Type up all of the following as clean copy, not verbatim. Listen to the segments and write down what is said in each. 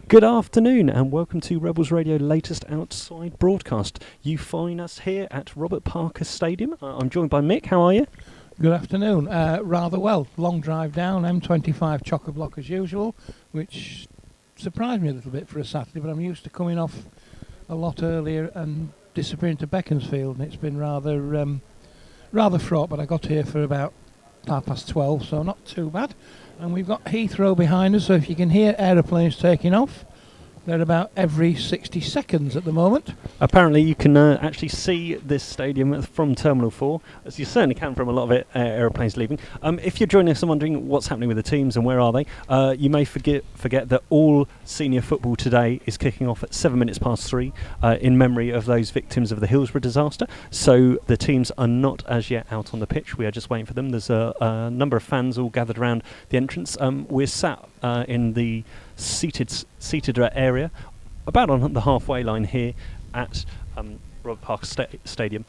Good afternoon and welcome to Rebels Radio latest outside broadcast. You find us here at Robert Parker Stadium. I'm joined by Mick. How are you? Good afternoon. Rather well. Long drive down, M25 chock-a-block as usual, which surprised me a little bit for a Saturday, but I'm used to coming off a lot earlier and disappearing to Beaconsfield, and it's been rather fraught, but I got here for about 12:30, so not too bad. And we've got Heathrow behind us, so if you can hear aeroplanes taking off, they're about every 60 seconds at the moment. Apparently you can actually see this stadium from Terminal 4, as you certainly can from a lot of aeroplanes leaving. If you're joining us and wondering what's happening with the teams and where are they, you may forget that all senior football today is kicking off at 3 in memory of those victims of the Hillsborough disaster. So the teams are not as yet out on the pitch. We are just waiting for them. There's a number of fans all gathered around the entrance. We're sat in the seated area, about on the halfway line here at Robert Parker Stadium.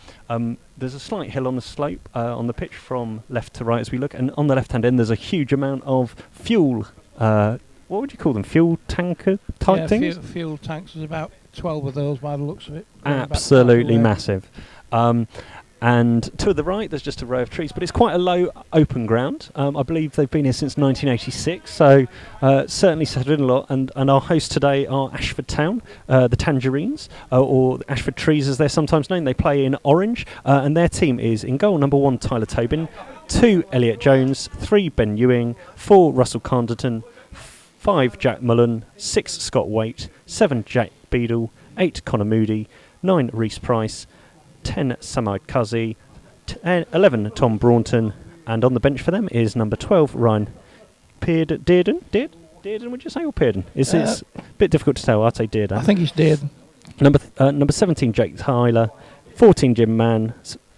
There's a slight hill on the slope on the pitch from left to right as we look, and on the left-hand end there's a huge amount of fuel. What would you call them? Fuel tanker type things? Fuel tanks. There's about 12 of those by the looks of it. Absolutely massive. And to the right, there's just a row of trees, but it's quite a low open ground. I believe they've been here since 1986, so certainly settled in a lot. And our hosts today are Ashford Town, the Tangerines, or the Ashford Trees as they're sometimes known. They play in orange, and their team is in goal, number 1, Tyler Tobin, 2, Elliot Jones, 3, Ben Ewing, 4, Russell Conderton, 5, Jack Mullen, 6, Scott Waite, 7, Jack Beadle, 8, Connor Moody, 9, Reese Price, 10, Samad Kazi, 11, Tom Braunton, and on the bench for them is number 12, Ryan Dearden, would you say, or Pearden? It's a bit difficult to tell. I'd say Dearden. I think it's Dearden. Number 17, Jake Tyler, 14, Jim Mann,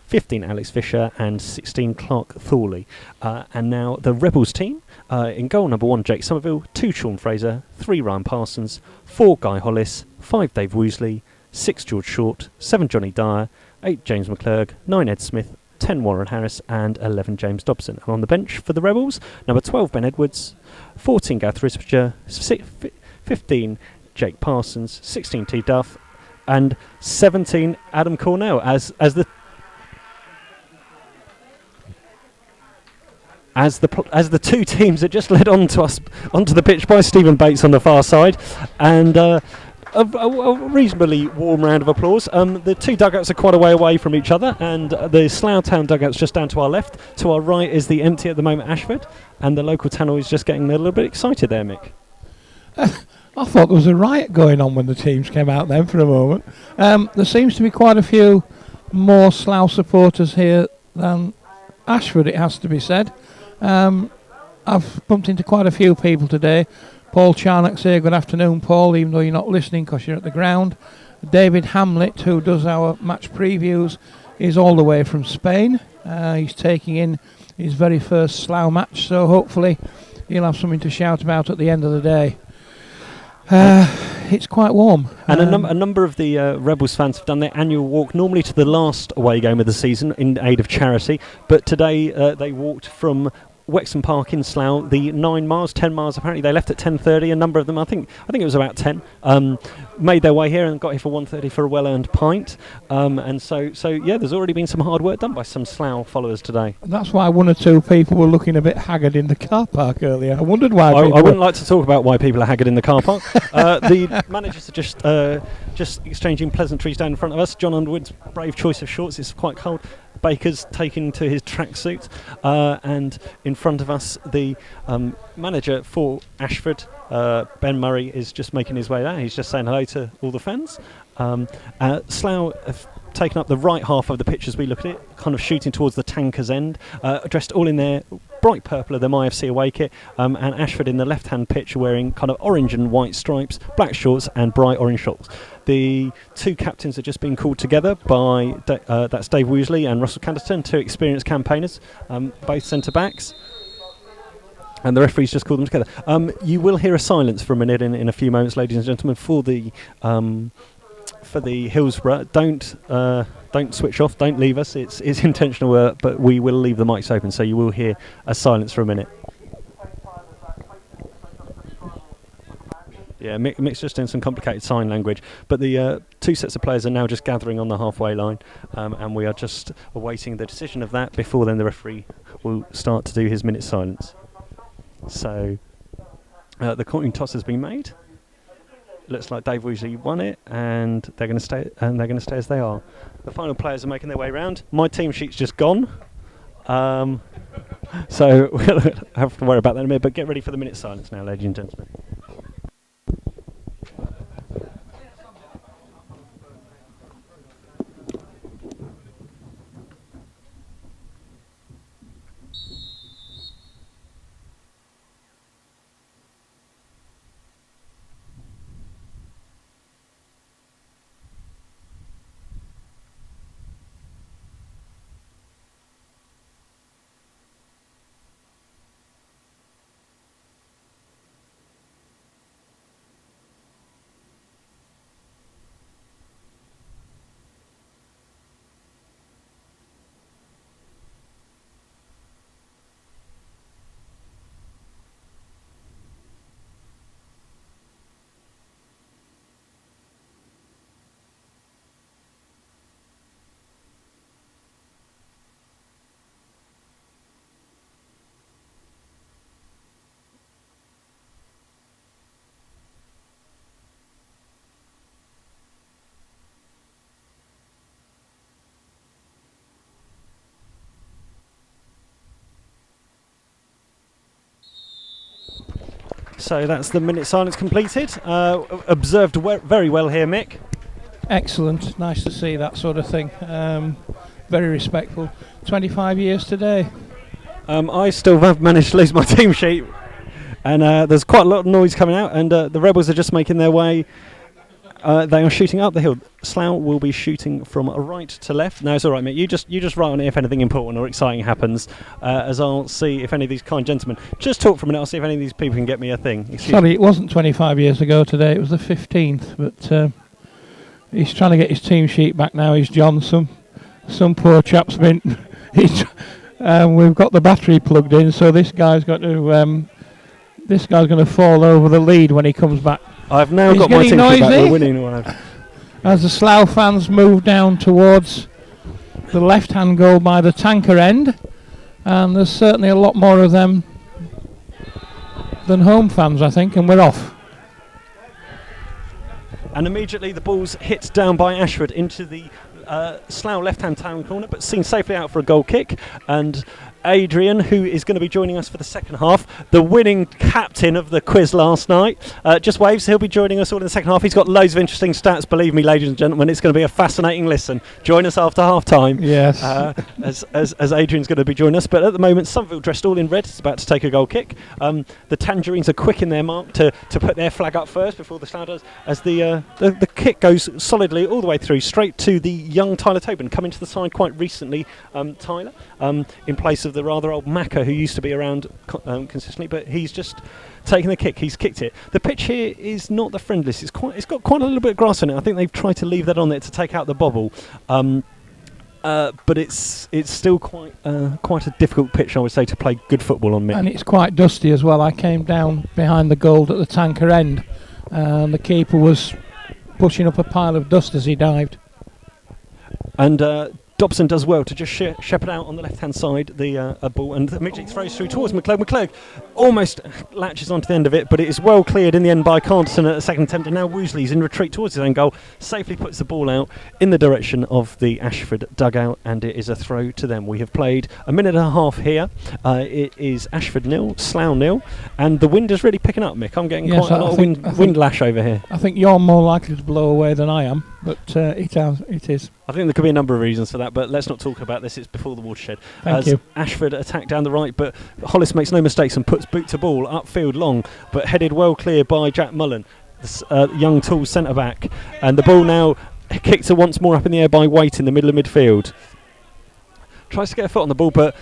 15, Alex Fisher, and 16, Clark Thorley. And now the Rebels team, in goal, number 1, Jake Somerville, 2, Sean Fraser, 3, Ryan Parsons, 4, Guy Hollis, 5, Dave Woosley, 6, George Short, 7, Johnny Dyer, 8, James McClurg, 9, Ed Smith, 10, Warren Harris, and 11, James Dobson. And on the bench for the Rebels, number 12, Ben Edwards, 14, Gareth Risbridger, 15, Jake Parsons, 16, T. Duff, and 17, Adam Cornell, as the two teams that just led onto the pitch by Stephen Bates on the far side, and a reasonably warm round of applause. The two dugouts are quite a way away from each other, and the Slough Town dugout's just down to our left. To our right is the empty at the moment Ashford, and the local tannoy is just getting a little bit excited there, Mick. I thought there was a riot going on when the teams came out then for a moment. There seems to be quite a few more Slough supporters here than Ashford, it has to be said. I've bumped into quite a few people today. Paul Charnock's here. Good afternoon, Paul, even though you're not listening because you're at the ground. David Hamlet, who does our match previews, is all the way from Spain. He's taking in his very first Slough match, so hopefully he'll have something to shout about at the end of the day. It's quite warm. And a number of the Rebels fans have done their annual walk, normally to the last away game of the season in aid of charity, but today they walked from Wexham Park in Slough, the 9 miles, 10 miles apparently. They left at 10:30. A number of them, I think it was about 10, made their way here and got here for 1:30 for a well-earned pint. And so yeah, there's already been some hard work done by some Slough followers today. That's why 1 or 2 people were looking a bit haggard in the car park earlier. I wondered why. I wouldn't like to talk about why people are haggard in the car park. The managers are just exchanging pleasantries down in front of us. John Underwood's brave choice of shorts. It's quite cold. Baker's taking to his tracksuit, and in front of us the manager for Ashford, Ben Murray, is just making his way there. He's just saying hello to all the fans. Slough have taken up the right half of the pitch as we look at it, kind of shooting towards the tanker's end, dressed all in their bright purple of their MyFC away kit, and Ashford in the left-hand pitch wearing kind of orange and white stripes, black shorts and bright orange shorts. The two captains have just been called together by that's Dave Woosley and Russell Canderton, 2 experienced campaigners, both centre-backs. And the referee's just called them together. You will hear a silence for a minute in a few moments, ladies and gentlemen, for the Hillsborough. Don't switch off, don't leave us. It's intentional, but we will leave the mics open, so you will hear a silence for a minute. Yeah, Mick's just doing some complicated sign language, but the two sets of players are now just gathering on the halfway line, and we are just awaiting the decision of that before then the referee will start to do his minute silence. So the coin toss has been made. Looks like Dave Woosley won it, and they're going to stay. And they're going to stay as they are. The final players are making their way around. My team sheet's just gone, so we'll have to worry about that in a minute. But get ready for the minute silence now, ladies and gentlemen. So that's the minute silence completed. Observed very well here, Mick. Excellent. Nice to see that sort of thing. Very respectful. 25 years today. I still have managed to lose my team sheet, and there's quite a lot of noise coming out, and the Rebels are just making their way. They are shooting up the hill. Slough will be shooting from right to left. No, it's all right, mate. You just write on it if anything important or exciting happens, as I'll see if any of these kind gentlemen just talk for a minute. I'll see if any of these people can get me a thing. Sorry, it wasn't 25 years ago today. It was the 15th. But he's trying to get his team sheet back now. He's John. Some poor chap's been. We've got the battery plugged in, so this guy's got to. This guy's going to fall over the lead when he comes back. I've now got my team back. We're winning one. As the Slough fans move down towards the left-hand goal by the tanker end, and there's certainly a lot more of them than home fans, I think, and we're off. And immediately the ball's hit down by Ashford into the Slough left-hand town corner, but seen safely out for a goal kick. And Adrian, who is going to be joining us for the second half, the winning captain of the quiz last night, just waves. He'll be joining us all in the second half. He's got loads of interesting stats, believe me, ladies and gentlemen. It's going to be a fascinating listen. Join us after half-time. Yes. As Adrian's going to be joining us. But at the moment, Somerville dressed all in red. It's about to take a goal kick. The Tangerines are quick in their mark to put their flag up first before the Slough does, as the kick goes solidly all the way through, straight to the young Tyler Tobin, coming to the side quite recently, Tyler, in place of the rather old Macca, who used to be around consistently, but he's just taken the kick. He's kicked it. The pitch here is not the friendliest. It's got quite a little bit of grass on it. I think they've tried to leave that on there to take out the bobble, but it's still quite a difficult pitch, I would say, to play good football on. Mick. And it's quite dusty as well. I came down behind the goal at the tanker end, and the keeper was pushing up a pile of dust as he dived. And Dobson does well to just shepherd out on the left-hand side the ball, and immediately throws through towards McClurg. McClurg almost latches onto the end of it, but it is well cleared in the end by Carnton at the second attempt, and now Woosley's in retreat towards his own goal, safely puts the ball out in the direction of the Ashford dugout, and it is a throw to them. We have played a minute and a half here. It is Ashford 0, Slough 0, and the wind is really picking up, Mick. I'm getting quite a lot of wind lash over here. I think you're more likely to blow away than I am, but it is. I think there could be a number of reasons for that, but let's not talk about this. It's before the watershed. Thank you. Ashford attack down the right, but Hollis makes no mistakes and puts boot to ball upfield long, but headed well clear by Jack Mullen, the young tall centre-back. And the ball now kicked once more up in the air by Waite in the middle of midfield. Tries to get a foot on the ball, but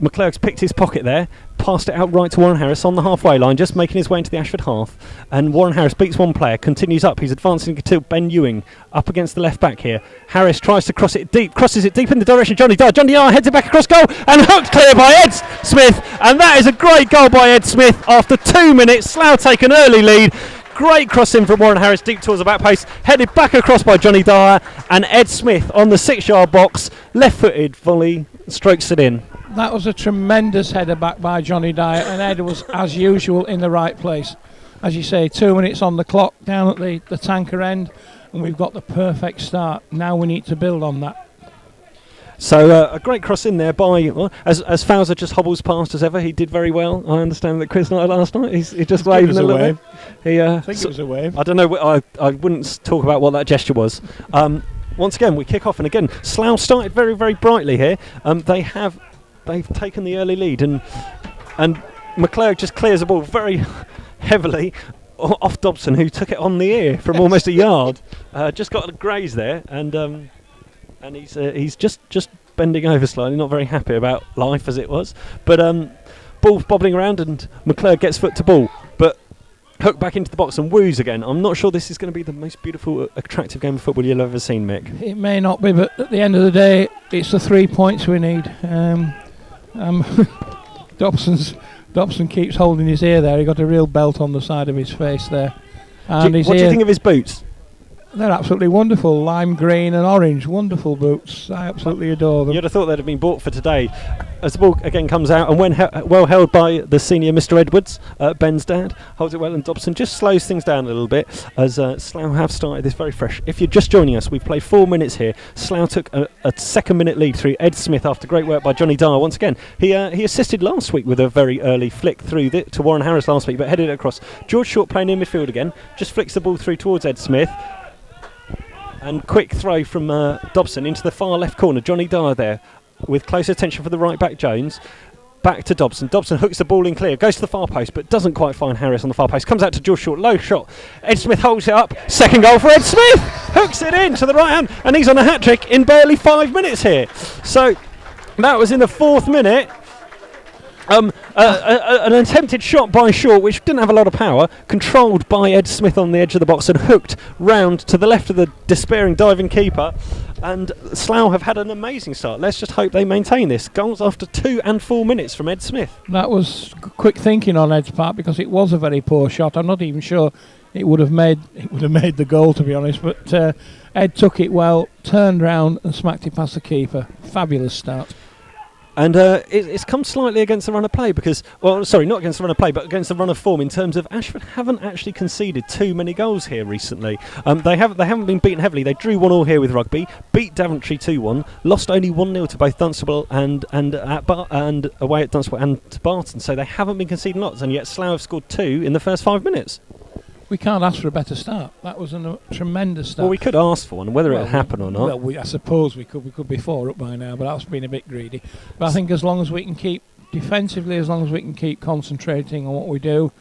McClurg's picked his pocket there, passed it out right to Warren Harris on the halfway line, just making his way into the Ashford half. And Warren Harris beats one player, continues up. He's advancing to Ben Ewing up against the left back here. Harris tries to crosses it deep in the direction of Johnny Dyer. Johnny Dyer heads it back across goal and hooked clear by Ed Smith. And that is a great goal by Ed Smith after 2 minutes. Slough take an early lead. Great cross in from Warren Harris, deep towards the back post, headed back across by Johnny Dyer, and Ed Smith on the 6-yard box, left-footed volley, strokes it in. That was a tremendous header back by Johnny Dyer, and Ed was, as usual, in the right place. As you say, 2 minutes on the clock down at the tanker end, and we've got the perfect start. Now we need to build on that. So a great cross in there by, as Fowler just hobbles past as ever. He did very well. I understand that Chris Knight last night, he just waved a little bit. I think it was a wave. I don't know, I wouldn't talk about what that gesture was. Once again, we kick off, and again, Slough started very, very brightly here. They've taken the early lead, and McClurg just clears the ball very heavily off Dobson, who took it on the ear from almost a yard. Just got a graze there, and he's just bending over slightly, not very happy about life as it was. But ball's bobbling around, and McClurg gets foot to ball, but hook back into the box and woos again. I'm not sure this is going to be the most beautiful, attractive game of football you'll ever seen, Mick. It may not be, but at the end of the day, it's the 3 points we need. Dobson keeps holding his ear there. He got a real belt on the side of his face there. And What do you think of his boots? They're absolutely wonderful, lime green and orange, wonderful boots. I absolutely adore them. You'd have thought they'd have been bought for today. As the ball again comes out, and when well held by the senior Mr. Edwards, Ben's dad, holds it well, and Dobson just slows things down a little bit as Slough have started this very fresh. If you're just joining us, we've played 4 minutes here. Slough took a 2-minute lead through Ed Smith after great work by Johnny Dyer. Once again, he assisted last week with a very early flick through to Warren Harris last week, but headed it across. George Short playing in midfield again, just flicks the ball through towards Ed Smith. And quick throw from Dobson into the far left corner. Johnny Dyer there with close attention for the right back Jones. Back to Dobson. Dobson hooks the ball in clear. Goes to the far post but doesn't quite find Harris on the far post. Comes out to George Short. Low shot. Ed Smith holds it up. Second goal for Ed Smith. Hooks it in to the right hand. And he's on a hat-trick in barely 5 minutes here. So that was in the 4th minute. An attempted shot by Short, which didn't have a lot of power, controlled by Ed Smith on the edge of the box and hooked round to the left of the despairing diving keeper. And Slough have had an amazing start. Let's just hope they maintain this. Goals after 2 and 4 minutes from Ed Smith. That was quick thinking on Ed's part, because it was a very poor shot. I'm not even sure it would have made the goal, to be honest. But Ed took it well, turned round and smacked it past the keeper. Fabulous start. And it's come slightly against the run of play because, well, sorry, not against the run of play, but against the run of form in terms of Ashford haven't actually conceded too many goals here recently. They haven't been beaten heavily. They drew 1-1 here with Rugby, beat Daventry 2-1, lost only 1-0 to both Dunstable and away at Dunstable and to Barton. So they haven't been conceding lots, and yet Slough have scored 2 in the first 5 minutes. We can't ask for a better start. That was a tremendous start. Well, we could ask for one, whether it'll happen or not. Well, I suppose we could. We could be 4 up by now, but that's been a bit greedy. But I think as long as we can keep defensively, as long as we can keep concentrating on what we do,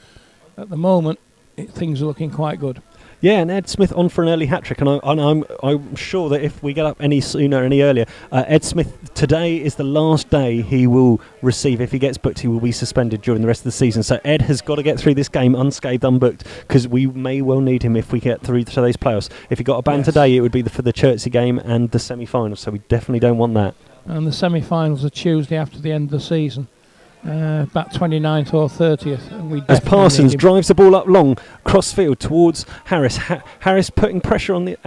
at the moment, things are looking quite good. Yeah, and Ed Smith on for an early hat-trick, and I'm sure that if we get up any sooner, any earlier, Ed Smith, today is the last day he will receive. If he gets booked, he will be suspended during the rest of the season. So Ed has got to get through this game unscathed, unbooked, because we may well need him if we get through to those playoffs. If he got a ban today, it would be for the Chertsey game and the semi-finals, so we definitely don't want that. And the semi-finals are Tuesday after the end of the season. About 29th or 30th. And as Parsons drives the ball up long, cross field towards Harris. Harris putting pressure on the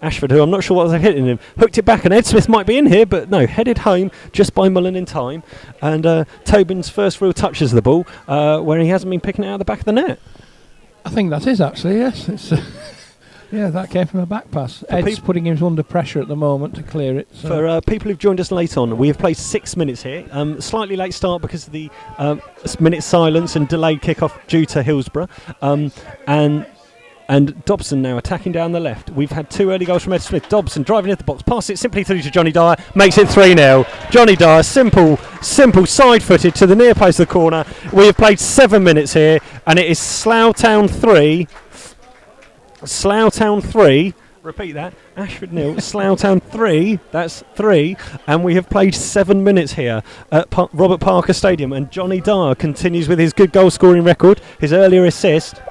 Ashford, who I'm not sure what they're hitting him. Hooked it back, and Ed Smith might be in here, but no, headed home just by Mullen in time. And Tobin's first real touches of the ball, where he hasn't been picking it out of the back of the net. I think that is actually, yes. It's yeah, that came from a back pass. Ed's putting him under pressure at the moment to clear it. So. For people who've joined us late on, we have played 6 minutes here. Slightly late start because of the minute silence and delayed kick-off due to Hillsborough. And Dobson now attacking down the left. We've had 2 early goals from Ed Smith. Dobson driving into the box, passes it simply through to Johnny Dyer, makes it 3-0. Johnny Dyer, simple side-footed to the near post of the corner. We have played 7 minutes here, and it is Slough Town 3. Slough Town 3, repeat that, Ashford 0, Slough Town 3, that's 3, and we have played 7 minutes here at Robert Parker Stadium, and Johnny Dyer continues with his good goal scoring record, his earlier assist.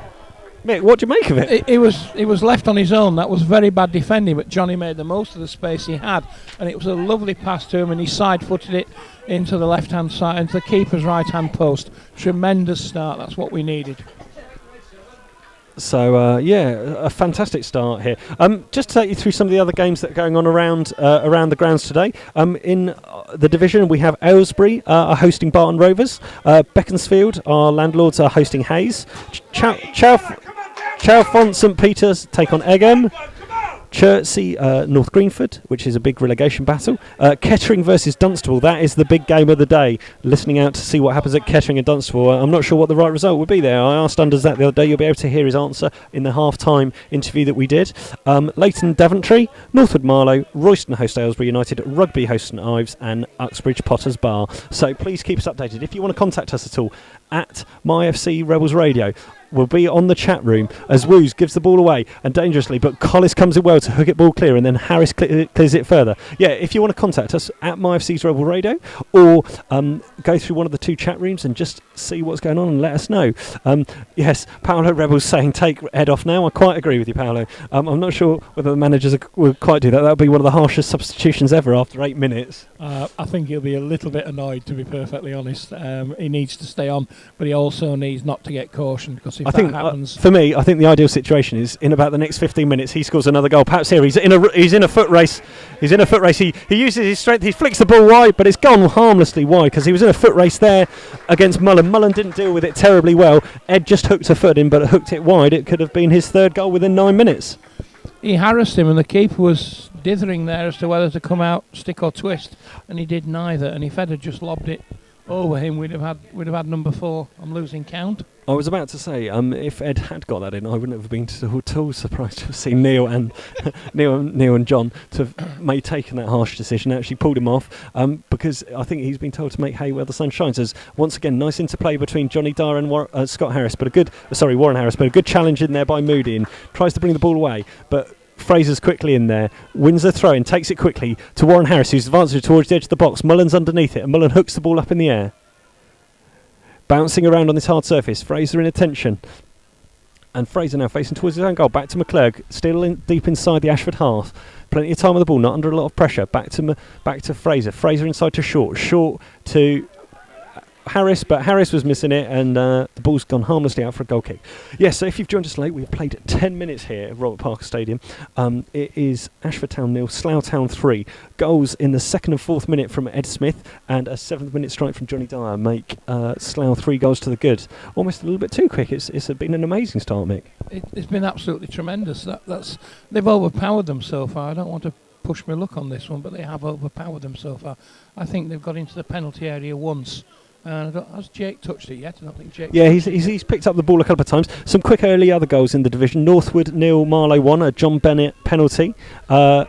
Mick, what do you make of it? It was left on his own. That was very bad defending, but Johnny made the most of the space he had, and it was a lovely pass to him, and he side-footed it into the left-hand side, into the keeper's right-hand post. Tremendous start, that's what we needed. So a fantastic start here. Just to take you through some of the other games that are going on around the grounds today. In the division, we have Aylesbury are hosting Barton Rovers. Beaconsfield, our landlords, are hosting Hayes. Chalfont St Peters take on Egham. Chertsey, North Greenford, which is a big relegation battle. Kettering versus Dunstable, that is the big game of the day. Listening out to see what happens at Kettering and Dunstable. I'm not sure what the right result would be there. I asked Unders that the other day. You'll be able to hear his answer in the half-time interview that we did. Leighton Daventry, Northwood Marlow, Royston host Aylesbury United, Rugby host St Ives, and Uxbridge Potters Bar. So please keep us updated. If you want to contact us at all, at MyFC Rebels Radio, will be on the chat room as Woos gives the ball away and dangerously, but Collis comes in well to hook it ball clear, and then Harris clears it further. Yeah, if you want to contact us at MyFC's Rebel Radio, or go through one of the two chat rooms and just see what's going on and let us know. Yes, Paolo Rebel's saying take Ed off now. I quite agree with you, Paolo. I'm not sure whether the managers will quite do that. That would be one of the harshest substitutions ever after 8 minutes. I think he'll be a little bit annoyed, to be perfectly honest. He needs to stay on, but he also needs not to get cautioned, because if that happens... for me, I think the ideal situation is in about the next 15 minutes he scores another goal. Perhaps here he's in a foot race. He uses his strength. He flicks the ball wide, but it's gone harmlessly wide because he was in a foot race there against Mullen. Mullen didn't deal with it terribly well. Ed just hooked a foot in, but hooked it wide. It could have been his third goal within 9 minutes. He harassed him, and the keeper was dithering there as to whether to come out, stick or twist, and he did neither. And if Ed had just lobbed it over him, we'd have had number 4. I'm losing count. I was about to say, if Ed had got that in, I wouldn't have been at all surprised to have seen Neil and John to have taken that harsh decision. Actually pulled him off, because I think he's been told to make hay where the sun shines. There's once again nice interplay between Johnny Dyer and Scott Harris, Warren Harris, but a good challenge in there by Moody, and tries to bring the ball away, but Fraser's quickly in there, wins the throw and takes it quickly to Warren Harris, who's advancing towards the edge of the box. Mullen's underneath it, and Mullen hooks the ball up in the air. Bouncing around on this hard surface, Fraser in attention. And Fraser now facing towards his own goal. Back to McClurg, still deep inside the Ashford half. Plenty of time on the ball, not under a lot of pressure. Back to Fraser. Fraser inside to Short. Short to Harris, but Harris was missing it, and the ball's gone harmlessly out for a goal kick. Yes, so if you've joined us late, we've played 10 minutes here at Robert Parker Stadium. It is Ashford Town 0, Slough Town 3. Goals in the 2nd and 4th minute from Ed Smith, and a 7th minute strike from Johnny Dyer make Slough 3 goals to the good. Almost a little bit too quick. It's been an amazing start, Mick. It's been absolutely tremendous. They've overpowered them so far. I don't want to push my luck on this one, but they have overpowered them so far. I think they've got into the penalty area once. Has Jake touched it yet? I don't think Jake. Yeah, he's picked up the ball a couple of times. Some quick early other goals in the division. Northwood 0, Marlow 1. A John Bennett penalty. A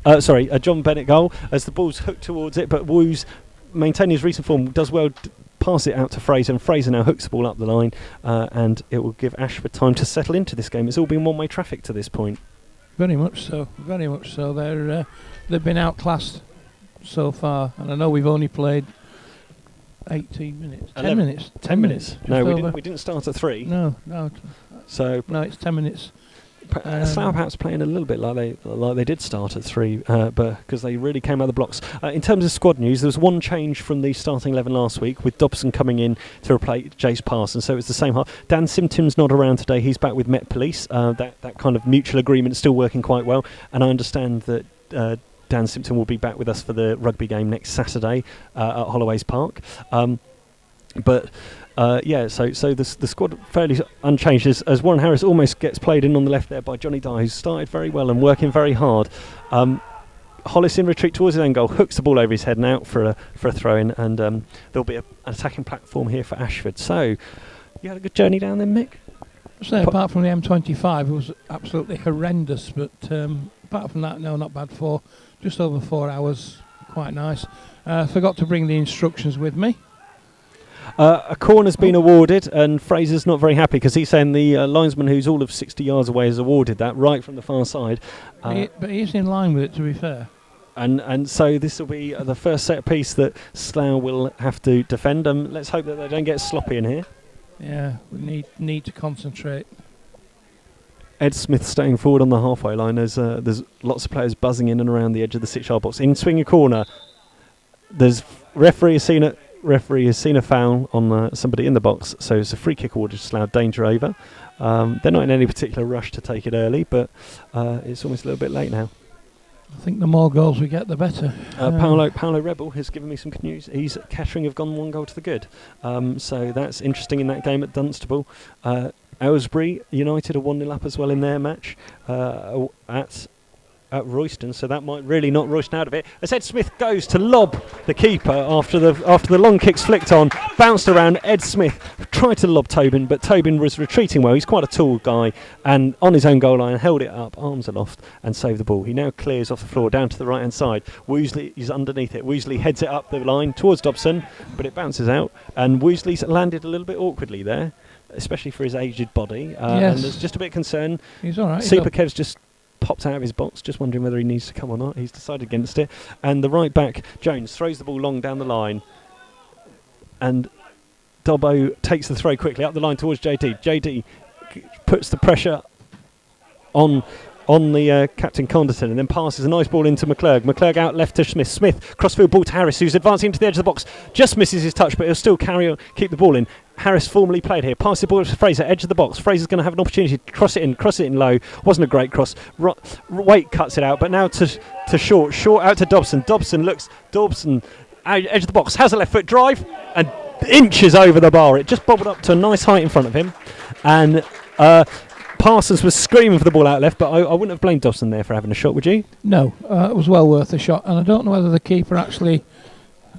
John Bennett goal as the ball's hooked towards it, but Woos, maintaining his recent form, does well to pass it out to Fraser, and Fraser now hooks the ball up the line, and it will give Ashford time to settle into this game. It's all been one-way traffic to this point. Very much so. Very much so. They've been outclassed so far, and I know we've only played 18 minutes. 10 minutes. 10 minutes. No, we didn't start at 3. No. So no, it's 10 minutes. Slough perhaps playing a little bit like they did start at 3, but because they really came out of the blocks. In terms of squad news, there was one change from the starting 11 last week, with Dobson coming in to replace Jace Parsons, so it's the same half. Dan Simpton's not around today. He's back with Met Police. That kind of mutual agreement is still working quite well, and I understand that Dan Simpson will be back with us for the rugby game next Saturday at Holloway's Park. So the squad fairly unchanged as Warren Harris almost gets played in on the left there by Johnny Dyer, who's started very well and working very hard. Hollis in retreat towards his own goal, hooks the ball over his head and out for a throw-in, and there'll be an attacking platform here for Ashford. So, you had a good journey down there, Mick? So apart from the M25, it was absolutely horrendous, but apart from that, no, not bad. For just over 4 hours, quite nice. Forgot to bring the instructions with me. A corner's been awarded, and Fraser's not very happy because he's saying the linesman, who's all of 60 yards away, has awarded that right from the far side. But he's in line with it, to be fair. And so this will be the first set piece that Slough will have to defend. Let's hope that they don't get sloppy in here. Yeah, we need to concentrate. Ed Smith staying forward on the halfway line. There's lots of players buzzing in and around the edge of the 6-yard box. In swinging corner, there's referee has seen it. referee has seen a foul on somebody in the box, so it's a free kick awarded to Slough, danger over. They're not in any particular rush to take it early, but it's almost a little bit late now. I think the more goals we get, the better. Paolo Rebel has given me some good news. Kettering have gone 1 goal to the good. So that's interesting in that game at Dunstable. Aylesbury United are 1-0 up as well in their match at Royston, so that might really knock Royston out of it. As Ed Smith goes to lob the keeper after the long kicks flicked on, bounced around. Ed Smith tried to lob Tobin, but Tobin was retreating well. He's quite a tall guy, and on his own goal line held it up, arms aloft, and saved the ball. He now clears off the floor down to the right hand side. Woosley is underneath it. Woosley heads it up the line towards Dobson, but it bounces out, and Woosley's landed a little bit awkwardly there, especially for his aged body. And there's just a bit of concern. He's all right. Super Kev's just popped out of his box, just wondering whether he needs to come or not. He's decided against it. And the right back, Jones, throws the ball long down the line. And Dobbo takes the throw quickly up the line towards JD. JD puts the pressure on the captain Conderton, and then passes a nice ball into McClurg. McClurg out left to Smith. Smith crossfield ball to Harris, who's advancing to the edge of the box. Just misses his touch, but he'll still keep the ball in. Harris formally played here. Passes the ball to Fraser, edge of the box. Fraser's going to have an opportunity to cross it in low. Wasn't a great cross. Waite cuts it out, but now to Short. Short out to Dobson. Dobson edge of the box, has a left foot drive and inches over the bar. It just bobbled up to a nice height in front of him, and Parsons was screaming for the ball out left, but I wouldn't have blamed Dobson there for having a shot, would you? No, it was well worth a shot, and I don't know whether the keeper actually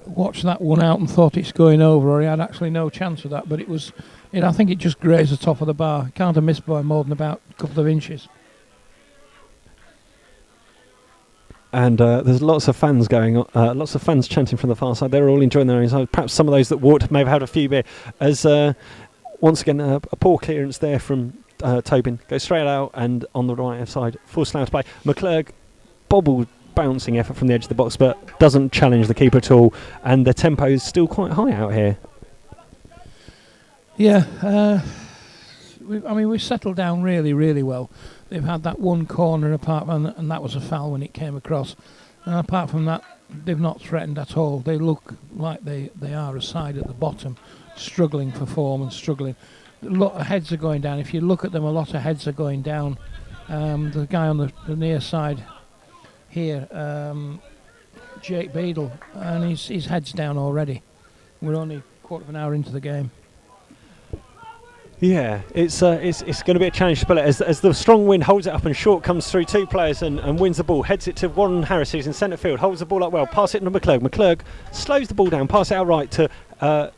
watched that one out and thought it's going over, or he had actually no chance of that, but I think it just grazed the top of the bar. Can't have missed by more than about a couple of inches. And there's lots of fans going on, lots of fans chanting from the far side. They're all enjoying their own side. Perhaps some of those that walked may have had a few beer. As once again, a poor clearance there from Tobin. Goes straight out and on the right hand side for Slough to play. McClurg bobbled, bouncing effort from the edge of the box, but doesn't challenge the keeper at all. And the tempo is still quite high out here. Yeah, we've settled down really, really well. They've had that one corner apart from, and that was a foul when it came across. And apart from that, they've not threatened at all. They look like they are a side at the bottom, struggling for form and struggling. A lot of heads are going down. If you look at them, a lot of heads are going down. The guy on the near side here, Jake Beadle, and his head's down already. We're only a quarter of an hour into the game. Yeah, it's going to be a challenge to pull it as the strong wind holds it up and Short comes through two players and wins the ball, heads it to Warren Harris, who's in centre field, holds the ball up well, pass it to McClurg. McClurg slows the ball down, pass it out right to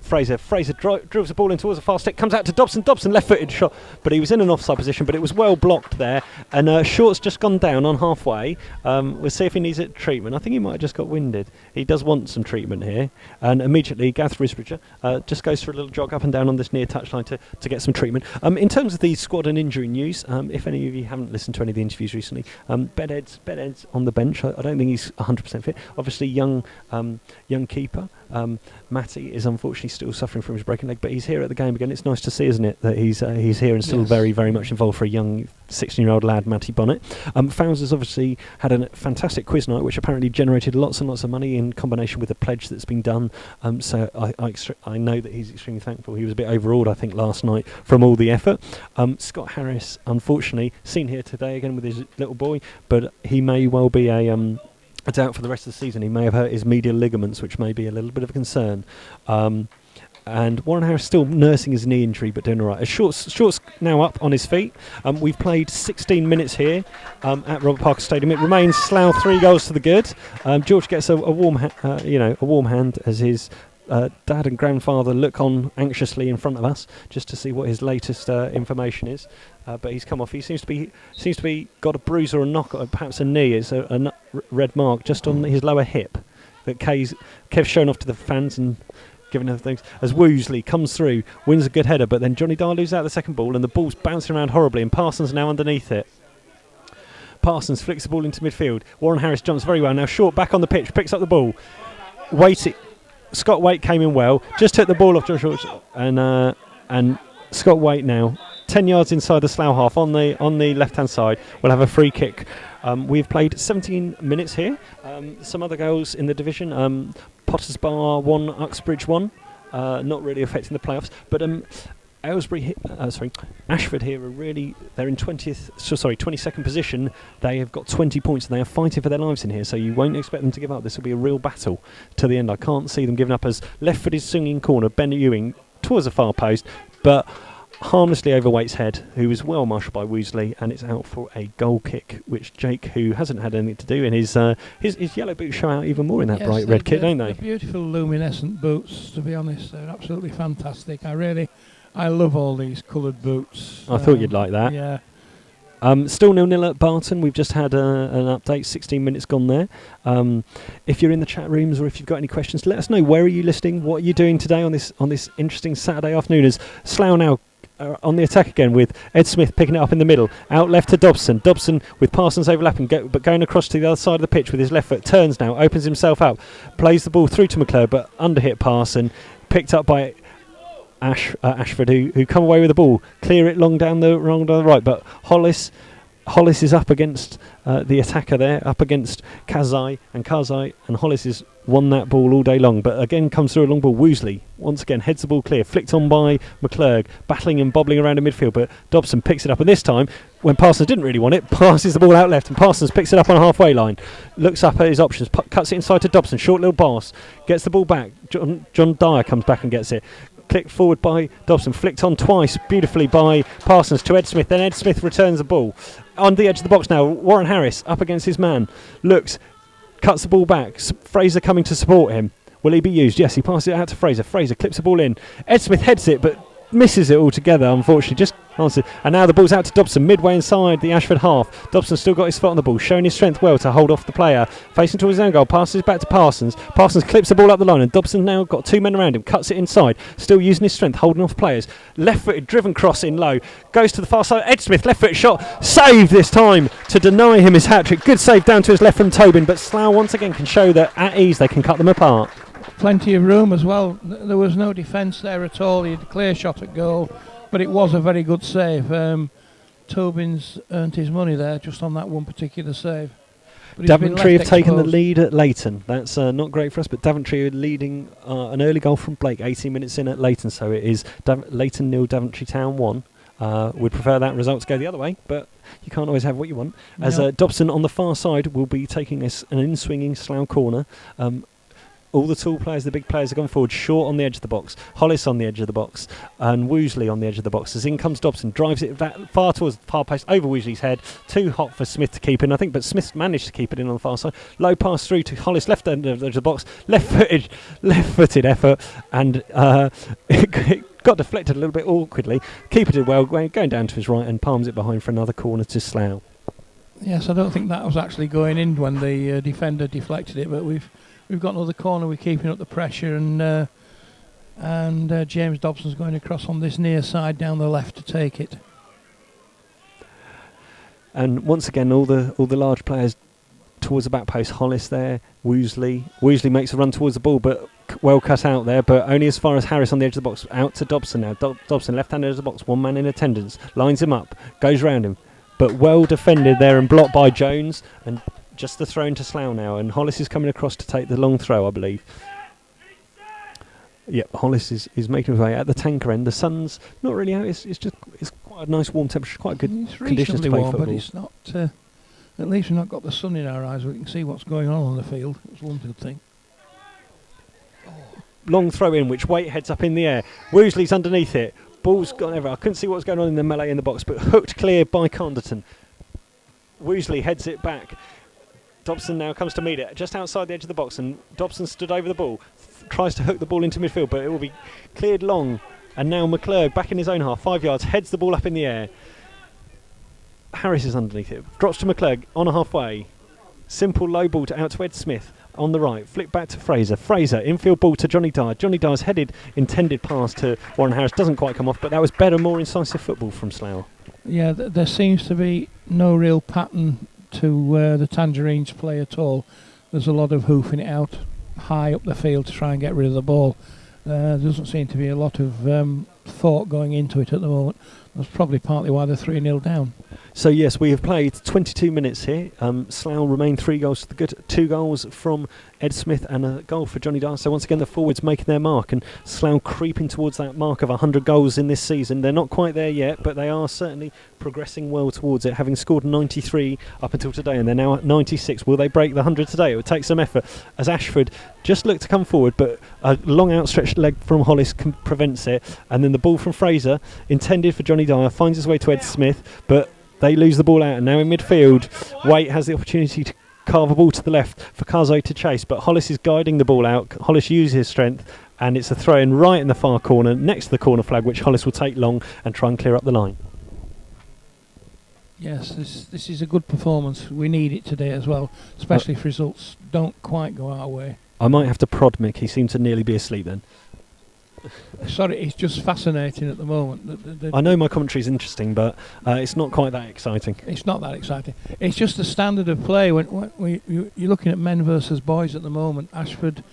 Fraser. Fraser drills the ball in towards a fast stick, comes out to Dobson. Dobson left-footed shot, but he was in an offside position, but it was well blocked there. And Short's just gone down on halfway. We'll see if he needs it treatment. I think he might have just got winded. He does want some treatment here. And immediately, Gath Risbridger just goes for a little jog up and down on this near touchline to get some treatment. In terms of the squad and injury news, if any of you haven't listened to any of the interviews recently, Bedhead's on the bench. I don't think he's 100% fit. Obviously, young keeper. Matty is unfortunately still suffering from his broken leg, but he's here at the game again. It's nice to see, isn't it, that he's here and still very, very much involved for a young 16-year-old lad, Matty Bonnet. Fowles has obviously had a fantastic quiz night, which apparently generated lots and lots of money in combination with the pledge that's been done. So I know that he's extremely thankful. He was a bit overawed, I think, last night from all the effort. Scott Harris, unfortunately, seen here today again with his little boy, but he may well be a doubt for the rest of the season. He may have hurt his medial ligaments, which may be a little bit of a concern. And Warren Harris still nursing his knee injury, but doing all right. Short's now up on his feet. We've played 16 minutes here at Robert Parker Stadium. It remains Slough 3 goals to the good. George gets a warm hand as his dad and grandfather look on anxiously in front of us just to see what his latest information is. But he's come off. He seems to be got a bruise or a knock, or perhaps a knee. It's a red mark just on his lower hip that Kev's shown off to the fans and giving other things. As Woosley comes through, wins a good header, but then Johnny Dyer loses out the second ball and the ball's bouncing around horribly, and Parsons now underneath it. Parsons flicks the ball into midfield. Warren Harris jumps very well. Now Short back on the pitch, picks up the ball. Scott Waite came in well, just took the ball off John Short, and Scott Waite now 10 yards inside the Slough half on the left hand side will have a free kick. We've played 17 minutes here. Some other goals in the division. Potters Bar 1, Uxbridge 1. Not really affecting the playoffs, but Ashford here they're in 22nd position. They have got 20 points and they are fighting for their lives in here, so you won't expect them to give up. This will be a real battle to the end. I can't see them giving up as left foot is swinging corner, Bennett Ewing towards the far post, but harmlessly overweights head, who was well marshalled by Woosley, and it's out for a goal kick, which Jake, who hasn't had anything to do in his yellow boots, show out even more in that bright red kit, don't they? Beautiful luminescent boots, to be honest. They're absolutely fantastic. I love all these coloured boots. I thought you'd like that. Yeah. Still 0-0 at Barton. We've just had an update, 16 minutes gone there. If you're in the chat rooms or if you've got any questions, let us know. Where are you listening? What are you doing today on this interesting Saturday afternoon? As Slough now on the attack again, with Ed Smith picking it up in the middle. Out left to Dobson. Dobson with Parsons overlapping, but going across to the other side of the pitch with his left foot. Turns now, opens himself up, plays the ball through to McClure, but under-hit pass and picked up by Ashford, who come away with the ball, clear it long down the right, but Hollis is up against the attacker there, up against Kazai, and Hollis has won that ball all day long, but again comes through a long ball. Woosley once again heads the ball clear, flicked on by McClurg, battling and bobbling around in midfield, but Dobson picks it up, and this time, when Parsons didn't really want it, passes the ball out left, and Parsons picks it up on a halfway line, looks up at his options, cuts it inside to Dobson, short little pass, gets the ball back, John Dyer comes back and gets it, clicked forward by Dobson, flicked on twice beautifully by Parsons to Ed Smith, then Ed Smith returns the ball on the edge of the box now. Warren Harris up against his man, looks, cuts the ball back, Fraser coming to support him. Will he be used? Yes, he passes it out to Fraser. Fraser clips the ball in, Ed Smith heads it but misses it altogether, unfortunately. Just answered. And now the ball's out to Dobson, midway inside the Ashford half. Dobson's still got his foot on the ball, showing his strength well to hold off the player. Facing towards his own goal, passes back to Parsons. Parsons clips the ball up the line, and Dobson now got two men around him, cuts it inside, still using his strength, holding off players. Left-footed, driven cross in low, goes to the far side. Ed Smith, left-footed shot, saved this time to deny him his hat-trick. Good save down to his left from Tobin, but Slough once again can show that at ease they can cut them apart. Plenty of room as well. There was no defence there at all. He had a clear shot at goal, but it was a very good save. Tobin's earned his money there just on that one particular save. Daventry have taken the lead at Leighton. That's not great for us, but Daventry are leading an early goal from Blake, 18 minutes in at Leighton, so it is Leighton 0, Daventry Town 1. We'd prefer that result to go the other way, but you can't always have what you want. As Dobson on the far side will be taking an in-swinging Slough corner. All the tall players, the big players, have gone forward. Short on the edge of the box, Hollis on the edge of the box, and Woosley on the edge of the box. As in comes Dobson, drives it that far towards the far post, over Woosley's head. Too hot for Smith to keep in, I think, but Smith managed to keep it in on the far side. Low pass through to Hollis, left end of the box, left-footed effort, and it got deflected a little bit awkwardly. Keeper did well, going down to his right and palms it behind for another corner to Slough. Yes, I don't think that was actually going in when the defender deflected it, but we've got another corner. We're keeping up the pressure, and James Dobson's going across on this near side down the left to take it. And once again, all the large players towards the back post. Hollis there, Woosley makes a run towards the ball, but well cut out there, but only as far as Harris on the edge of the box. Out to Dobson now. Dobson left-handed edge of the box, one man in attendance, lines him up, goes round him, but well defended there and blocked by Jones, and just the throw into Slough now, and Hollis is coming across to take the long throw, I believe. Yep, Hollis is making his way at the tanker end. The sun's not really out. It's quite a nice warm temperature, quite good conditions to play warm, football. but it's not. At least we've not got the sun in our eyes. We can see what's going on the field. It's one good thing. Long throw in, which Waite heads up in the air. Woosley's underneath it. Ball's gone over. I couldn't see what was going on in the melee in the box, but hooked clear by Conderton. Woosley heads it back. Dobson now comes to meet it just outside the edge of the box, and Dobson stood over the ball, tries to hook the ball into midfield, but it will be cleared long. And now McClure back in his own half, 5 yards, heads the ball up in the air. Harris is underneath it, drops to McClure on a halfway. Simple low ball out to Ed Smith on the right, flick back to Fraser. Fraser, infield ball to Johnny Dyer. Johnny Dyer's intended pass to Warren Harris doesn't quite come off, but that was better, more incisive football from Slough. Yeah, there seems to be no real pattern to the Tangerines play at all. There's a lot of hoofing it out high up the field to try and get rid of the ball. There doesn't seem to be a lot of thought going into it at the moment. That's probably partly why they're 3-0 down. So yes, we have played 22 minutes here. Slough remain 3 goals to the good, 2 goals from Ed Smith and a goal for Johnny Dyer. So once again the forwards making their mark, and Slough creeping towards that mark of 100 goals in this season. They're not quite there yet, but they are certainly progressing well towards it, having scored 93 up until today, and they're now at 96. Will they break the 100 today? It would take some effort, as Ashford just look to come forward, but a long outstretched leg from Hollis prevents it, and then the ball from Fraser, intended for Johnny Dyer, finds his way to Ed Smith, but they lose the ball out, and now in midfield, Waite has the opportunity to carve a ball to the left for Kazo to chase, but Hollis is guiding the ball out. Hollis uses his strength, and it's a throw in right in the far corner, next to the corner flag, which Hollis will take long and try and clear up the line. Yes, this is a good performance. We need it today as well, especially if results don't quite go our way. I might have to prod Mick, he seemed to nearly be asleep then. Sorry, it's just fascinating at the moment. I know my commentary's interesting, but it's not quite that exciting. It's not that exciting. It's just the standard of play. When you're looking at men versus boys at the moment, Ashford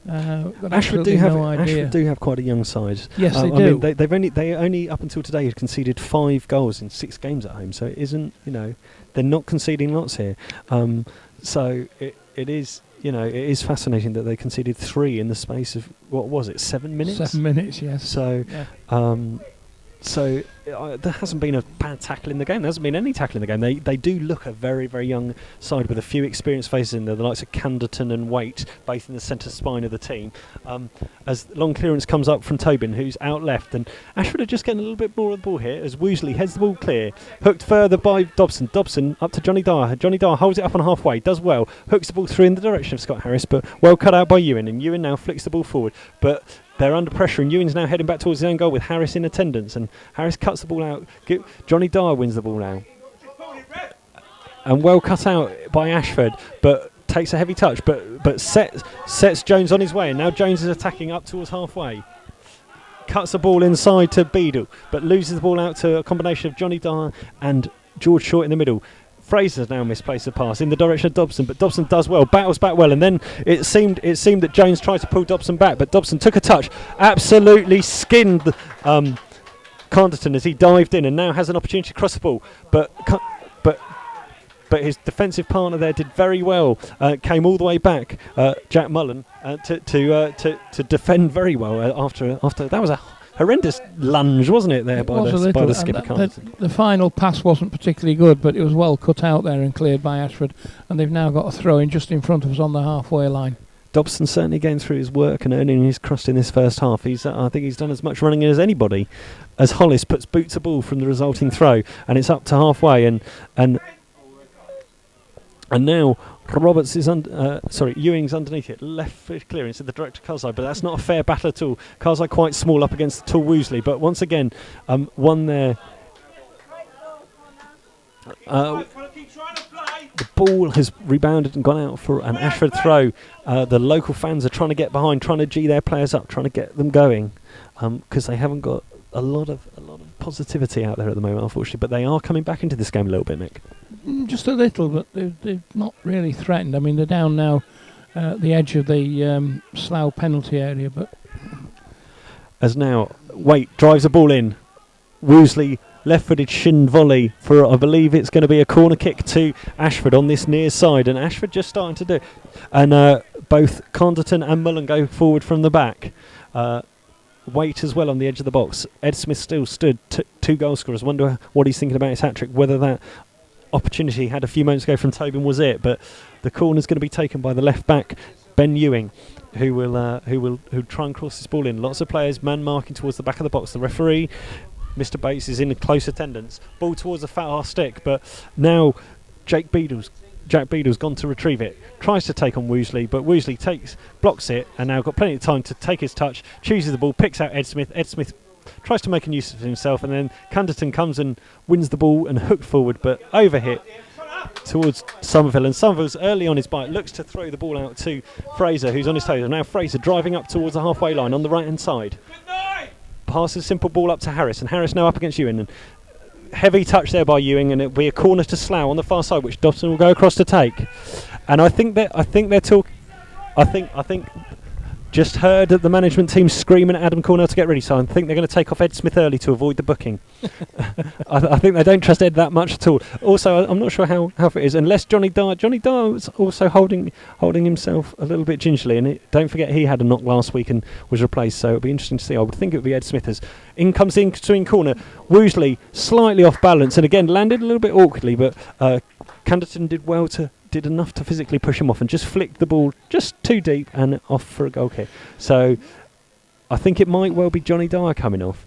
Ashford do have quite a young side. Yes, they do. I mean, they only up until today had conceded 5 goals in 6 games at home. So it isn't, they're not conceding lots here. So it is. It is fascinating that they conceded 3 in the space of, 7 minutes? 7 minutes, yes. So, there hasn't been a bad tackle in the game. There hasn't been any tackle in the game. They do look a very, very young side with a few experienced faces in there, the likes of Canderton and Waite, both in the centre spine of the team. As long clearance comes up from Tobin, who's out left, and Ashford are just getting a little bit more of the ball here as Woosley heads the ball clear. Hooked further by Dobson. Dobson up to Johnny Dyer. Johnny Dyer holds it up on halfway, does well, hooks the ball through in the direction of Scott Harris, but well cut out by Ewan, and Ewan now flicks the ball forward. But they're under pressure, and Ewing's now heading back towards his own goal with Harris in attendance, and Harris cuts the ball out. Johnny Dyer wins the ball now. And well cut out by Ashford, but takes a heavy touch, but sets Jones on his way, and now Jones is attacking up towards halfway. Cuts the ball inside to Beadle, but loses the ball out to a combination of Johnny Dyer and George Short in the middle. Fraser's now misplaced the pass in the direction of Dobson, but Dobson does well, battles back well, and then it seemed that Jones tried to pull Dobson back, but Dobson took a touch, absolutely skinned Canderton as he dived in, and now has an opportunity to cross the ball, but his defensive partner there did very well, came all the way back, Jack Mullen, to defend very well after that was a horrendous lunge, wasn't it, there by the skipper Canderton. The final pass wasn't particularly good, but it was well cut out there and cleared by Ashford, and they've now got a throw in just in front of us on the halfway line. Dobson certainly getting through his work and earning his crust in this first half. I think he's done as much running as anybody, as Hollis puts boot to ball from the resulting throw, and it's up to halfway, and now Roberts is Ewing's underneath it, left foot clearance in the direct of Karzai, but that's not a fair battle at all. Karzai quite small up against the tall Woosley, but once again, one there. The ball has rebounded and gone out for an Ashford throw. The local fans are trying to get behind, trying to G their players up, trying to get them going, because they haven't got a lot of positivity out there at the moment, unfortunately. But they are coming back into this game a little bit, Mick. Just a little, but they've not really threatened. I mean, they're down now at the edge of the Slough penalty area. But as now Waite drives the ball in, Woosley left-footed shin volley for, I believe it's going to be a corner kick to Ashford on this near side, and Ashford just starting to do it. And both Canderton and Mullen go forward from the back. Waite as well on the edge of the box. Ed Smith still stood, 2 goal scorers. Wonder what he's thinking about his hat-trick, whether that opportunity he had a few moments ago from Tobin was it, but the corner's going to be taken by the left back Ben Ewing, who will try and cross this ball in. Lots of players man marking towards the back of the box. The referee, Mr. Bates, is in close attendance. Ball towards the fat half stick, but now Jack Beadle's gone to retrieve it. Tries to take on Woosley, but Woosley blocks it, and now got plenty of time to take his touch. Chooses the ball, picks out Ed Smith. Ed Smith tries to make a use of himself, and then Canderton comes and wins the ball and hooked forward, but overhit towards Somerville, and Somerville's early on his bite, looks to throw the ball out to Fraser, who's on his toes. Now Fraser driving up towards the halfway line on the right hand side, passes a simple ball up to Harris, and Harris now up against Ewing, and heavy touch there by Ewing, and it'll be a corner to Slough on the far side, which Dobson will go across to take. And I think just heard that the management team screaming at Adam Cornell to get ready, so I think they're going to take off Ed Smith early to avoid the booking. I think they don't trust Ed that much at all. Also, I'm not sure how it is, unless Johnny Dyer was also holding himself a little bit gingerly, and don't forget he had a knock last week and was replaced, so it'll be interesting to see. I would think it would be Ed Smith. As in comes the in-between corner, Woosley slightly off balance, and again landed a little bit awkwardly, but Canderton did enough to physically push him off and just flicked the ball just too deep and off for a goal kick. So I think it might well be Johnny Dyer coming off.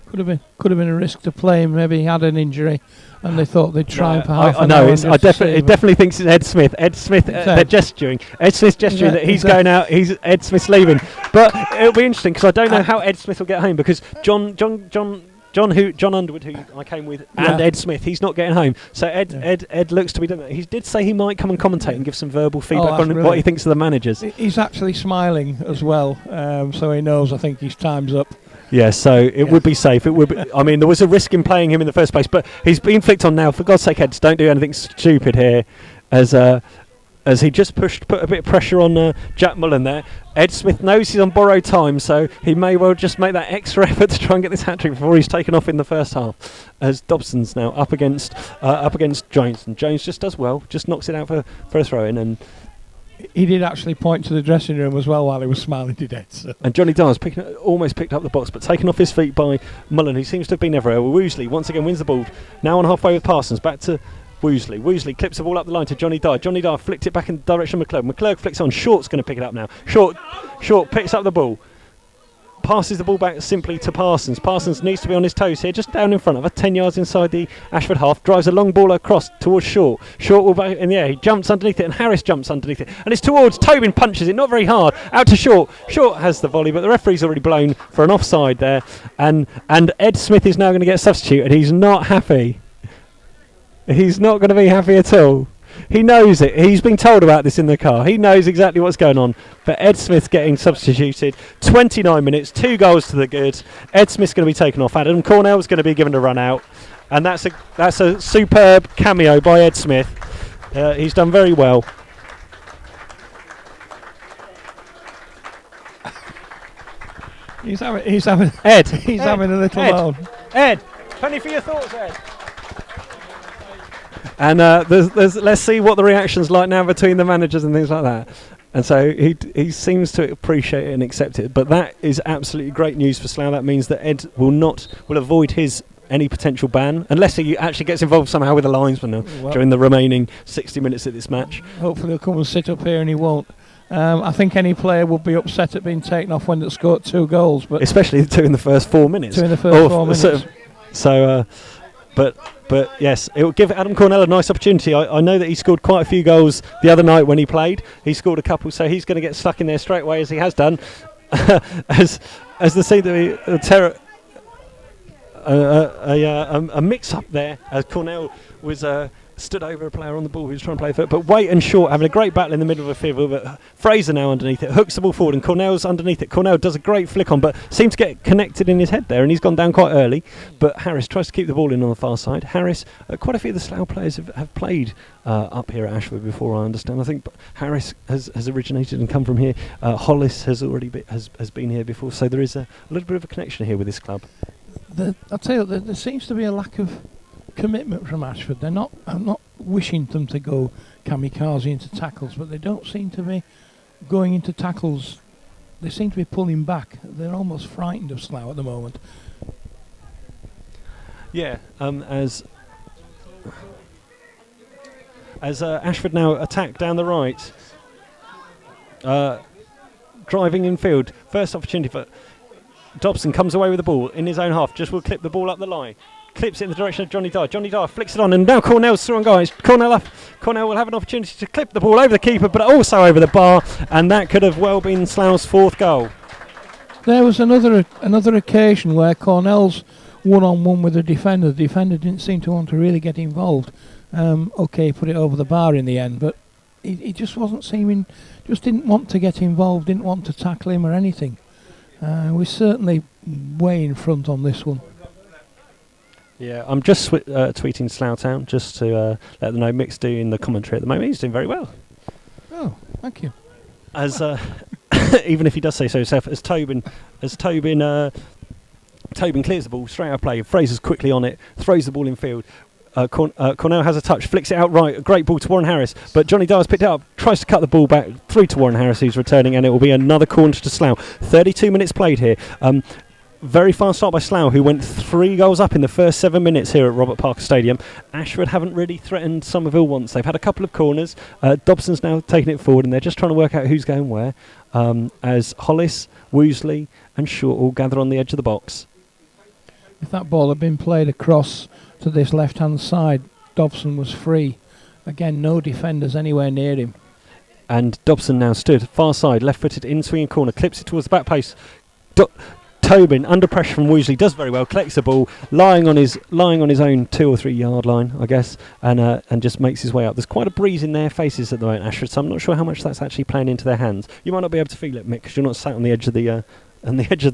Could have been a risk to play him. Maybe he had an injury, and they thought they'd try him for half an hour. I definitely think it's Ed Smith. Ed Smith, they're gesturing. Ed Smith's gesturing that he's going out. Ed Smith's leaving. But it'll be interesting because I don't know how Ed Smith will get home, because John Underwood, who I came with, and Ed Smith, he's not getting home. So Ed looks to be doing that. He did say he might come and commentate and give some verbal feedback on what he thinks of the managers. He's actually smiling as well, so he knows. I think his time's up. Yeah, so it would be safe. It would be, I mean, there was a risk in playing him in the first place, but he's been flicked on now. For God's sake, Ed, don't do anything stupid here. As he just put a bit of pressure on Jack Mullen there. Ed Smith knows he's on borrowed time, so he may well just make that extra effort to try and get this hat-trick before he's taken off in the first half. As Dobson's now up against Jones, and Jones just does well, just knocks it out for a throw-in, and he did actually point to the dressing room as well while he was smiling to death. So. And Johnny Dyer's almost picked up the box, but taken off his feet by Mullen, who seems to have been everywhere. Woosley once again wins the ball, now on halfway with Parsons, back to Woosley. Woosley clips the ball up the line to Johnny Dyer. Johnny Dyer flicked it back in the direction of McClurg. McClurg flicks on. Short's going to pick it up now. Short picks up the ball. Passes the ball back simply to Parsons. Parsons needs to be on his toes here, just down in front of her, 10 yards inside the Ashford half. Drives a long ball across towards Short. Short will back in the air. He jumps underneath it, and Harris jumps underneath it. And it's towards Tobin, punches it, not very hard. Out to Short. Short has the volley, but the referee's already blown for an offside there. And Ed Smith is now going to get substituted. He's not happy. He's not going to be happy at all. He knows it. He's been told about this in the car. He knows exactly what's going on. But Ed Smith's getting substituted. 29 minutes, 2 goals to the good. Ed Smith's going to be taken off. Adam Cornell's going to be given a run out. And that's a superb cameo by Ed Smith. He's done very well. He's having a little moan. Ed, penny for your thoughts, Ed. And let's see what the reaction's like now between the managers and things like that. And so he seems to appreciate it and accept it. But that is absolutely great news for Slough. That means that Ed will avoid any potential ban, unless he actually gets involved somehow with the linesman during the remaining 60 minutes of this match. Hopefully he'll come and sit up here, and he won't. I think any player would be upset at being taken off when they scored 2 goals, but especially the 2 in the first 4 minutes. 2 in the first 4 minutes. But yes, it will give Adam Cornell a nice opportunity. I know that he scored quite a few goals the other night when he played. He scored a couple, so he's going to get stuck in there straight away, as he has done. as the scene that a mix-up there, as Cornell was stood over a player on the ball who was trying to play for it. But Waite and Short having a great battle in the middle of the field. But Fraser now underneath it, hooks the ball forward, and Cornell's underneath it. Cornell does a great flick on, but seems to get connected in his head there, and he's gone down quite early. But Harris tries to keep the ball in on the far side. Harris, quite a few of the Slough players have played up here at Ashford before, I understand. I think Harris has originated and come from here. Hollis has already has been here before, so there is a little bit of a connection here with this club. I'll tell you, there seems to be a lack of commitment from Ashford. I'm not wishing them to go kamikaze into tackles, but they don't seem to be going into tackles. They seem to be pulling back. They're almost frightened of Slough at the moment. Yeah, as Ashford now attack down the right, driving in field. First opportunity for Dobson, comes away with the ball in his own half. Just will clip the ball up the line. Clips it in the direction of Johnny Dyer. Johnny Dyer flicks it on, and now Cornell's through on guys. Cornell will have an opportunity to clip the ball over the keeper, but also over the bar, and that could have well been Slough's 4th goal. There was another occasion where Cornell's one-on-one with the defender. The defender didn't seem to want to really get involved. He put it over the bar in the end, but he just wasn't seeming, just didn't want to get involved, didn't want to tackle him or anything. We're certainly way in front on this one. Yeah, I'm just tweeting Slough Town just to let them know Mick's doing the commentary at the moment. He's doing very well. Oh, thank you. As even if he does say so himself, as Tobin clears the ball straight out of play. Fraser's quickly on it, throws the ball in field. Cornell has a touch, flicks it out right. A great ball to Warren Harris, but Johnny Dyer's picked it up, tries to cut the ball back through to Warren Harris, who's returning, and it will be another corner to Slough. 32 minutes played here. Very fast start by Slough, who went 3 goals up in the first 7 minutes here at Robert Parker Stadium. Ashford haven't really threatened Somerville once. They've had a couple of corners. Dobson's now taking it forward, and they're just trying to work out who's going where, as Hollis, Woosley and Short all gather on the edge of the box. If that ball had been played across to this left-hand side, Dobson was free. Again, no defenders anywhere near him. And Dobson now stood far side, left-footed in swinging corner, clips it towards the back post. Tobin, under pressure from Woosley, does very well, collects the ball, lying on his own 2 or 3 yard line, I guess, and just makes his way up. There's quite a breeze in their faces at the moment, Ashford, so I'm not sure how much that's actually playing into their hands. You might not be able to feel it, Mick, because you're not sat on the edge of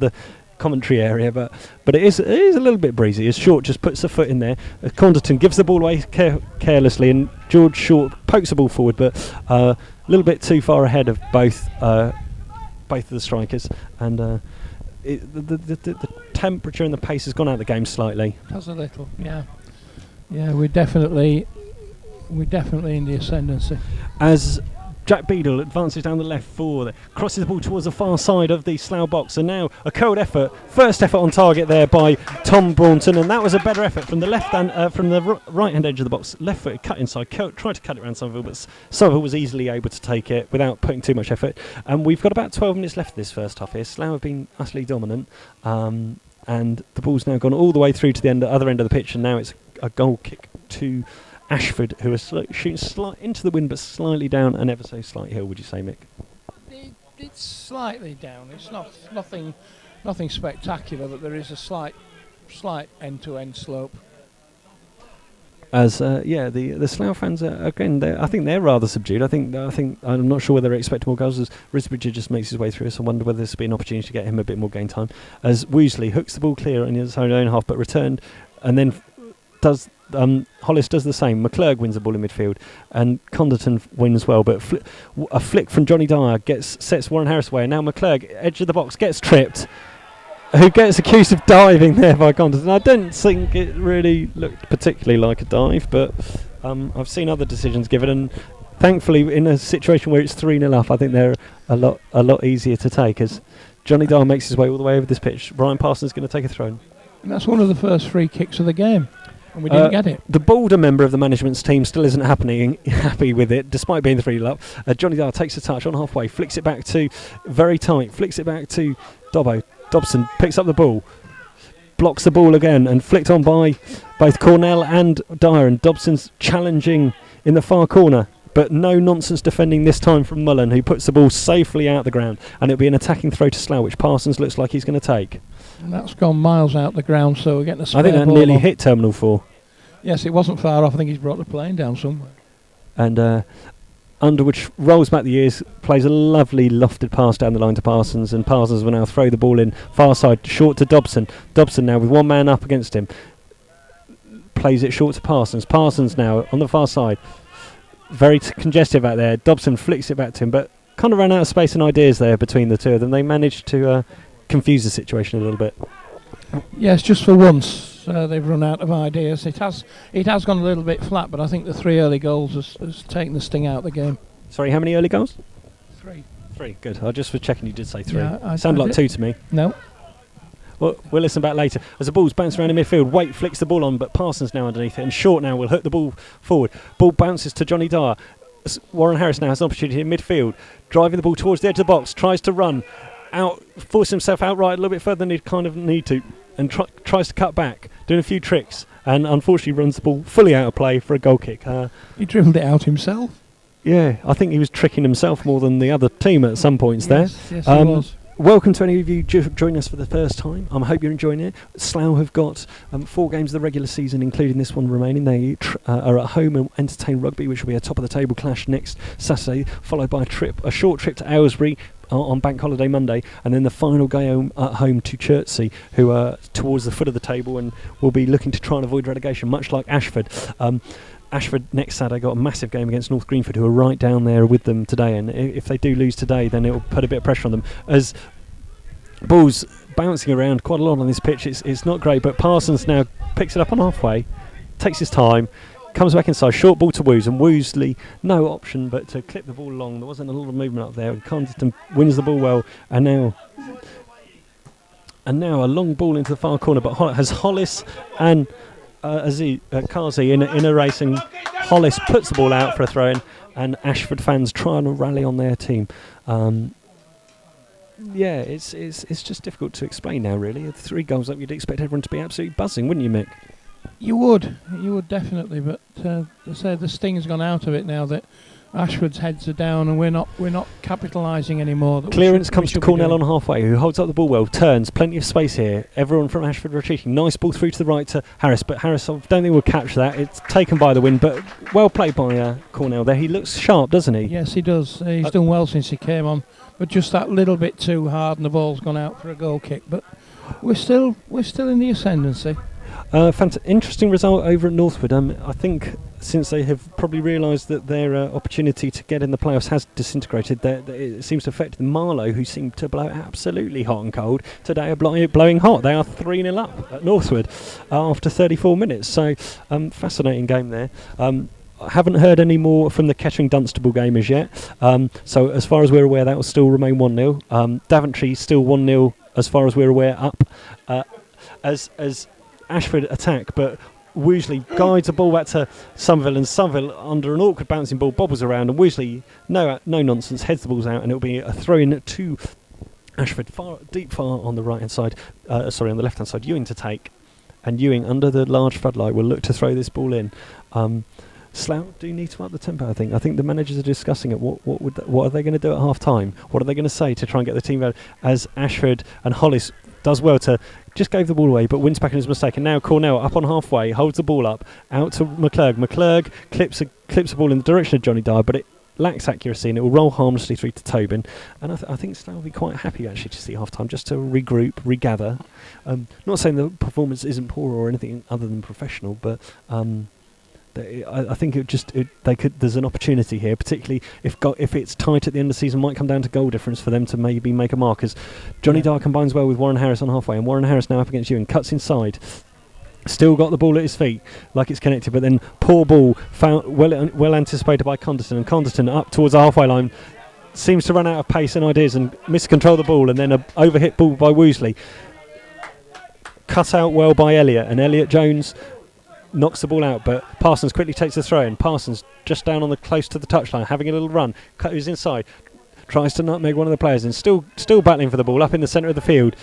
the commentary area, but it is a little bit breezy as Short just puts a foot in there. Conrtin gives the ball away carelessly, and George Short pokes the ball forward, but a little bit too far ahead of both of the strikers, and the temperature and the pace has gone out of the game slightly. That's a little, yeah. We're definitely in the ascendancy. As Jack Beadle advances down the left forward, crosses the ball towards the far side of the Slough box, and now a cold effort, first effort on target there by Tom Braunton, and that was a better effort from the right hand edge of the box, left foot cut inside, tried to cut it around Somerville, but Somerville was easily able to take it without putting too much effort. And we've got about 12 minutes left this first half here. Slough have been utterly dominant, and the ball's now gone all the way through to the other end of the pitch, and now it's a goal kick to Ashford, who are shooting into the wind but slightly down an ever so slight hill, would you say, Mick? It's slightly down. It's nothing spectacular, but there is a slight end-to-end slope. As the Slough fans are, again, I think they're rather subdued. I think I'm not sure whether they're expecting more goals, as Risbridger just makes his way through. So I wonder whether this will be an opportunity to get him a bit more game time. As Woosley hooks the ball clear in his own half, but returned, and then Hollis does the same. McClurg wins the ball in midfield, and Conrtin wins well, but a flick from Johnny Dyer sets Warren Harris away, and now McClurg, edge of the box, gets tripped, who gets accused of diving there by Conrtin. I don't think it really looked particularly like a dive, but I've seen other decisions given, and thankfully in a situation where it's 3-0 up, I think they're a lot easier to take, as Johnny Dyer makes his way all the way over this pitch. Ryan Parsons is going to take a throw. And that's one of the first free kicks of the game. And we didn't get it. The bolder member of the management's team still isn't happy with it, despite being 3-0 up. Johnny Dyer takes a touch on halfway, flicks it back to Dobbo. Dobson picks up the ball, blocks the ball again, and flicked on by both Cornell and Dyer. And Dobson's challenging in the far corner, but no nonsense defending this time from Mullen, who puts the ball safely out the ground. And it'll be an attacking throw to Slough, which Parsons looks like he's going to take. And that's gone miles out the ground, so we're getting a spare ball. I think that nearly hit Terminal 4. Yes, it wasn't far off. I think he's brought the plane down somewhere. And Underwood rolls back the ears, plays a lovely lofted pass down the line to Parsons, and Parsons will now throw the ball in far side, short to Dobson. Dobson now with one man up against him, plays it short to Parsons. Parsons now on the far side, very congestive out there. Dobson flicks it back to him, but kind of ran out of space and ideas there between the two of them. They managed to confuse the situation a little bit. Yes, just for once they've run out of ideas. It has gone a little bit flat, but I think the 3 early goals has taken the sting out of the game. Sorry, how many early goals? 3. 3, good. I just was checking you did say 3. Yeah, Sounded like 2 to me. No. Well, we'll listen back later. As the ball's bounced around in midfield, Waite flicks the ball on, but Parsons now underneath it, and Short now will hook the ball forward. Ball bounces to Johnny Dyer. Warren Harris now has an opportunity in midfield, driving the ball towards the edge of the box, tries to run out, force himself out right a little bit further than he'd kind of need to, and tries to cut back, doing a few tricks, and unfortunately runs the ball fully out of play for a goal kick. He dribbled it out himself. Yeah, I think he was tricking himself more than the other team at some points there. Yes, he was. Welcome to any of you joining us for the first time. I hope you're enjoying it. Slough have got 4 games of the regular season, including this one remaining. They are at home and entertain Rugby, which will be a top-of-the-table clash next Saturday, followed by a short trip to Aylesbury on Bank Holiday Monday, and then the final game at home to Chertsey, who are towards the foot of the table and will be looking to try and avoid relegation, much like Ashford. Ashford next Saturday got a massive game against North Greenford, who are right down there with them today, and if they do lose today, then it will put a bit of pressure on them. As balls bouncing around quite a lot on this pitch, it's not great, but Parsons now picks it up on halfway, takes his time, comes back inside, short ball to Woos, and Woosley no option but to clip the ball along. There wasn't a lot of movement up there. Condon wins the ball well, and now a long ball into the far corner, but has Hollis and Kazi in a race, and Hollis puts the ball out for a throw-in, and Ashford fans trying to rally on their team. It's just difficult to explain now, really. 3 goals up, you'd expect everyone to be absolutely buzzing, wouldn't you, Mick? You would definitely, but the sting's gone out of it now that Ashford's heads are down and we're not capitalising anymore. Clearance comes to Cornell on halfway, who holds up the ball well, turns, plenty of space here. Everyone from Ashford retreating. Nice ball through to the right to Harris, but Harris, I don't think will capture that. It's taken by the wind, but well played by Cornell there. He looks sharp, doesn't he? Yes, he does. He's done well since he came on, but just that little bit too hard, and the ball's gone out for a goal kick. But we're still in the ascendancy. Interesting result over at Northwood. I think since they have probably realised that their opportunity to get in the playoffs has disintegrated, it seems to affect Marlow, who seem to blow absolutely hot and cold. Today are blowing hot. They are 3-0 up at Northwood after 34 minutes. So fascinating game there. I haven't heard any more from the Kettering-Dunstable game as yet. So as far as we're aware, that will still remain 1-0. Daventry still 1-0 as far as we're aware up. As Ashford attack, but Woosley guides a ball back to Somerville, and Somerville, under an awkward bouncing ball, bobbles around, and Woosley, no nonsense, heads the balls out, and it'll be a throw-in to Ashford, far on the right-hand side, on the left-hand side. Ewing to take, and Ewing, under the large floodlight, will look to throw this ball in. Slough do need to up the tempo, I think. I think the managers are discussing it. What are they going to do at half-time? What are they going to say to try and get the team out? As Ashford and Hollis does well to just gave the ball away, but wins back on his mistake. And now Cornell up on halfway, holds the ball up, out to McClurg. McClurg clips the ball in the direction of Johnny Dyer, but it lacks accuracy, and it will roll harmlessly through to Tobin. And I think Slough will be quite happy actually to see half-time, just to regroup, regather. Not saying the performance isn't poor or anything other than professional, but I think there's an opportunity here, particularly if it's tight at the end of the season. Might come down to goal difference for them to maybe make a mark, as Johnny Dyer combines well with Warren Harris on halfway, and Warren Harris now up against you and cuts inside. Still got the ball at his feet, like it's connected, but then poor ball found well anticipated by Condon, and Condon up towards the halfway line seems to run out of pace and ideas and miscontrol the ball, and then an overhit ball by Woosley, cut out well by Elliott, and Elliott Jones knocks the ball out, but Parsons quickly takes the throw in. Parsons just down on the close to the touchline, having a little run, who's inside, tries to nutmeg one of the players, and still battling for the ball up in the centre of the field.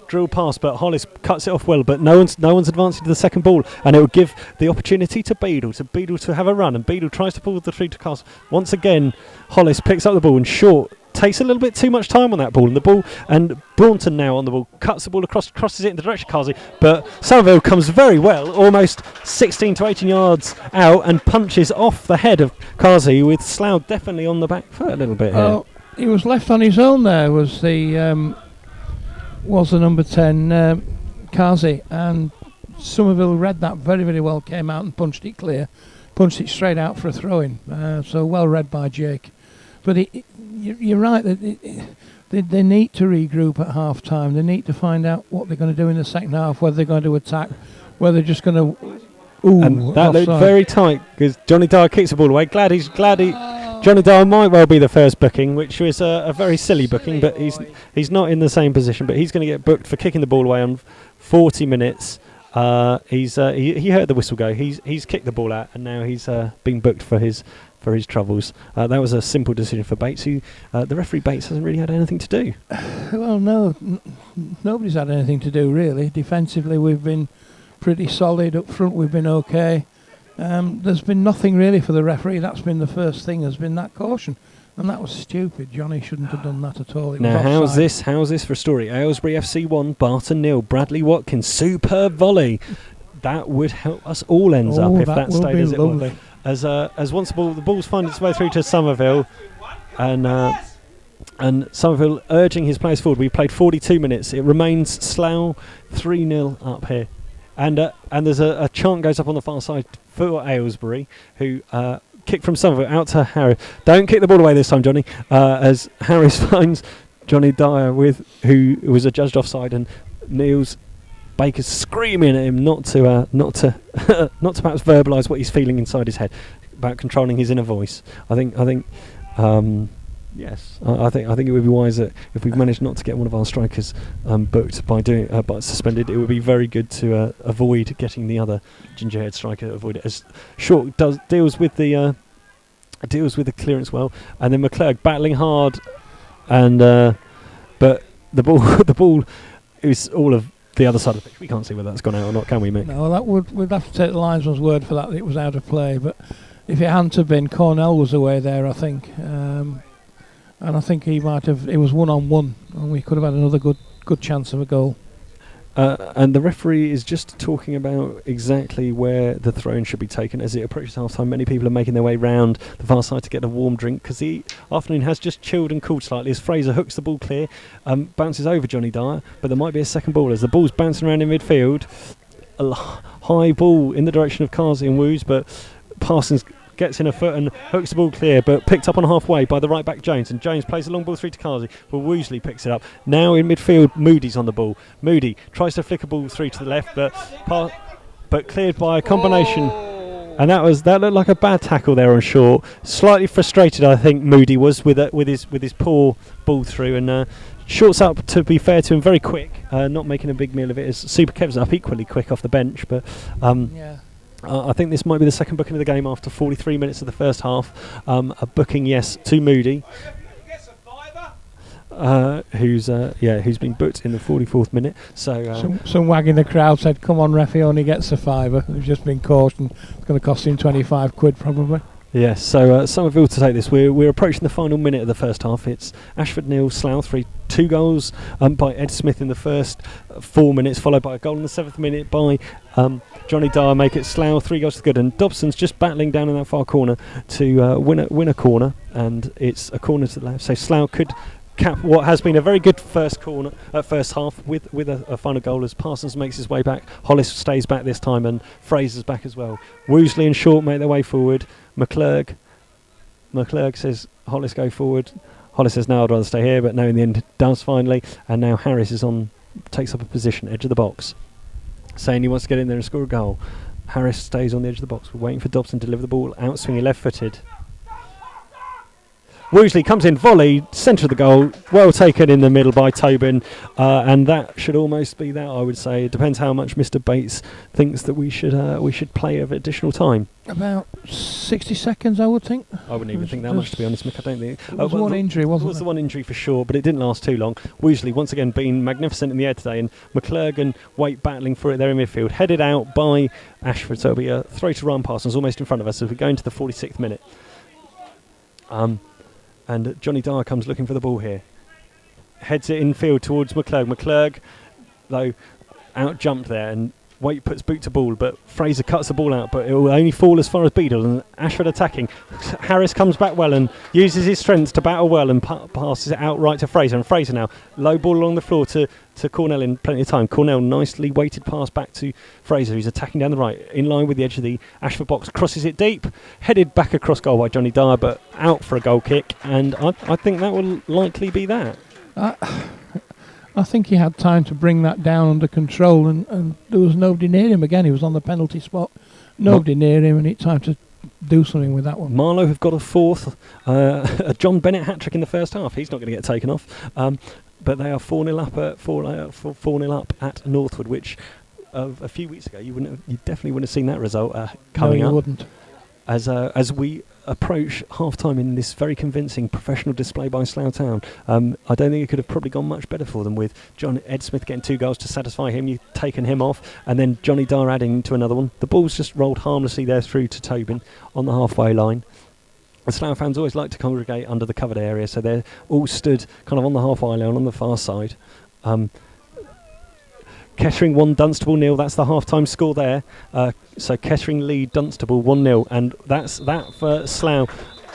Drill pass, but Hollis cuts it off well, but no one's advancing to the second ball, and it will give the opportunity to Beadle to have a run, and Beadle tries to pull the through to Castle. Once again, Hollis picks up the ball, and Short takes a little bit too much time on that ball, and Braunton now on the ball, cuts the ball across, crosses it in the direction of Kazi, but Somerville comes very well, almost 16 to 18 yards out, and punches off the head of Kazi, with Slough definitely on the back foot a little bit here. He was left on his own there, was the number 10 Kazi, and Somerville read that very, very well, came out and punched it clear, punched it straight out for a throw-in, so well read by Jake. But you're right, that they need to regroup at half-time. They need to find out what they're going to do in the second half, whether they're going to attack, whether they're just going to... And that looked very tight, because Johnny Dyer kicks the ball away. Johnny Dyer might well be the first booking, which was a very silly booking, but he's not in the same position. But he's going to get booked for kicking the ball away on 40 minutes. He heard the whistle go. He's kicked the ball out, and now he's being booked for his troubles. That was a simple decision for Bates, who the referee Bates hasn't really had anything to do. Well, no, nobody's had anything to do really. Defensively, we've been pretty solid. Up front, we've been okay. There's been nothing really for the referee. That's been the first thing, has been that caution, and that was stupid. Johnny shouldn't have done that at all. Now, how's this for a story? Aylesbury FC 1, Barton 0. Bradley Watkins, superb volley. That would help us all ends up if that stayed as it was. As once the ball's find its way through to Somerville, and Somerville urging his players forward. We've played 42 minutes. It remains Slough 3-0 up here And there's a chant goes up on the far side for Aylesbury, who kick from Somerville out to Harris. Don't kick the ball away this time, Johnny. As Harris finds Johnny Dyer who was adjudged offside, and Neil's Baker's screaming at him not to perhaps verbalise what he's feeling inside his head about controlling his inner voice. I think yes, I think it would be wise that if we've managed not to get one of our strikers booked by suspended, it would be very good to avoid getting the other ginger-haired striker. Avoid it as Short deals with the clearance well, and then McClurg battling hard, and but the ball is all of the other side of the pitch. We can't see whether that's gone out or not, can we, Mick? No, we'd have to take the linesman's word for that it was out of play. But if it hadn't have been, Cornell was away there, I think. And I think he might have. It was 1-on-1, and we could have had another good chance of a goal. And the referee is just talking about exactly where the throw-in should be taken. As it approaches half-time, many people are making their way round the far side to get a warm drink, because the afternoon has just chilled and cooled slightly as Fraser hooks the ball clear, bounces over Johnny Dyer, but there might be a second ball as the ball's bouncing around in midfield. A high ball in the direction of Carsey and Woos, but Parsons gets in a foot and hooks the ball clear, but picked up on halfway by the right back Jones, and Jones plays a long ball through to Carsey, but Woosley picks it up. Now in midfield, Moody's on the ball. Moody tries to flick a ball through to the left, but cleared by a combination. And that looked like a bad tackle there on Short. Slightly frustrated, I think Moody was with his poor ball through, and Short's up, to be fair to him, very quick, not making a big meal of it, as Super Kev's up equally quick off the bench, but I think this might be the second booking of the game after 43 minutes of the first half. A booking, yes, to Moody, who's been booked in the 44th minute. So some wag in the crowd said, "Come on, ref, he only gets a fiver." He's just been cautioned. It's going to cost him 25 quid probably. Yes, so Somerville to take this. We're approaching the final minute of the first half. It's Ashford 0, Slough 3. 2 goals by Ed Smith in the first 4 minutes, followed by a goal in the 7th minute by Johnny Dyer, make it Slough 3 goals to good. And Dobson's just battling down in that far corner to win a corner, and it's a corner to the left. So Slough could cap what has been a very good first half with a final goal as Parsons makes his way back. Hollis stays back this time, and Fraser's back as well. Woosley and Short make their way forward. McClurg says Hollis go forward. Hollis says no, I'd rather stay here, but no, in the end does finally. And now Harris takes up a position edge of the box, saying he wants to get in there and score a goal. Harris stays on the edge of the box. We're waiting for Dobson to deliver the ball out swinging left-footed. Woosley comes in, volley, centre of the goal, well taken in the middle by Tobin, and that should almost be that, I would say. It depends how much Mr. Bates thinks that we should play of additional time. About 60 seconds, I would think. I wouldn't even think that much, to be honest, Mick. I don't think. There was one injury, wasn't there? There was the one injury for sure, but it didn't last too long. Woosley, once again, being magnificent in the air today, and McClurg and Waite battling for it there in midfield. Headed out by Ashford, so it'll be a throw to Ryan Parsons almost in front of us as we go into the 46th minute. And Johnny Dyer comes looking for the ball here. Heads it infield towards McClurg. McClurg, though, out-jumped there, and Waite puts boot to ball, but Fraser cuts the ball out, but it will only fall as far as Beadle, and Ashford attacking. Harris comes back well and uses his strength to battle well and passes it out right to Fraser, and Fraser now, low ball along the floor to Cornell in plenty of time. Cornell nicely weighted pass back to Fraser, who's attacking down the right, in line with the edge of the Ashford box, crosses it deep, headed back across goal by Johnny Dyer, but out for a goal kick, and I think that will likely be that. I think he had time to bring that down under control, and there was nobody near him again. He was on the penalty spot. Nobody near him, and it's time to do something with that one. Marlow have got a fourth, a John Bennett hat-trick in the first half. He's not going to get taken off. But they are 4-0 up at 4-0 up at Northwood, which a few weeks ago you definitely wouldn't have seen that result coming up. No, you wouldn't. As we approach half-time in this very convincing professional display by Slough Town, I don't think it could have probably gone much better for them, with Ed Smith getting 2 goals to satisfy him. You've taken him off, and then Johnny Dyer adding to another one. The ball's just rolled harmlessly there through to Tobin on the halfway line. The Slough fans always like to congregate under the covered area, so they're all stood kind of on the halfway line on the far side. Kettering 1, Dunstable 0. That's the half-time score there. So Kettering lead Dunstable 1-0, and that's that for Slough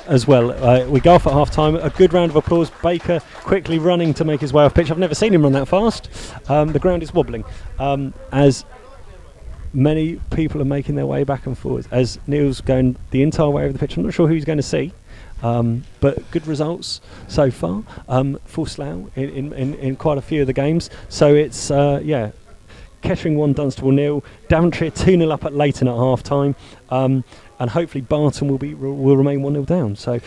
as well. We go off at half-time. A good round of applause. Baker quickly running to make his way off pitch. I've never seen him run that fast. The ground is wobbling as many people are making their way back and forwards as Neil's going the entire way over the pitch. I'm not sure who he's going to see, but good results so far for Slough in quite a few of the games. So it's Kettering 1, Dunstable 0, Daventry 2-0 up at Leighton at half time, and hopefully Barton will remain 1-0 down. So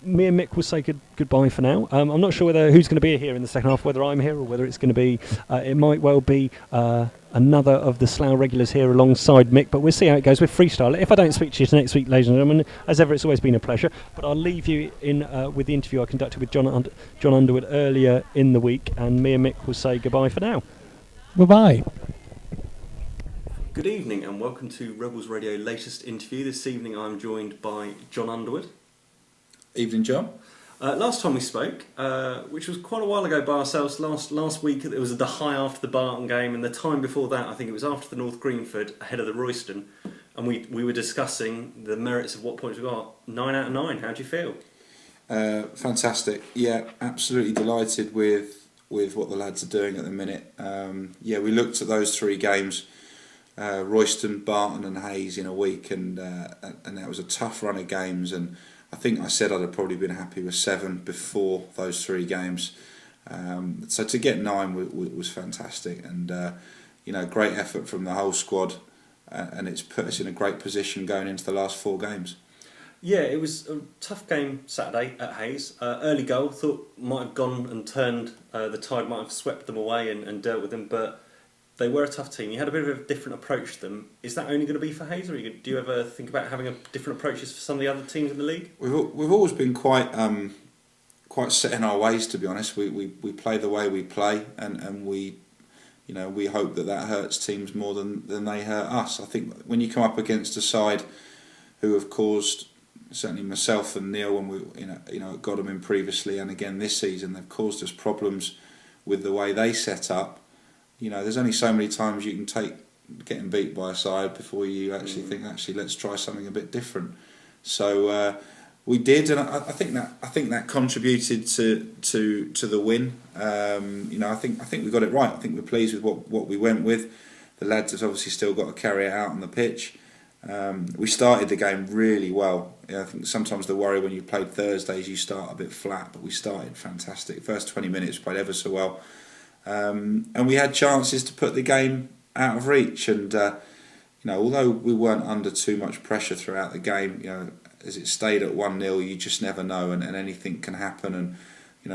me and Mick will say goodbye for now. I'm not sure who's going to be here in the second half, whether I'm here or whether it's going to be it might well be another of the Slough regulars here alongside Mick, but we'll see how it goes with freestyle. If I don't speak to you next week, ladies and gentlemen, as ever, it's always been a pleasure, but I'll leave you in with the interview I conducted with John Underwood earlier in the week, and me and Mick will say goodbye for now. Bye-bye. Good evening and welcome to Rebels Radio latest interview. This evening I'm joined by John Underwood. Evening, John. Last time we spoke, which was quite a while ago by ourselves, last week it was the high after the Barton game, and the time before that I think it was after the North Greenford ahead of the Royston, and we were discussing the merits of what points we got. 9 out of 9, how do you feel? Fantastic. Yeah, absolutely delighted with what the lads are doing at the minute. We looked at those 3 games, Royston, Barton and Hayes in a week, and that was a tough run of games, and I think I said I'd have probably been happy with 7 before those 3 games. So to get 9 was fantastic, and great effort from the whole squad, and it's put us in a great position going into the last 4 games. Yeah, it was a tough game Saturday at Hayes. Early goal, thought might have gone and turned, the tide might have swept them away and dealt with them, but they were a tough team. You had a bit of a different approach to them. Is that only going to be for Hayes, or do you ever think about having different approaches for some of the other teams in the league? We've always been quite set in our ways, to be honest. We play the way we play, and we hope that hurts teams more than they hurt us. I think when you come up against a side who have caused, certainly myself and Neil, when we got them in previously and again this season, they've caused us problems with the way they set up. There's only so many times you can take getting beat by a side before you actually think, let's try something a bit different. So we did, and I think that contributed to the win. I think we got it right. I think we're pleased with what we went with. The lads have obviously still got to carry it out on the pitch. We started the game really well. I think sometimes the worry when you played Thursdays, you start a bit flat, but we started fantastic. First 20 minutes played ever so well. And we had chances to put the game out of reach, and although we weren't under too much pressure throughout the game, as it stayed at 1-0, you just never know, and anything can happen, and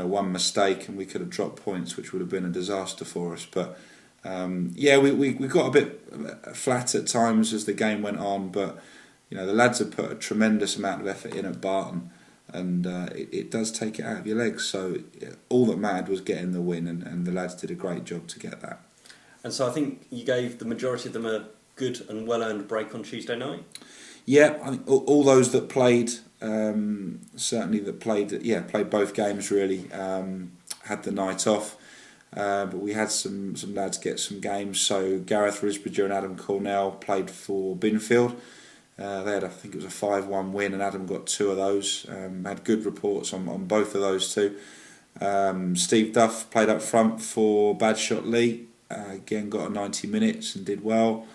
one mistake and we could have dropped points, which would have been a disaster for us. But we got a bit flat at times as the game went on, but the lads have put a tremendous amount of effort in at Barton, and it does take it out of your legs. So all that mattered was getting the win, and the lads did a great job to get that. And so I think you gave the majority of them a good and well-earned break on Tuesday night? Yeah, I think all those that played, played both games really, had the night off. But we had some lads get some games. So Gareth Risbridger and Adam Cornell played for Binfield. They had, I think it was a 5-1 win, and Adam got 2 of those. Had good reports on both of those two. Steve Duff played up front for Badshot Lee. Again, got a 90 minutes and did well.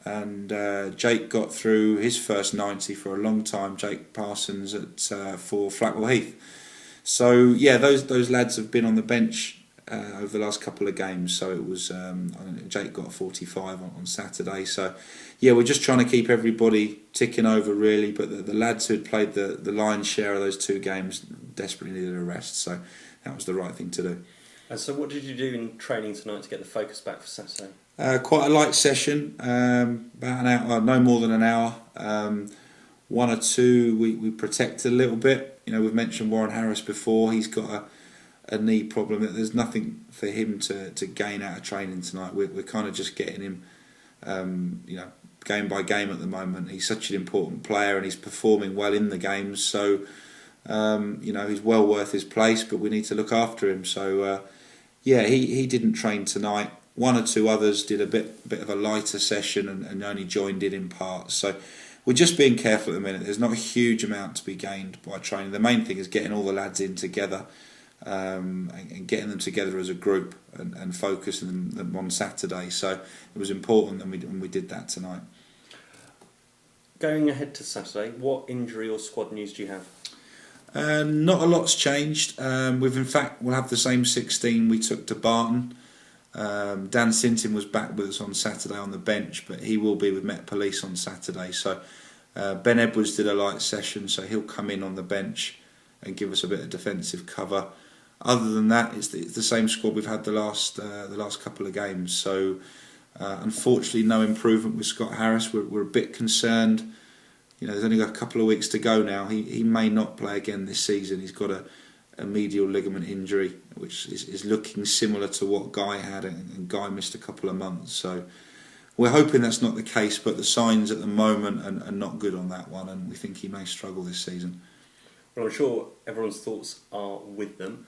And Jake got through his first 90 for a long time. Jake Parsons for Flackwell Heath. So yeah, those lads have been on the bench over the last couple of games. So it was Jake got a 45 on Saturday. So yeah, we're just trying to keep everybody ticking over really. But the lads who had played the lion's share of those 2 games desperately needed a rest. So that was the right thing to do. And so what did you do in training tonight to get the focus back for Saturday? Quite a light session, about an hour, no more than an hour. 1 or 2 we protected a little bit. We've mentioned Warren Harris before. He's got a knee problem. There's nothing for him to gain out of training tonight. We're kind of just getting him, game by game at the moment. He's such an important player and he's performing well in the games. So, he's well worth his place, but we need to look after him. So, he didn't train tonight. 1 or 2 others did a bit of a lighter session and only joined in parts. So we're just being careful at the minute. There's not a huge amount to be gained by training. The main thing is getting all the lads in together and getting them together as a group and focusing them on Saturday. So it was important, and we did that tonight. Going ahead to Saturday, what injury or squad news do you have? Not a lot's changed. We'll have the same 16 we took to Barton. Dan Sinton was back with us on Saturday on the bench, but he will be with Met Police on Saturday. So Ben Edwards did a light session, so he'll come in on the bench and give us a bit of defensive cover. Other than that, it's the same squad we've had the last couple of games. So unfortunately, no improvement with Scott Harris. We're a bit concerned. There's only a couple of weeks to go now. He may not play again this season. He's got a medial ligament injury, which is looking similar to what Guy had, and Guy missed a couple of months. So we're hoping that's not the case, but the signs at the moment are not good on that one, and we think he may struggle this season. Well, I'm sure everyone's thoughts are with them.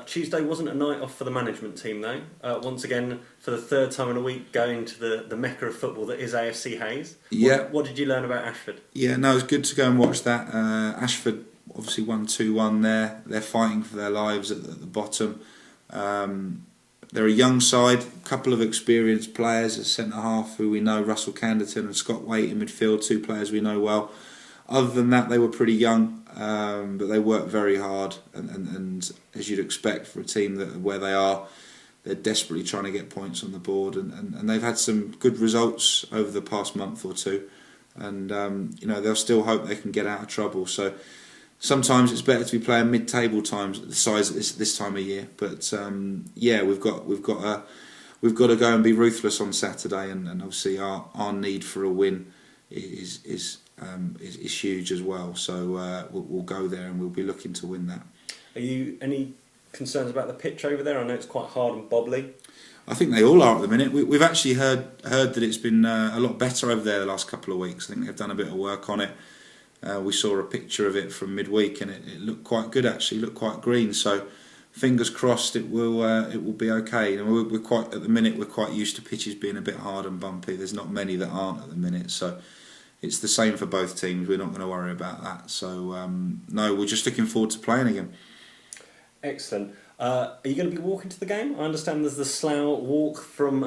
Tuesday wasn't a night off for the management team, though. Once again, for the third time in a week, going to the mecca of football that is AFC Hayes. Yeah. What did you learn about Ashford? Yeah, no, it was good to go and watch that. Ashford obviously won 2-1 there. They're fighting for their lives at the bottom. They're a young side, a couple of experienced players at centre-half who we know, Russell Canderton and Scott Waite in midfield, two players we know well. Other than that, they were pretty young, but they worked very hard, and as you'd expect for a team where they are, they're desperately trying to get points on the board, and they've had some good results over the past month or two, and they'll still hope they can get out of trouble. So sometimes it's better to be playing mid-table times at the size of this time of year, but we've got to go and be ruthless on Saturday, and obviously our need for a win is huge as well. So we'll go there and we'll be looking to win that. Are you any concerns about the pitch over there? I know it's quite hard and bobbly. I think they all are at the minute. We've actually heard that it's been a lot better over there the last couple of weeks. I think they've done a bit of work on it. We saw a picture of it from midweek, and it looked quite good actually. It looked quite green. So fingers crossed it will be okay. We're quite at the minute. We're quite used to pitches being a bit hard and bumpy. There's not many that aren't at the minute. So it's the same for both teams. We're not going to worry about that. So no, we're just looking forward to playing again. Excellent. Are you going to be walking to the game? I understand there's the Slough walk from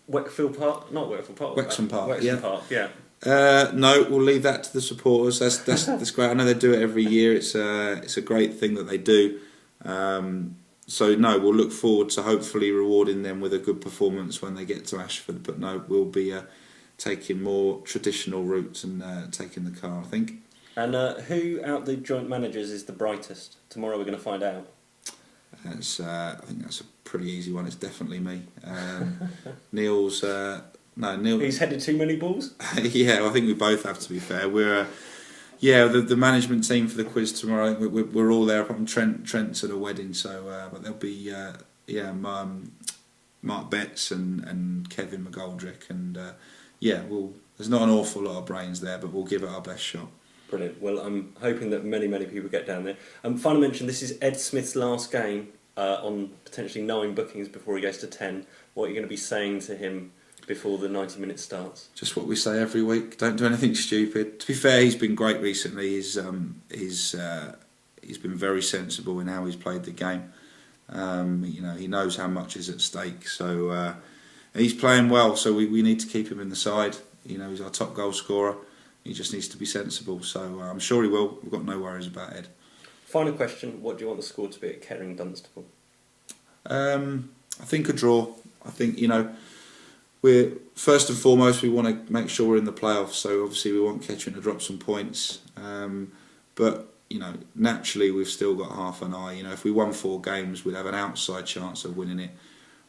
Wakefield Park, not Wakefield Park. Wexham Park. Wexham Park. Yeah. No, we'll leave that to the supporters. That's great. I know they do it every year. It's a great thing that they do. So no, we'll look forward to hopefully rewarding them with a good performance when they get to Ashford. But no, we'll be taking more traditional routes and taking the car, I think. And who out the joint managers is the brightest? Tomorrow we're going to find out. I think that's a pretty easy one. It's definitely me. Neil's. No, Neil. He's headed too many balls. Yeah, I think we both have to be fair. We're the management team for the quiz tomorrow. We're all there. Apart from Trent's at a wedding, so but there'll be Mark Betts and Kevin McGoldrick, and there's not an awful lot of brains there, but we'll give it our best shot. Brilliant. Well, I'm hoping that many people get down there. Final mention, this is Ed Smith's last game on potentially 9 bookings before he goes to 10. What are you going to be saying to him before the 90 minutes starts? Just what we say every week. Don't do anything stupid. To be fair, he's been great recently. He's been very sensible in how he's played the game. He knows how much is at stake. So he's playing well. So we need to keep him in the side. He's our top goal scorer. He just needs to be sensible. So I'm sure he will. We've got no worries about Ed. Final question: what do you want the score to be at Kettering Dunstable? I think a draw. I think we're first and foremost we want to make sure we're in the playoffs. So obviously we want Kettering to drop some points. But naturally we've still got half an eye. If we won 4 games, we'd have an outside chance of winning it.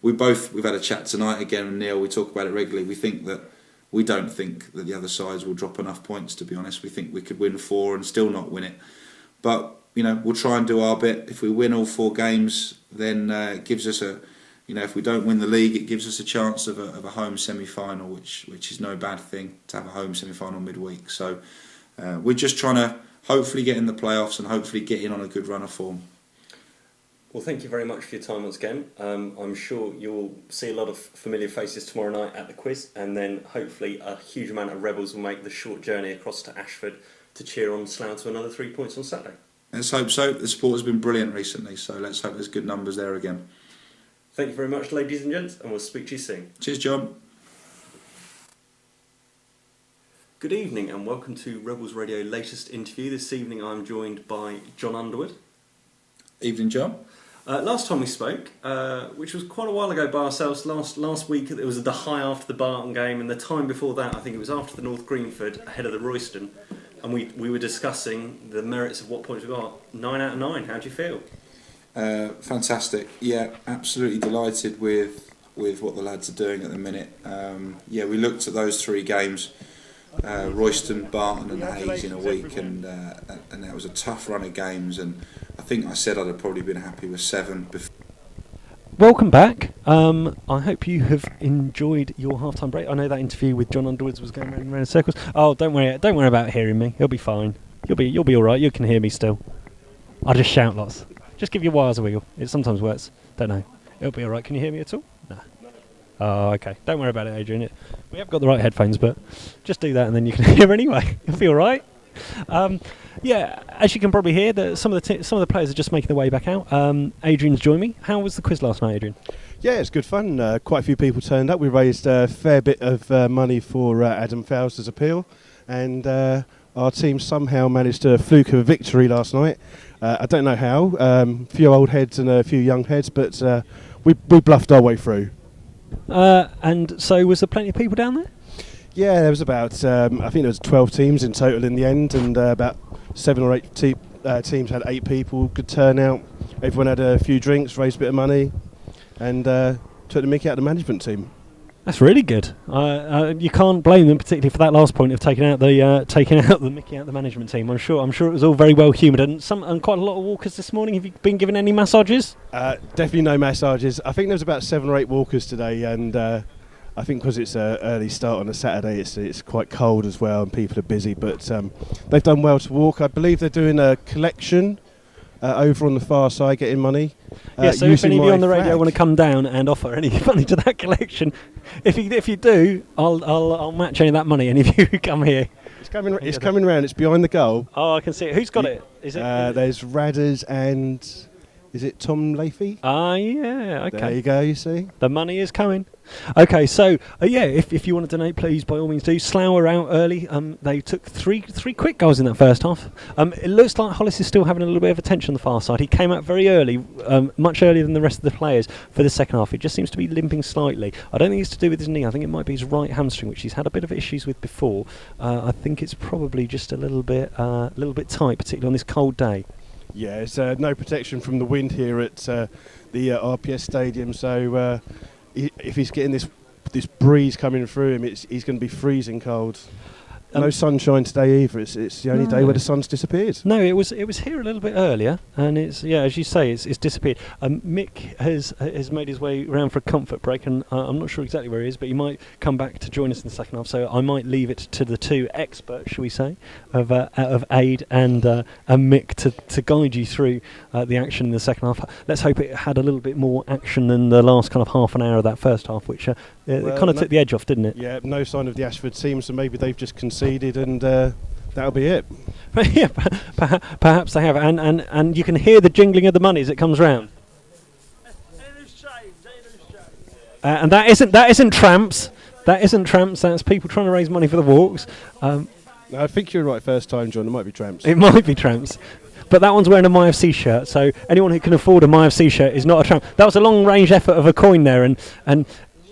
We've had a chat tonight again with Neil. We talk about it regularly. We don't think that the other sides will drop enough points, to be honest. We think we could win 4 and still not win it. But, we'll try and do our bit. If we win all 4 games, then it gives us if we don't win the league, it gives us a chance of a home semi-final, which is no bad thing to have a home semi-final midweek. So we're just trying to hopefully get in the playoffs and hopefully get in on a good run of form. Well, thank you very much for your time once again. I'm sure you'll see a lot of familiar faces tomorrow night at the quiz, and then hopefully a huge amount of rebels will make the short journey across to Ashford to cheer on Slough to another 3 points on Saturday. Let's hope so. The support has been brilliant recently, so let's hope there's good numbers there again. Thank you very much, ladies and gents, and we'll speak to you soon. Cheers, John. Good evening and welcome to Rebels Radio latest interview. This evening I'm joined by John Underwood. Evening, John. Last time we spoke, which was quite a while ago by ourselves, last week it was the high after the Barton game, and the time before that I think it was after the North Greenford ahead of the Royston, and we were discussing the merits of what points we got. 9 out of 9, how do you feel? Fantastic. Yeah, absolutely delighted with what the lads are doing at the minute. We looked at those 3 games, Royston, Barton and Hayes in a week, and that was a tough run of games, and I think I said I'd have probably been happy with 7 before. Welcome back. I hope you have enjoyed your half-time break. I know that interview with John Underwood was going round and round in circles. Oh, don't worry about hearing me. You'll be fine. You'll be all right. You can hear me still. I'll just shout lots. Just give your wires a wiggle. It sometimes works. Don't know. It'll be all right. Can you hear me at all? No. Oh, okay. Don't worry about it, Adrian. We have got the right headphones, but just do that and then you can hear anyway. You'll be all right. As you can probably hear, some of the players are just making their way back out. Adrian's joined me. How was the quiz last night, Adrian? Yeah, it's good fun. Quite a few people turned up. We raised a fair bit of money for Adam Fowler's appeal, and our team somehow managed a fluke of a victory last night. I don't know how. A few old heads and a few young heads, but we bluffed our way through. And so was there plenty of people down there? Yeah, there was about, I think there was 12 teams in total in the end, and about 7 or 8 teams had 8 people. Good turnout. Everyone had a few drinks, raised a bit of money, and took the mickey out of the management team. That's really good. You can't blame them, particularly for that last point of taking out the mickey out of the management team. I'm sure it was all very well humoured, and quite a lot of walkers this morning. Have you been given any massages? Definitely no massages. I think there was about 7 or 8 walkers today, and I think because it's an early start on a Saturday, it's quite cold as well, and people are busy. But they've done well to walk. I believe they're doing a collection over on the far side, getting money. So if any of you on the radio want to come down and offer any money to that collection, if you do, I'll match any of that money. And if you come here, it's coming round. It's behind the goal. Oh, I can see it. Who's got it? Is it? There's Radders and is it Tom Leafy? Yeah. Okay. There you go. You see, the money is coming. Okay, so if you want to donate, please by all means do. Slough are out early. They took three quick goals in that first half. It looks like Hollis is still having a little bit of attention on the far side. He came out very early, much earlier than the rest of the players for the second half. It just seems to be limping slightly. I don't think it's to do with his knee. I think it might be his right hamstring, which he's had a bit of issues with before. I think it's probably just a little bit tight, particularly on this cold day. Yeah, it's no protection from the wind here at the RPS Stadium, so if he's getting this breeze coming through him, he's going to be freezing cold. No sunshine today either. It's the only day where the sun's disappeared. No, it was here a little bit earlier, and it's as you say, it's disappeared. Mick has made his way around for a comfort break, and I'm not sure exactly where he is, but he might come back to join us in the second half. So I might leave it to the 2 experts, shall we say, of Aid and Mick to guide you through the action in the second half. Let's hope it had a little bit more action than the last kind of half an hour of that first half, which it kind of took the edge off, didn't it? Yeah, no sign of the Ashford team, so maybe they've just conceded and that'll be it. Yeah, perhaps they have, and you can hear the jingling of the money as it comes round. And that isn't tramps. That isn't tramps. That's people trying to raise money for the walks. No, I think you're right first time, John. It might be tramps. It might be tramps. But that one's wearing a MyFC shirt, so anyone who can afford a MyFC shirt is not a tramp. That was a long-range effort of a coin there, and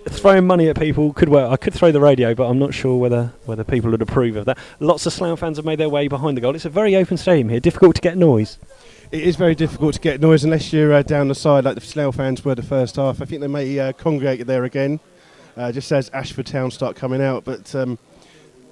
throwing money at people could work. I could throw the radio, but I'm not sure whether people would approve of that. Lots of Slough fans have made their way behind the goal. It's a very open stadium here, difficult to get noise. It is very difficult to get noise unless you're down the side like the Slough fans were the first half. I think they may congregate there again, just as Ashford Town start coming out. But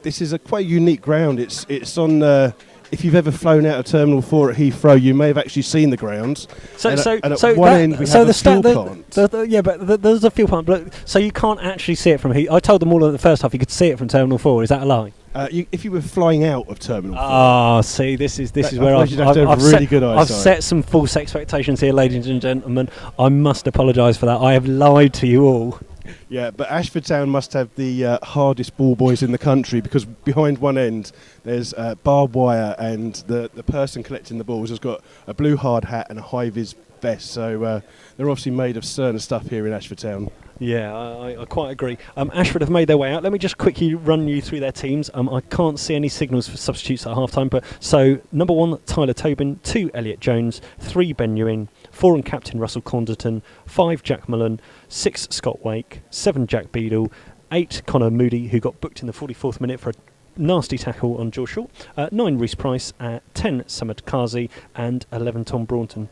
this is a quite unique ground. It's on... if you've ever flown out of Terminal 4 at Heathrow, you may have actually seen the grounds. So at one end we have a fuel plant. But there's a fuel plant. But so you can't actually see it from here. I told them all in the first half you could see it from Terminal 4. Is that a lie? If you were flying out of Terminal 4. Ah, see, this is where I've set some false expectations here, ladies and gentlemen. I must apologise for that. I have lied to you all. Yeah, but Ashford Town must have the hardest ball boys in the country, because behind one end there's barbed wire, and the person collecting the balls has got a blue hard hat and a high-vis vest. So they're obviously made of certain stuff here in Ashford Town. Yeah, I quite agree. Ashford have made their way out. Let me just quickly run you through their teams. I can't see any signals for substitutes at half-time, but so number 1, Tyler Tobin, 2, Elliot Jones, 3, Ben Ewing, 4, and captain Russell Conderton, 5, Jack Mullen, 6, Scott Wake, 7, Jack Beadle, 8, Connor Moody, who got booked in the 44th minute for a nasty tackle on Joe Short, 9, Reece Price, 10, Samad Kazi, and 11, Tom Braunton,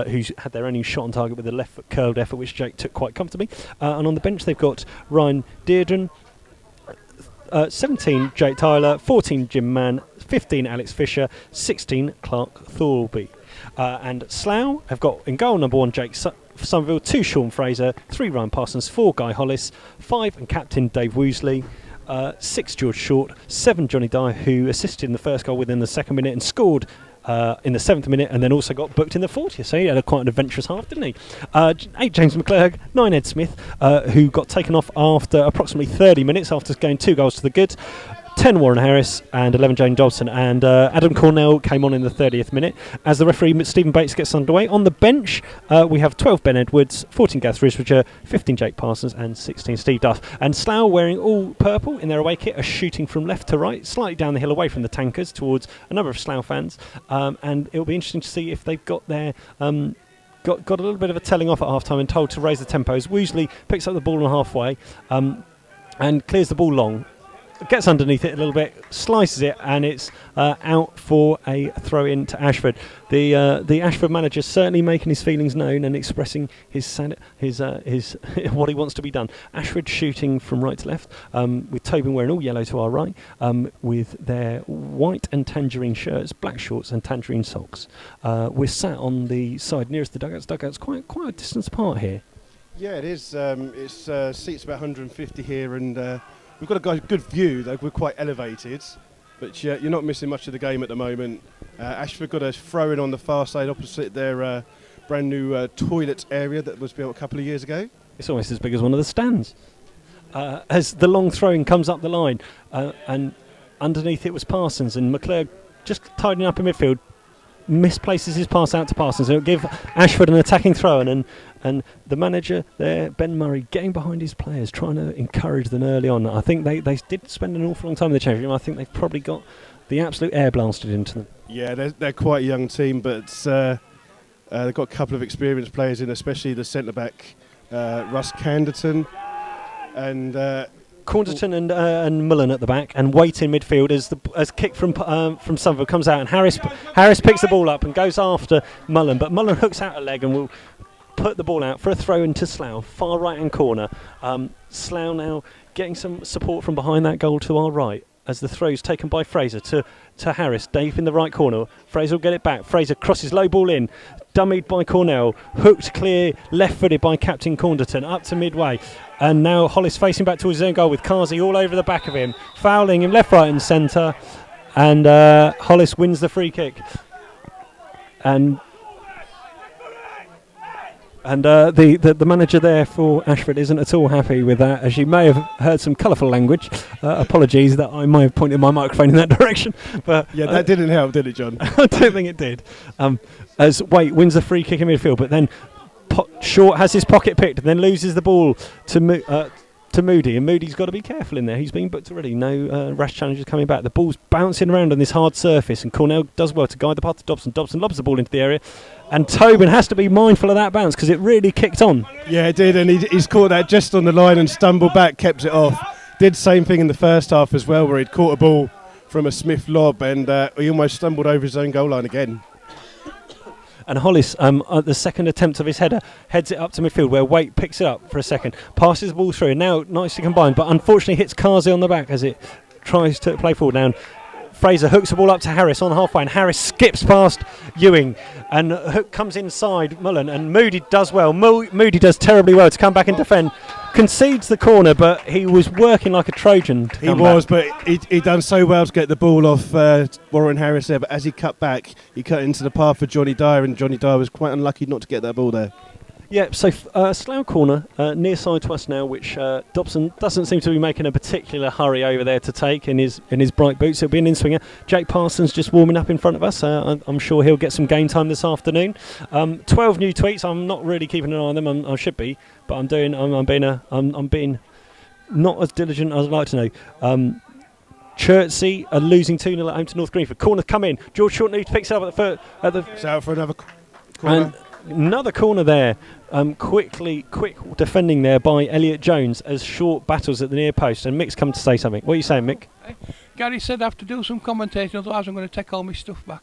who's had their only shot on target with a left foot curled effort, which Jake took quite comfortably. And on the bench they've got Ryan Dearden, 17, Jake Tyler, 14, Jim Mann, 15, Alex Fisher, 16, Clark Thorlby. And Slough have got in goal number 1, Jake Somerville, 2, Sean Fraser, 3, Ryan Parsons, 4, Guy Hollis, 5, and captain Dave Woosley, 6, George Short, 7, Johnny Dyer, who assisted in the first goal within the 2nd minute and scored in the 7th minute, and then also got booked in the 40th, so he had quite an adventurous half, didn't he? 8, James McClurg, 9, Ed Smith, who got taken off after approximately 30 minutes after going 2 goals to the good, 10, Warren Harris, and 11, Jane Dobson, and Adam Cornell came on in the 30th minute as the referee Stephen Bates gets underway. On the bench we have 12, Ben Edwards, 14, Gareth Risbridger, 15, Jake Parsons, and 16, Steve Duff. And Slough, wearing all purple in their away kit, are shooting from left to right, slightly down the hill away from the tankers towards a number of Slough fans, and it'll be interesting to see if they've got their got a little bit of a telling off at half time and told to raise the tempos. Woosley picks up the ball on halfway and clears the ball long, gets underneath it a little bit, slices it, and it's out for a throw in to Ashford. The Ashford manager certainly making his feelings known and expressing his what he wants to be done. Ashford shooting from right to left, with Tobin wearing all yellow to our right, with their white and tangerine shirts, black shorts, and tangerine socks. We're sat on the side nearest the dugouts. Dugouts quite a distance apart here. Yeah, it is. It's seats about 150 here, and we've got a good view, though. We're quite elevated, but you're not missing much of the game at the moment. Ashford got a throw-in on the far side opposite their brand new toilet area that was built a couple of years ago. It's almost as big as one of the stands. As the long throw-in comes up the line, and underneath it was Parsons, and McClurg just tidying up in midfield, misplaces his pass out to Parsons, and it'll give Ashford an attacking throw-in, and the manager there, Ben Murray, getting behind his players, trying to encourage them early on. I think they did spend an awful long time in the change room. I think they've probably got the absolute air blasted into them. Yeah, they're quite a young team, but they've got a couple of experienced players in, especially the centre-back, Russ Canderton, and Cornerton and Mullen at the back, and Waite in midfield as kick from Somerville comes out, and Harris picks the ball up and goes after Mullen, but Mullen hooks out a leg and will put the ball out for a throw into Slough, far right hand corner. Slough now getting some support from behind that goal to our right as the throw's taken by Fraser to Harris. Dave in the right corner. Fraser will get it back. Fraser crosses low ball in, dummied by Cornell, hooked clear, left-footed by Captain Cornerton up to midway. And now Hollis facing back towards his own goal with Kazi all over the back of him, fouling him left, right and centre. And Hollis wins the free kick. And the manager there for Ashford isn't at all happy with that, as you may have heard some colourful language. Apologies that I may have pointed my microphone in that direction. But yeah, that didn't help, did it, John? I don't think it did. As Waite wins the free kick in midfield, but then Short has his pocket picked and then loses the ball to Moody, and Moody's got to be careful in there. He's been booked already. No rash challenges coming back. The ball's bouncing around on this hard surface, and Cornell does well to guide the path to Dobson. Dobson lobs the ball into the area, and Tobin has to be mindful of that bounce because it really kicked on. Yeah, it did, and he's caught that just on the line and stumbled back, kept it off. Did the same thing in the first half as well, where he'd caught a ball from a Smith lob, and he almost stumbled over his own goal line again. And Hollis, at the second attempt of his header, heads it up to midfield where Waite picks it up for a second, passes the ball through, and now nicely combined, but unfortunately hits Kazi on the back as it tries to play forward. Now Fraser hooks the ball up to Harris on halfway, and Harris skips past Ewing, and Hook comes inside Mullen, and Moody does well. Moody does terribly well to come back and defend. Concedes the corner, but he was working like a Trojan. He was, but he done so well to get the ball off Warren Harris there, but as he cut back, he cut into the path for Johnny Dyer, and Johnny Dyer was quite unlucky not to get that ball there. Yeah, so Slough corner, near side to us now, which Dobson doesn't seem to be making a particular hurry over there to take in his bright boots. It'll be an in-swinger. Jake Parsons just warming up in front of us. I'm sure he'll get some game time this afternoon. 12 new tweets. I'm not really keeping an eye on them. I should be, but I'm being not as diligent as I'd like to know. Chertsey are losing 2-0 at home to North Greenford. Corner come in. George Shortney picks it up at the. It's out for another corner. And another corner there. Quick defending there by Elliot Jones as Short battles at the near post. And Mick's come to say something. What are you saying, Mick? Gary said I have to do some commentating, otherwise I'm going to take all my stuff back.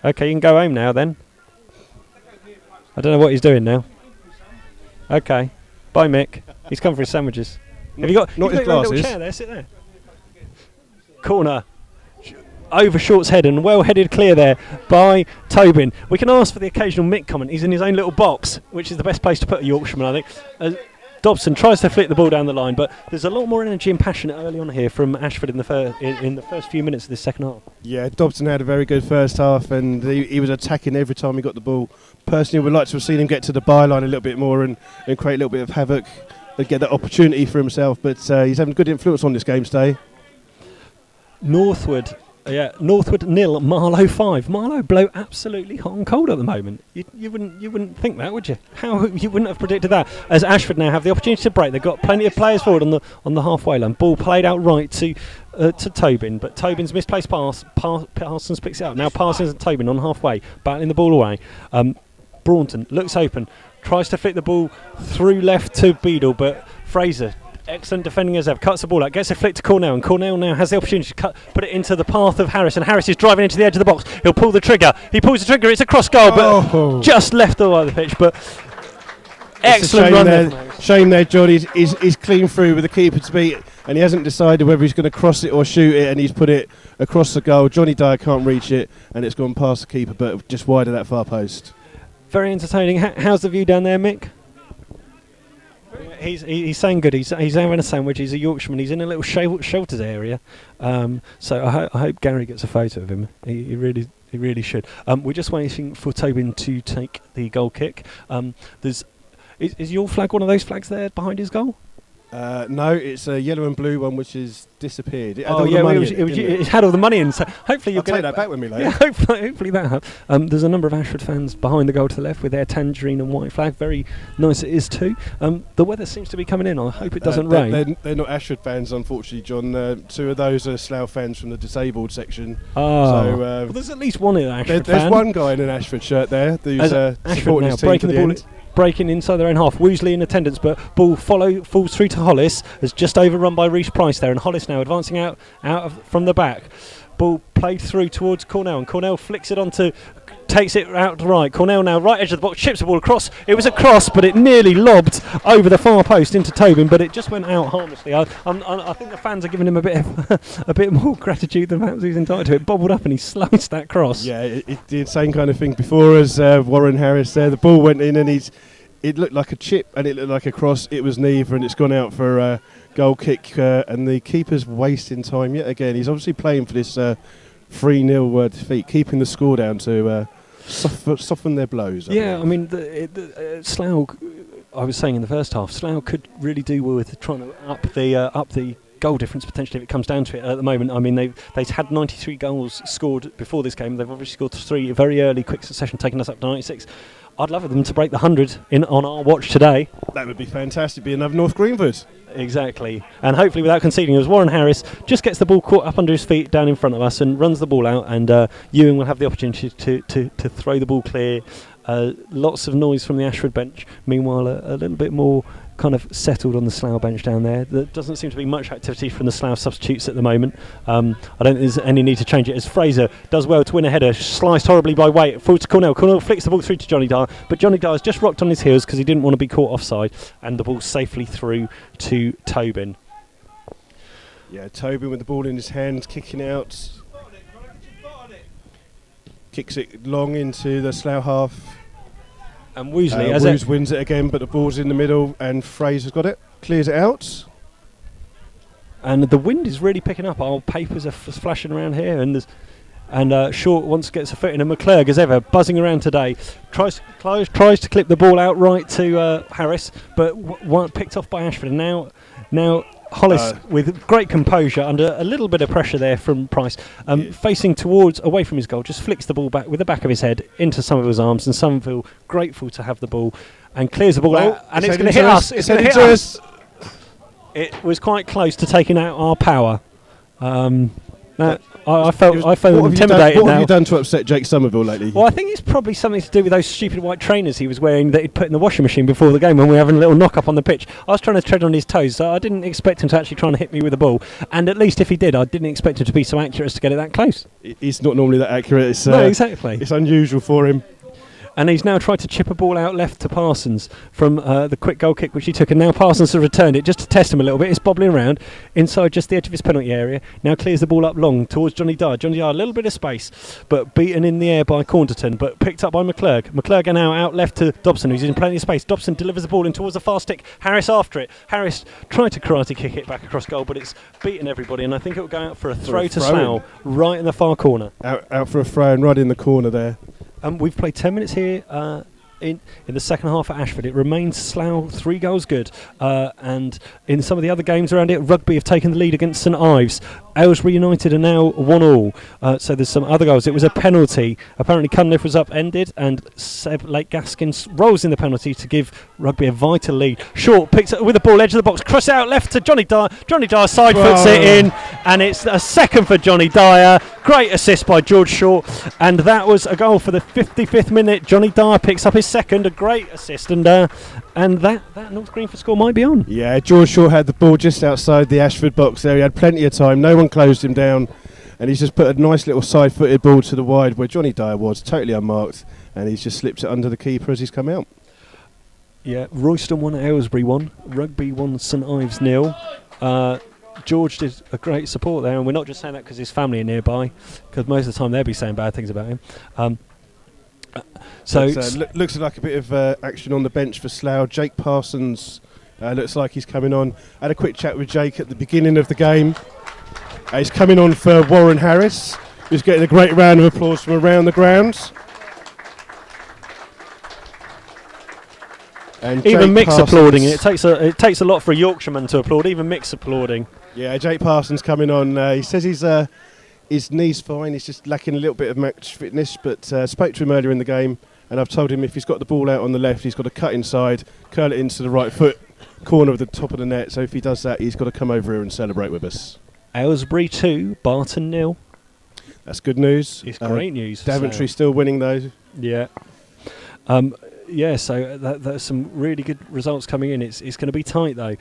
Okay, you can go home now then. I don't know what he's doing now. Okay. Bye, Mick. He's come for his sandwiches. Have you got not his your little glasses? chair there? Sit there. Corner. Over Short's head and well headed clear there by Tobin. We can ask for the occasional Mick comment. He's in his own little box, which is the best place to put a Yorkshireman, I think. Dobson tries to flick the ball down the line, but there's a lot more energy and passion early on here from Ashford in the first few minutes of this second half. Yeah, Dobson had a very good first half, and he was attacking every time he got the ball. Personally, would like to have seen him get to the byline a little bit more and create a little bit of havoc and get that opportunity for himself, but he's having good influence on this game today. Northwood 0, Marlow 5. Marlow blow absolutely hot and cold at the moment. You wouldn't think that, would you? How you wouldn't have predicted that? As Ashford now have the opportunity to break, they've got plenty of players forward on the halfway line. Ball played out right to Tobin, but Tobin's misplaced pass. Parsons picks it up. Now Parsons and Tobin on halfway, battling the ball away. Braunton looks open, tries to flick the ball through left to Beadle, but Fraser. Excellent defending as ever. Cuts the ball out. Gets a flick to Cornell. And Cornell now has the opportunity to put it into the path of Harris. And Harris is driving into the edge of the box. He'll pull the trigger. He pulls the trigger. It's a cross goal, but just left the line of the pitch. But excellent run there. Shame there, John. He's clean through with the keeper to beat. And he hasn't decided whether he's going to cross it or shoot it. And he's put it across the goal. Johnny Dyer can't reach it. And it's gone past the keeper, but just wide of that far post. Very entertaining. How's the view down there, Mick? He's saying good. He's having a sandwich. He's a Yorkshireman. He's in a little sheltered area. So I hope Gary gets a photo of him. He really should. We're just waiting for Tobin to take the goal kick. Is your flag one of those flags there behind his goal? No, it's a yellow and blue one which has disappeared. It had all the money in. So hopefully you'll take that back with me later. Yeah, hopefully that happens. There's a number of Ashford fans behind the goal to the left with their tangerine and white flag. Very nice it is too. The weather seems to be coming in. I hope it doesn't rain. They're not Ashford fans, unfortunately, John. Two of those are Slough fans from the disabled section. So well, there's at least one in Ashford fan. There's one guy in an Ashford shirt there who's supporting his team breaking the ball. Breaking inside their own half. Woosley in attendance, but ball falls through to Hollis. Has just overrun by Reece Price there, and Hollis now advancing out from the back. Ball played through towards Cornell, and Cornell flicks it onto, takes it out to right. Cornell now right edge of the box, chips the ball across. It was a cross, but it nearly lobbed over the far post into Tobin, but it just went out harmlessly. I think the fans are giving him a bit more gratitude than perhaps he's entitled to. It bobbled up and he sliced that cross. Yeah, it did the same kind of thing before as Warren Harris there. The ball went in and it looked like a chip and it looked like a cross. It was neither, and it's gone out for a goal kick. And the keeper's wasting time yet again. He's obviously playing for this 3-0 defeat, keeping the score down to soften their blows. Yeah, I mean, Slough, I was saying in the first half, Slough could really do well with trying to up the goal difference potentially if it comes down to it at the moment. I mean, they've had 93 goals scored before this game. They've obviously scored 3 very early, quick succession, taking us up to 96. I'd love them to break the 100 on our watch today. That would be fantastic. Be another North Greenford. Exactly. And hopefully without conceding, as Warren Harris just gets the ball caught up under his feet down in front of us and runs the ball out, and Ewing will have the opportunity to throw the ball clear. Lots of noise from the Ashford bench. Meanwhile, a little bit more kind of settled on the Slough bench down there. There doesn't seem to be much activity from the Slough substitutes at the moment. I don't think there's any need to change it, as Fraser does well to win a header, sliced horribly by Waite, forward to Cornell. Cornell flicks the ball through to Johnny Dyer, but Johnny Dyer's just rocked on his heels because he didn't want to be caught offside, and the ball safely through to Tobin. Yeah, Tobin with the ball in his hand, kicking out. Kicks it long into the Slough half. And Woosley wins it again, but the ball's in the middle, and Fraser's got it, clears it out. And the wind is really picking up. Our papers are flashing around here, and And Short once gets a foot in, and McClurg, as ever, buzzing around today, tries to clip the ball out right to Harris, but picked off by Ashford. And now Hollis, with great composure, under a little bit of pressure there from Price, facing away from his goal, just flicks the ball back with the back of his head into Somerville's arms, and Somerville, grateful to have the ball, and clears the ball out, and it's going to hit us. It's going to hit us. It was quite close to taking out our power. I felt intimidated. What have you done to upset Jake Somerville lately? Well, I think it's probably something to do with those stupid white trainers he was wearing that he'd put in the washing machine before the game when we were having a little knock-up on the pitch. I was trying to tread on his toes, so I didn't expect him to actually try and hit me with a ball. And at least if he did, I didn't expect him to be so accurate as to get it that close. He's not normally that accurate. No, exactly. It's unusual for him. And he's now tried to chip a ball out left to Parsons from the quick goal kick which he took, and now Parsons has returned it just to test him a little bit. It's bobbling around inside just the edge of his penalty area. Now clears the ball up long towards Johnny Dyer. Johnny Dyer, a little bit of space, but beaten in the air by Cornderton, but picked up by McClurg. McClurg now out left to Dobson, who's in plenty of space. Dobson delivers the ball in towards the far stick. Harris after it. Harris tried to karate kick it back across goal, but it's beaten everybody, and I think it will go out for a throw to Slough, right in the far corner. Out for a throw and right in the corner there. We've played 10 minutes here in the second half at Ashford. It remains Slough 3 goals good, and in some of the other games around it, Rugby have taken the lead against St Ives. Aylesbury United are now 1-1, so there's some other goals. It was a penalty. Apparently Cunliffe was upended, and Seb Lake Gaskins rolls in the penalty to give Rugby a vital lead. Short picks it with the ball, edge of the box, cross out left to Johnny Dyer. Johnny Dyer side foots it in, and it's a second for Johnny Dyer. Great assist by George Short, and that was a goal for the 55th minute. Johnny Dyer picks up his second, a great assist, and that North Greenford score might be on. Yeah, George Short had the ball just outside the Ashford box there. He had plenty of time. No one closed him down, and he's just put a nice little side-footed ball to the wide where Johnny Dyer was, totally unmarked, and he's just slipped it under the keeper as he's come out. Yeah, Royston 1, Aylesbury 1, Rugby 1, St Ives 0. George did a great support there, and we're not just saying that because his family are nearby, because most of the time they'll be saying bad things about him. Looks like a bit of action on the bench for Slough. Jake Parsons looks like he's coming on. I had a quick chat with Jake at the beginning of the game. He's coming on for Warren Harris, who's getting a great round of applause from around the grounds. And even Mick's applauding it. It takes a lot for a Yorkshireman to applaud. Even Mick's applauding. Yeah, Jake Parsons coming on. He says his knee's fine. He's just lacking a little bit of match fitness. But spoke to him earlier in the game, and I've told him if he's got the ball out on the left, he's got to cut inside, curl it into the right foot corner of the top of the net. So if he does that, he's got to come over here and celebrate with us. Aylesbury 2, Barton 0. That's good news. It's great news. Daventry still winning though. Yeah. So there's some really good results coming in. It's going to be tight though.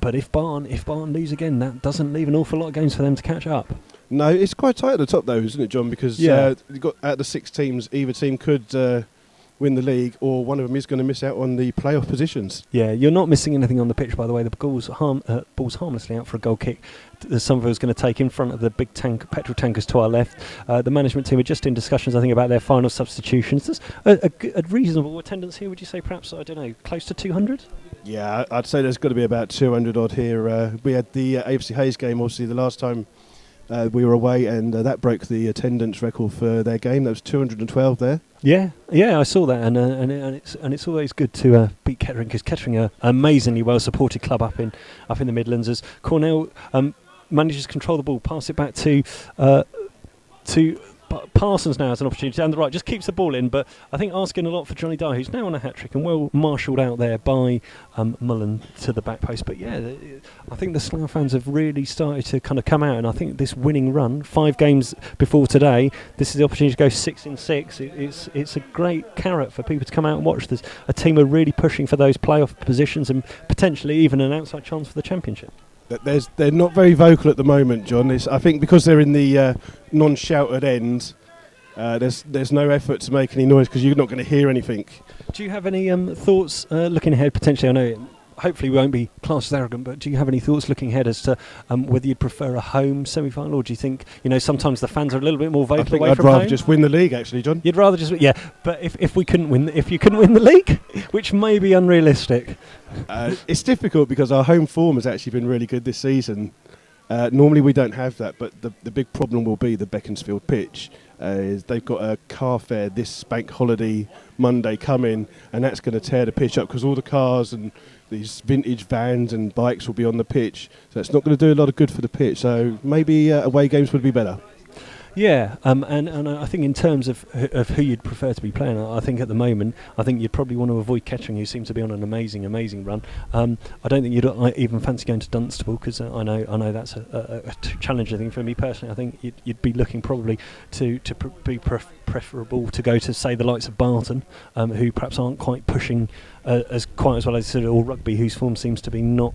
But if Barton lose again, that doesn't leave an awful lot of games for them to catch up. No, it's quite tight at the top though, isn't it, John? Because you've got out of the 6 teams, either team could win the league, or one of them is going to miss out on the playoff positions. Yeah, you're not missing anything on the pitch, by the way. The ball's harmlessly out for a goal kick. Somerville's going to take in front of the big petrol tankers to our left. The management team are just in discussions, I think, about their final substitutions. There's a reasonable attendance here, would you say? Perhaps, I don't know, close to 200? Yeah, I'd say there's got to be about 200 odd here. We had the AFC Hayes game, obviously, the last time we were away, and that broke the attendance record for their game. That was 212 there. Yeah, I saw that, and it's always good to beat Kettering, because Kettering are an amazingly well supported club up in the Midlands. As Cornell manages to control the ball, pass it back to Parsons now has an opportunity down the right, just keeps the ball in, but I think asking a lot for Johnny Dyer, who's now on a hat-trick and well marshalled out there by Mullen to the back post. But yeah, I think the Slough fans have really started to kind of come out, and I think this winning run, 5 games before today, this is the opportunity to go 6 in 6. It's a great carrot for people to come out and watch. There's a team are really pushing for those playoff positions and potentially even an outside chance for the championship. They're not very vocal at the moment, John. I think because they're in the non-shouted end, there's no effort to make any noise because you're not going to hear anything. Do you have any thoughts looking ahead potentially? I know hopefully we won't be classed as arrogant, but do you have any thoughts looking ahead as to whether you'd prefer a home semi-final, or do you think, sometimes the fans are a little bit more vocal away from home? I think I'd rather just win the league, actually, John. You'd rather just, yeah. But if you couldn't win the league, which may be unrealistic. It's difficult because our home form has actually been really good this season. Normally we don't have that, but the big problem will be the Beaconsfield pitch. Is they've got a car fair this bank holiday Monday coming, and that's going to tear the pitch up because all the cars and these vintage vans and bikes will be on the pitch. So it's not going to do a lot of good for the pitch. So maybe away games would be better. Yeah, and I think in terms of who you'd prefer to be playing, I think at the moment, I think you'd probably want to avoid Kettering, who seems to be on an amazing run. I don't think you'd even fancy going to Dunstable because I know that's a challenging thing for me personally. I think you'd be looking probably to be preferable to go to, say, the likes of Barton, who perhaps aren't quite pushing as well as or Rugby, whose form seems to be not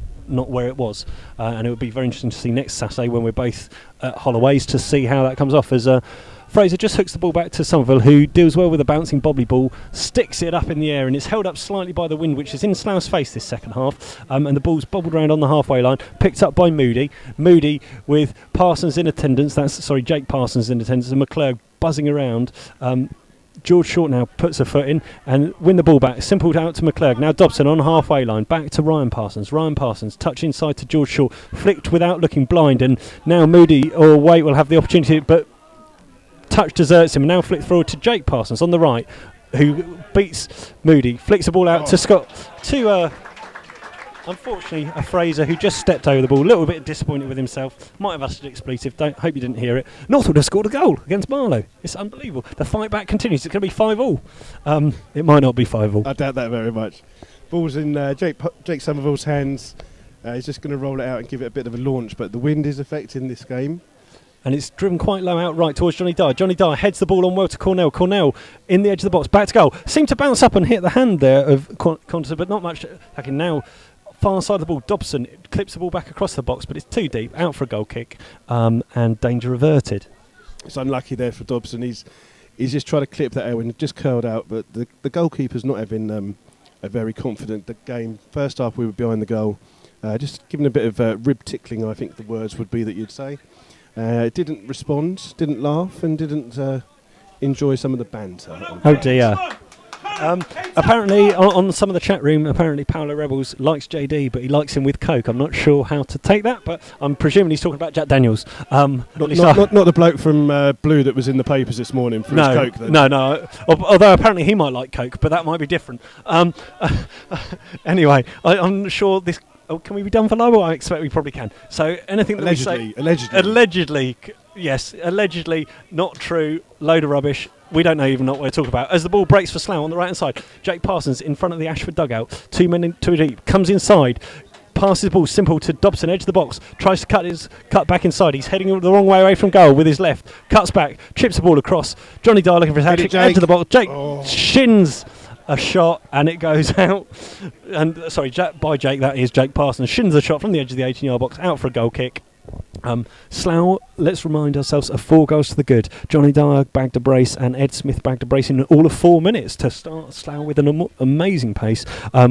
where it was, and it would be very interesting to see next Saturday when we're both at Holloway's to see how that comes off as Fraser just hooks the ball back to Somerville, who deals well with a bouncing bobbly ball, sticks it up in the air, and it's held up slightly by the wind, which is in Slough's face this second half, and the ball's bobbled around on the halfway line, picked up by Moody with Parsons in attendance, Jake Parsons in attendance, and McClurg buzzing around. George Short now puts a foot in and win the ball back. Simple out to McClurg. Now Dobson on halfway line. Back to Ryan Parsons. Ryan Parsons touch inside to George Short. Flicked without looking blind. And now Moody or Waite will have the opportunity, but touch deserts him. And now flick forward to Jake Parsons on the right, who beats Moody. Flicks the ball out to Scott. Unfortunately, a Fraser who just stepped over the ball, a little bit disappointed with himself, might have uttered an expletive, hope you didn't hear it. Northwood have scored a goal against Marlow. It's unbelievable. The fight back continues. It's going to be 5-5. It might not be 5-5. I doubt that very much. Ball's in Jake Somerville's hands. He's just going to roll it out and give it a bit of a launch, but the wind is affecting this game. And it's driven quite low outright towards Johnny Dyer. Johnny Dyer heads the ball on well to Cornell. Cornell in the edge of the box, back to goal. Seemed to bounce up and hit the hand there of Conter, but not much. Now far side of the ball, Dobson clips the ball back across the box, but it's too deep, out for a goal kick, and danger averted. It's unlucky there for Dobson. He's just tried to clip that out and just curled out, but the goalkeeper's not having a very confident game. First half we were behind the goal, just giving a bit of rib tickling, I think the words would be that you'd say. Didn't respond, didn't laugh, and didn't enjoy some of the banter. Oh dear. Apparently, on some of the chat room, apparently Paolo Rebels likes JD, but he likes him with Coke. I'm not sure how to take that, but I'm presuming he's talking about Jack Daniels. Not the bloke from Blue that was in the papers this morning for his Coke, then. No. Although apparently he might like Coke, but that might be different. Anyway, I'm sure this... Oh, can we be done for libel? I expect we probably can. So anything that allegedly, yes, allegedly not true, load of rubbish. We don't know even what we're talking about. As the ball breaks for Slough on the right hand side, Jake Parsons in front of the Ashford dugout, 2 men in, 2 deep, comes inside, passes the ball simple to Dobson, edge of the box, tries to cut back inside. He's heading the wrong way away from goal with his left, cuts back, chips the ball across. Johnny Dyer looking for his hat-trick, edge of the box. Jake shins a shot and it goes out. And by Jake, that is Jake Parsons, shins the shot from the edge of the 18-yard box, out for a goal kick. Slough, let's remind ourselves, of 4 goals to the good. Johnny Dyer bagged a brace and Ed Smith bagged a brace in all of 4 minutes to start Slough with an amazing pace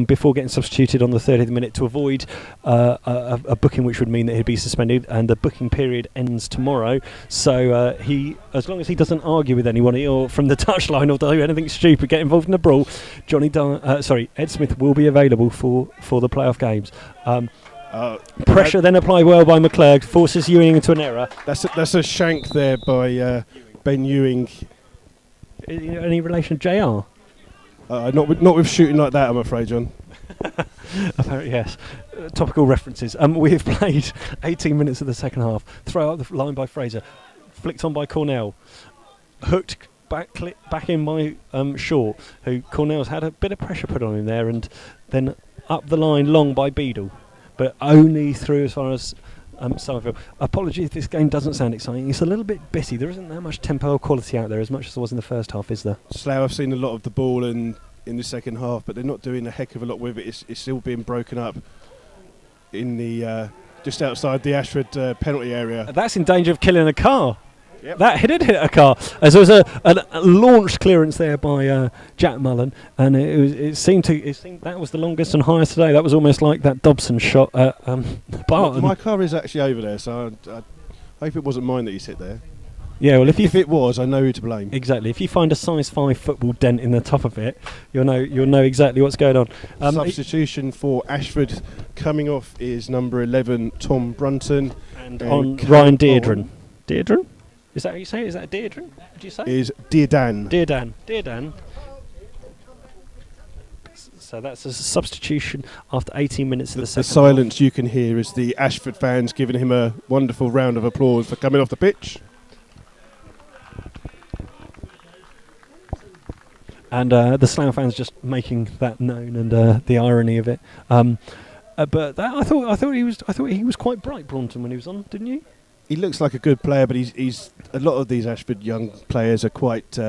before getting substituted on the 30th minute to avoid a booking which would mean that he'd be suspended, and the booking period ends tomorrow. So as long as he doesn't argue with anyone or from the touchline or do anything stupid, get involved in a brawl, Ed Smith will be available for the playoff games. Pressure then applied well by McClurg, forces Ewing into an error. That's a shank there by Ben Ewing. Any relation to JR? Not with shooting like that, I'm afraid, John. Apparently, yes. Topical references. We have played 18 minutes of the second half. Throw out the line by Fraser, flicked on by Cornell, hooked back in by Shaw, who Cornell's had a bit of pressure put on him there, and then up the line long by Beadle, but only through as far as Somerville. Apologies if this game doesn't sound exciting. It's a little bit bitty. There isn't that much tempo or quality out there as much as there was in the first half, is there? Slough have seen a lot of the ball in the second half, but they're not doing a heck of a lot with it. It's still being broken up in the just outside the Ashford penalty area. That's in danger of killing a car. Yep. That did hit a car, as there was a launch clearance there by Jack Mullen, and it seemed that was the longest and highest today. That was almost like that Dobson shot at Barton. My car is actually over there, so I hope it wasn't mine that you hit there. Yeah, well, if it was, I know who to blame. Exactly. If you find a size 5 football dent in the top of it, you'll know exactly what's going on. Substitution for Ashford coming off is number 11, Tom Brunton. And on Ryan Deardren. Deardren? Is that how you say it? Is that Deardren? Did you say? Is Deardan. Deardan. So that's a substitution after 18 minutes of the second The silence you can hear is the Ashford fans giving him a wonderful round of applause for coming off the pitch. And the Slough fans just making that known, and the irony of it. But I thought he was quite bright, Braunton, when he was on, didn't you? He looks like a good player, but he's a lot of these Ashford young players are quite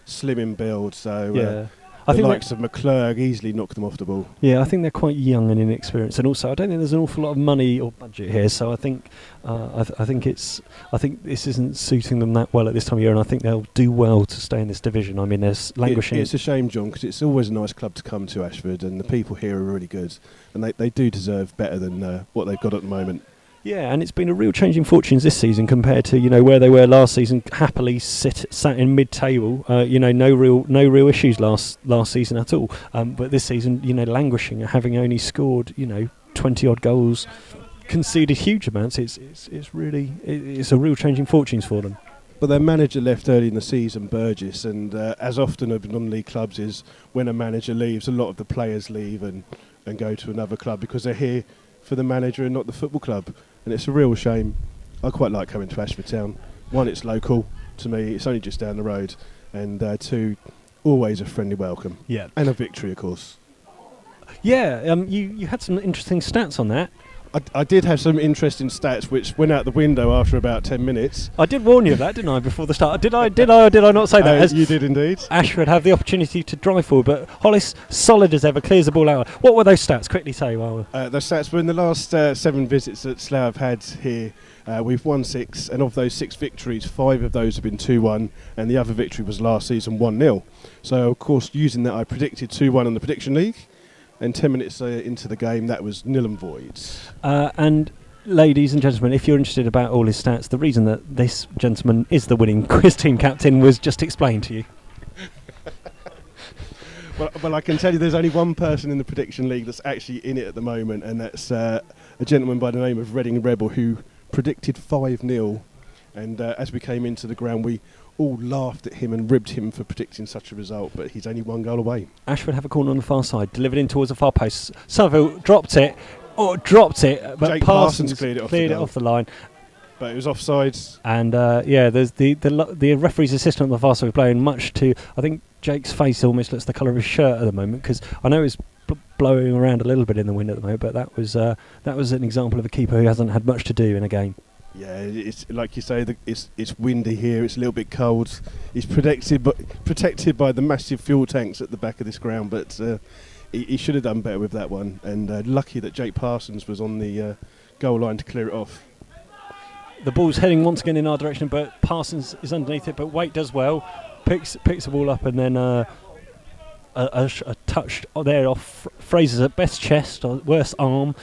slim in build. So I think the likes of McClurg easily knock them off the ball. Yeah, I think they're quite young and inexperienced, and also I don't think there's an awful lot of money or budget here. So I think I think this isn't suiting them that well at this time of year, and I think they'll do well to stay in this division. I mean, there's languishing. It's a shame, John, because it's always a nice club to come to, Ashford, and the people here are really good, and they do deserve better than what they've got at the moment. Yeah, and it's been a real change in fortunes this season compared to where they were last season. Happily sat in mid-table. No real issues last season at all. But this season, languishing, having only scored 20 odd goals, conceded huge amounts. It's a real change in fortunes for them. But their manager left early in the season, Burgess, and as often of non-league clubs is when a manager leaves, a lot of the players leave and go to another club because they're here for the manager and not the football club. And it's a real shame. I quite like coming to Ashford Town. One, it's local to me. It's only just down the road. And two, always a friendly welcome. Yeah. And a victory, of course. Yeah, you had some interesting stats on that. I did have some interesting stats which went out the window after about 10 minutes. I did warn you of that, didn't I, before the start? Did I or did I not say that? You did indeed. Ashford have the opportunity to drive forward, but Hollis, solid as ever, clears the ball out. What were those stats? Quickly say. The stats were in the last 7 visits that Slough have had here. We've won 6, and of those 6 victories, 5 of those have been 2-1, and the other victory was last season 1-0. So, of course, using that, I predicted 2-1 in the prediction league. And 10 minutes into the game, that was nil and void. And ladies and gentlemen, if you're interested about all his stats, the reason that this gentleman is the winning quiz team captain was just explained to you. Well, I can tell you there's only one person in the prediction league that's actually in it at the moment, and that's a gentleman by the name of Reading Rebel who predicted 5-0. And as we came into the ground, we all laughed at him and ribbed him for predicting such a result, but he's only 1 goal away. Ashford have a corner on the far side, delivered in towards the far post. Somerville dropped it, but Jake Parsons cleared it off the line. But it was offside. And there's the referee's assistant on the far side playing much to. I think Jake's face almost looks the colour of his shirt at the moment, because I know it's blowing around a little bit in the wind at the moment, but that was an example of a keeper who hasn't had much to do in a game. Yeah, it's like you say, it's windy here, it's a little bit cold. He's protected by the massive fuel tanks at the back of this ground, but he should have done better with that one. And lucky that Jake Parsons was on the goal line to clear it off. The ball's heading once again in our direction, but Parsons is underneath it, but Waite does well, picks the ball up, and then a touch there off Fraser's at best chest or worst arm,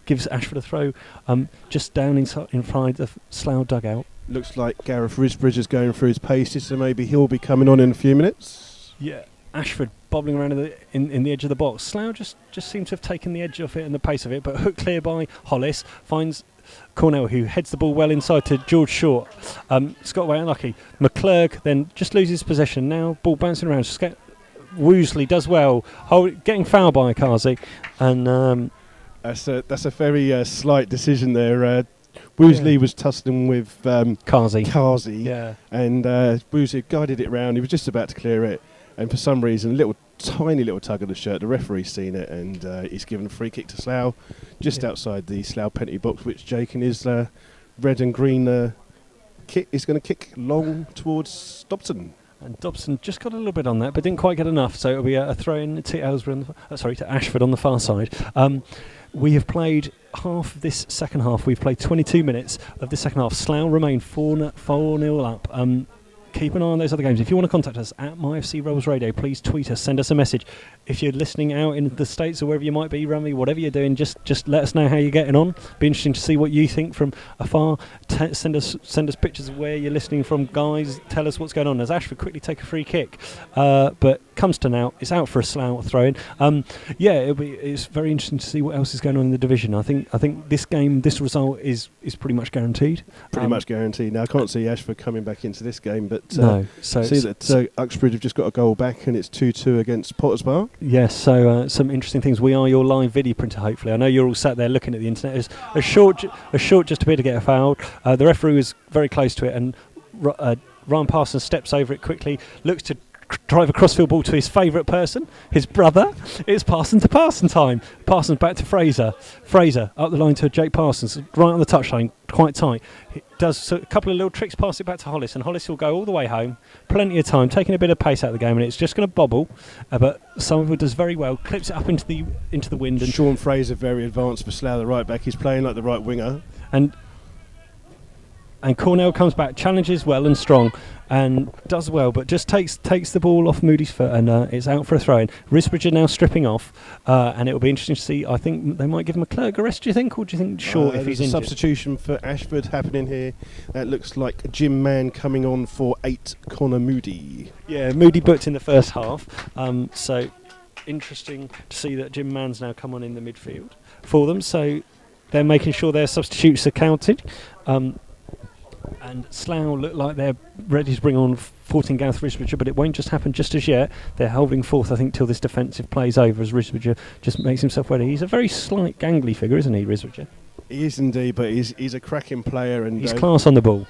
gives Ashford a throw just down inside the Slough dugout. Looks like Gareth Risbridge is going through his paces, so maybe he'll be coming on in a few minutes. Yeah, Ashford bobbling around in the edge of the box. Slough just seems to have taken the edge off it and the pace of it, but hooked clear by Hollis, finds Cornell, who heads the ball well inside to George Short. Scott Way unlucky. McClurg then just loses possession. Now ball bouncing around. Woosley does well, getting fouled by Kazi, and that's a very slight decision there. Woosley was tussling with Kazi, yeah, and Woosley guided it round. He was just about to clear it, and for some reason, tiny little tug of the shirt. The referee's seen it, and he's given a free kick to Slough, just outside the Slough penalty box, which Jake in his red and green kit is going to kick long towards Dobson. And Dobson just got a little bit on that, but didn't quite get enough. So it'll be a throw in to to Ashford on the far side. We have played half of this second half. We've played 22 minutes of the second half. Slough remain 4-0 up. keep an eye on those other games. If you want to contact us at MyFC Rebels Radio, please tweet us, send us a message. If you're listening out in the States or wherever you might be, Rummy, whatever you're doing, just let us know how you're getting on. Be interesting to see what you think from afar. Send us pictures of where you're listening from, guys. Tell us what's going on. As Ashford quickly take a free kick, but comes to now, it's out for a Slough throw-in. It's very interesting to see what else is going on in the division. I think this result is pretty much guaranteed. Pretty much guaranteed. Now I can't see Ashford coming back into this game, but no. Uxbridge have just got a goal back, and it's 2-2 against Potters Bar. Yes, so some interesting things. We are your live video printer, hopefully. I know you're all sat there looking at the internet. It's a short just a bit to get a foul. The referee was very close to it, and Ryan Parsons steps over it quickly, looks to drive a crossfield ball to his favourite person, his brother. It's Parsons to Parsons time. Parsons back to Fraser. Fraser up the line to Jake Parsons, right on the touchline, quite tight. He does a couple of little tricks, pass it back to Hollis, and Hollis will go all the way home. Plenty of time, taking a bit of pace out of the game, and it's just going to bobble. But Somerville does very well, clips it up into the wind. And Sean Fraser very advanced for Slough, the right back. He's playing like the right winger. And Cornell comes back, challenges well and strong, and does well, but just takes the ball off Moody's foot, and it's out for a throw-in. Risbridge are now stripping off, and it'll be interesting to see. I think they might give McClurg a rest, do you think, or do you think Short if he's injured? Substitution for Ashford happening here. That looks like Jim Mann coming on for 8, Connor Moody. Yeah, Moody booked in the first half, so interesting to see that Jim Mann's now come on in the midfield for them, so they're making sure their substitutes are counted. And Slough look like they're ready to bring on 14 Gareth Risbridger, but it won't just happen just as yet. They're holding forth, I think, till this defensive play's over as Risbridger just makes himself ready. He's a very slight, gangly figure, isn't he, Risbridger? He is indeed, but he's a cracking player. And he's class on the ball.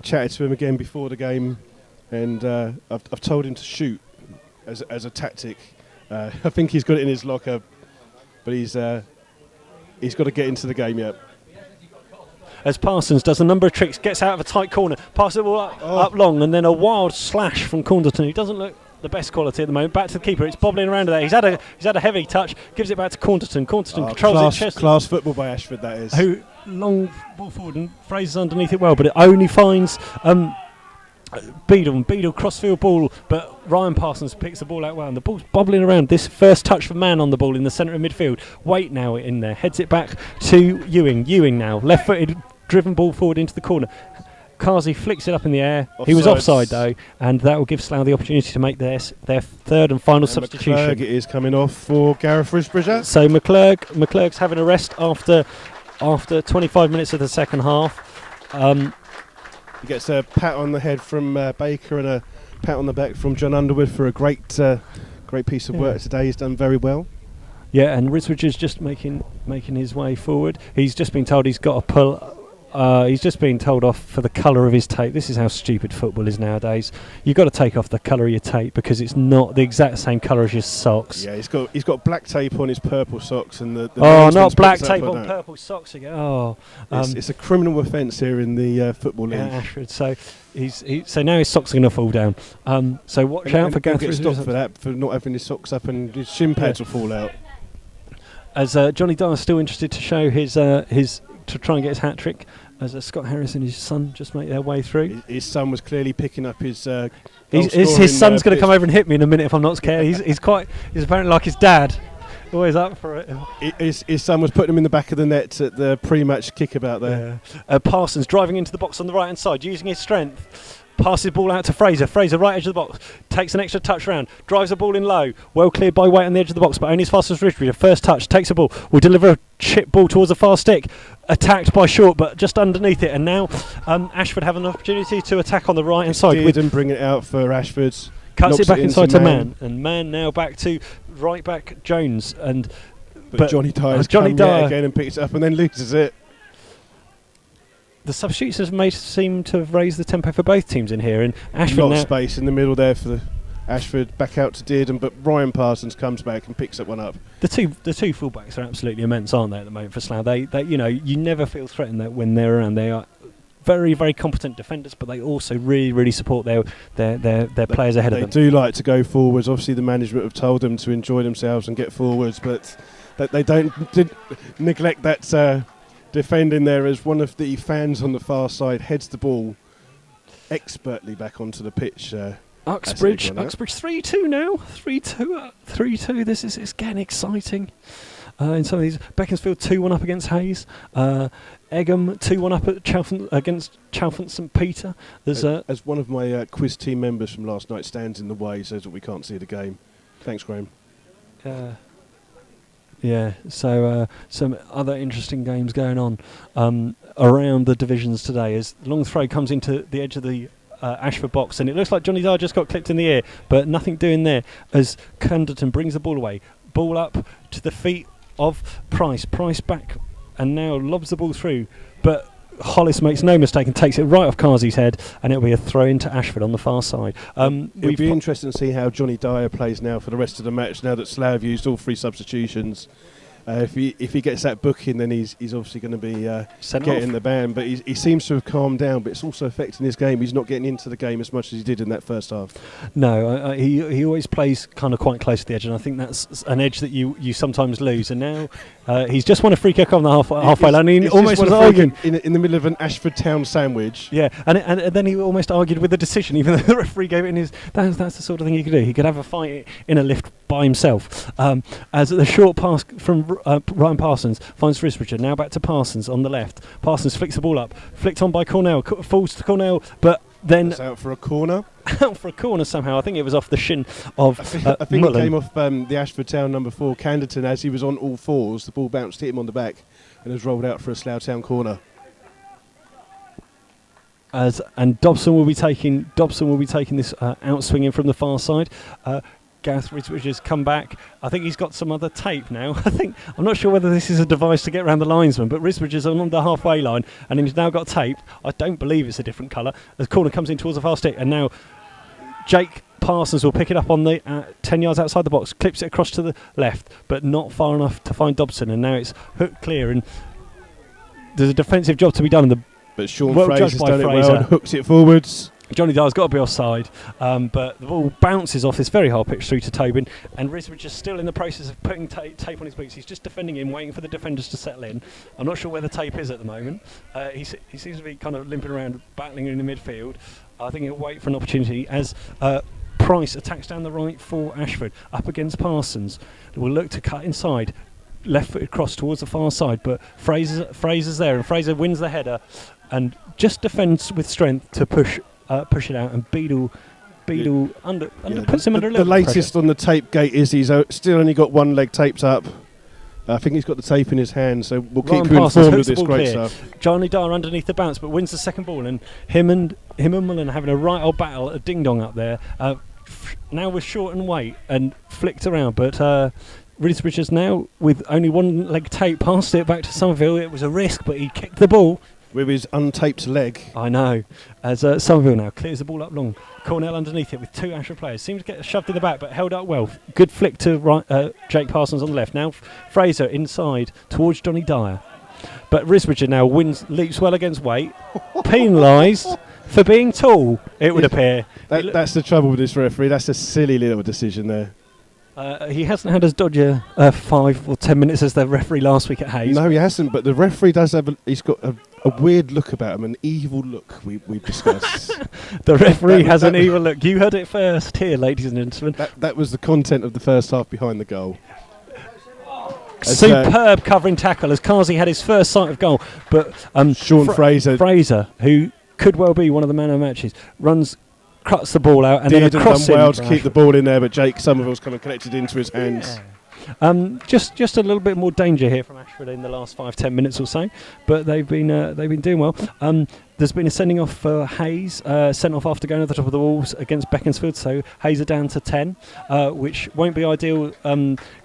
Chatted to him again before the game, and I've told him to shoot as a tactic. I think he's got it in his locker, but he's got to get into the game yet. As Parsons does a number of tricks, gets out of a tight corner, passes the ball up long, and then a wild slash from Conrtinue, who doesn't look the best quality at the moment. Back to the keeper, it's bobbling around there. He's had a heavy touch, gives it back to Conrtinue. Conrtinue controls it. Class football by Ashford, that is. Who long ball forward and Fraser's underneath it well, but it only finds Beadle crossfield ball, but Ryan Parsons picks the ball out well, and the ball's bobbling around. This first touch from Mann on the ball in the centre of midfield. Waite now in there, heads it back to Ewing now, left-footed, driven ball forward into the corner. Kazi flicks it up in the air. He was offside though, and that will give Slough the opportunity to make their third and final substitution. McClurg is coming off for Gareth Risbridger. So McClurg's having a rest after 25 minutes of the second half. He gets a pat on the head from Baker and a pat on the back from John Underwood for a great piece of work today. He's done very well. Yeah, and Risbridger's just making his way forward. He's just been told he's got to pull. He's just been told off for the colour of his tape. This is how stupid football is nowadays. You've got to take off the colour of your tape because it's not the exact same colour as your socks. Yeah, he's got black tape on his purple socks and the not black tape on purple socks again. It's a criminal offence here in the football league. Yeah, Ashford. So so now his socks are going to fall down. So watch out for Gareth. He'll get stopped for that, for not having his socks up, and his shin pads will fall out. As Johnny Dyer's still interested to show his to try and get his hat trick, as Scott Harris and his son just make their way through. His son was clearly picking up his. His son's going to come over and hit me in a minute if I'm not scared. He's apparently like his dad, always up for it. His son was putting him in the back of the net at the pre-match kickabout there. Yeah. Parsons driving into the box on the right hand side, using his strength. Passes the ball out to Fraser. Fraser, right edge of the box, takes an extra touch round, drives the ball in low. Well cleared by Waite on the edge of the box, but only as fast as Risbridger. First touch, takes the ball, will deliver a chip ball towards the far stick. Attacked by Short, but just underneath it. And now Ashford have an opportunity to attack on the right hand side. And bring it out for Ashford. Cuts it back inside to Mann. And Mann now back to right back Jones. But Johnny Dyer's come yet again and picks it up and then loses it. The substitutes seem to have raised the tempo for both teams in here, and Ashford lot of space in the middle there for Ashford, back out to Dearden, but Ryan Parsons comes back and picks that one up. The two fullbacks are absolutely immense, aren't they, at the moment for Slough? They you never feel threatened that when they're around. They are very, very competent defenders, but they also really, really support their players ahead of them. They do like to go forwards. Obviously, the management have told them to enjoy themselves and get forwards, but they don't neglect that. Defending there as one of the fans on the far side heads the ball expertly back onto the pitch. Uxbridge 3-2 now. 3-2. It's getting exciting. In some of these, Beaconsfield 2-1 up against Hayes. Egham 2-1 up at against Chalfont St Peter. There's as one of my quiz team members from last night stands in the way, says that we can't see the game. Thanks, Graham. Yeah, so some other interesting games going on around the divisions today as long throw comes into the edge of the Ashford box, and it looks like Johnny Dyer just got clipped in the ear, but nothing doing there as Conrtinue brings the ball away. Ball up to the feet of Price. Price back and now lobs the ball through, but Hollis makes no mistake and takes it right off Kazi's head, and it'll be a throw into Ashford on the far side. It'll be interesting to see how Johnny Dyer plays now for the rest of the match, now that Slough have used all 3 substitutions. If he gets that booking, then he's obviously going to be getting the ban. But he seems to have calmed down, but it's also affecting his game. He's not getting into the game as much as he did in that first half. No, he always plays kind of quite close to the edge, and I think that's an edge that you sometimes lose. And now he's just won a free kick on the halfway line. He almost was arguing in the middle of an Ashford Town sandwich. Yeah, and then he almost argued with the decision, even though the referee gave it in his. That's the sort of thing he could do. He could have a fight in a lift by himself. As the short pass from Ryan Parsons finds Risbridger, now back to Parsons on the left. Parsons flicks the ball up, flicked on by Cornell, falls to Cornell, but then it's out for a corner. Out for a corner somehow. I think it was off the shin of I think it came off the Ashford Town number 4, Conrtinue, as he was on all fours. The ball bounced, hit him on the back, and has rolled out for a Slough Town corner. And Dobson will be taking this outswinging from the far side. Gareth Risbridger's come back. I think he's got some other tape now. I'm not sure whether this is a device to get around the linesman, but Risbridger's on the halfway line and he's now got tape. I don't believe it's a different colour. The corner comes in towards the far stick, and now Jake Parsons will pick it up on the 10 yards outside the box, clips it across to the left, but not far enough to find Dobson, and now it's hooked clear, and there's a defensive job to be done. But Sean Fraser's done it well and hooks it forwards. Johnny Dyer's got to be offside, but the ball bounces off this very hard pitch through to Tobin, and Risbridger's still in the process of putting tape on his boots. He's just defending him, waiting for the defenders to settle in. I'm not sure where the tape is at the moment. He seems to be kind of limping around, battling in the midfield. I think he'll wait for an opportunity as Price attacks down the right for Ashford, up against Parsons. We'll look to cut inside. Left-footed cross towards the far side, but Fraser's there, and Fraser wins the header and just defends with strength to push it out, and Beadle puts him under a little The latest pressure. on the tape gate is he's still only got one leg taped up. I think he's got the tape in his hand, so we'll keep you informed of this great stuff. Johnny Dyer underneath the bounce, but wins the second ball, and him and Mullen having a right old battle at ding-dong up there. Now with short and weight and flicked around, but Risbridger's now with only one leg tape, passed it back to Somerville. It was a risk, but he kicked the ball with his untaped leg. I know. As Somerville now clears the ball up long. Cornell underneath it with 2 Ashford players. Seems to get shoved in the back, but held up well. Good flick to Jake Parsons on the left. Now Fraser inside towards Johnny Dyer. But Risbridger now leaps well against weight. Penalised for being tall, it would appear. That's the trouble with this referee. That's a silly little decision there. He hasn't had as dodgy 5 or 10 minutes as the referee last week at Hayes. No, he hasn't, but the referee does have he's got a weird look about him, an evil look we've discussed. The referee has an evil look. You heard it first here, ladies and gentlemen. That was the content of the first half behind the goal. Superb covering tackle as Kazi had his first sight of goal, but Sean Fraser, who could well be one of the man of the matches, cuts the ball out and then a cross well to keep the ball in there, but Jake Somerville's kind of connected into his hands. Yeah. Just a little bit more danger here from Ashford in the last 5-10 minutes or so, but they've been doing well. There's been a sending off for Hayes, sent off after going over the top of the walls against Beaconsfield, so Hayes are down to 10, which won't be ideal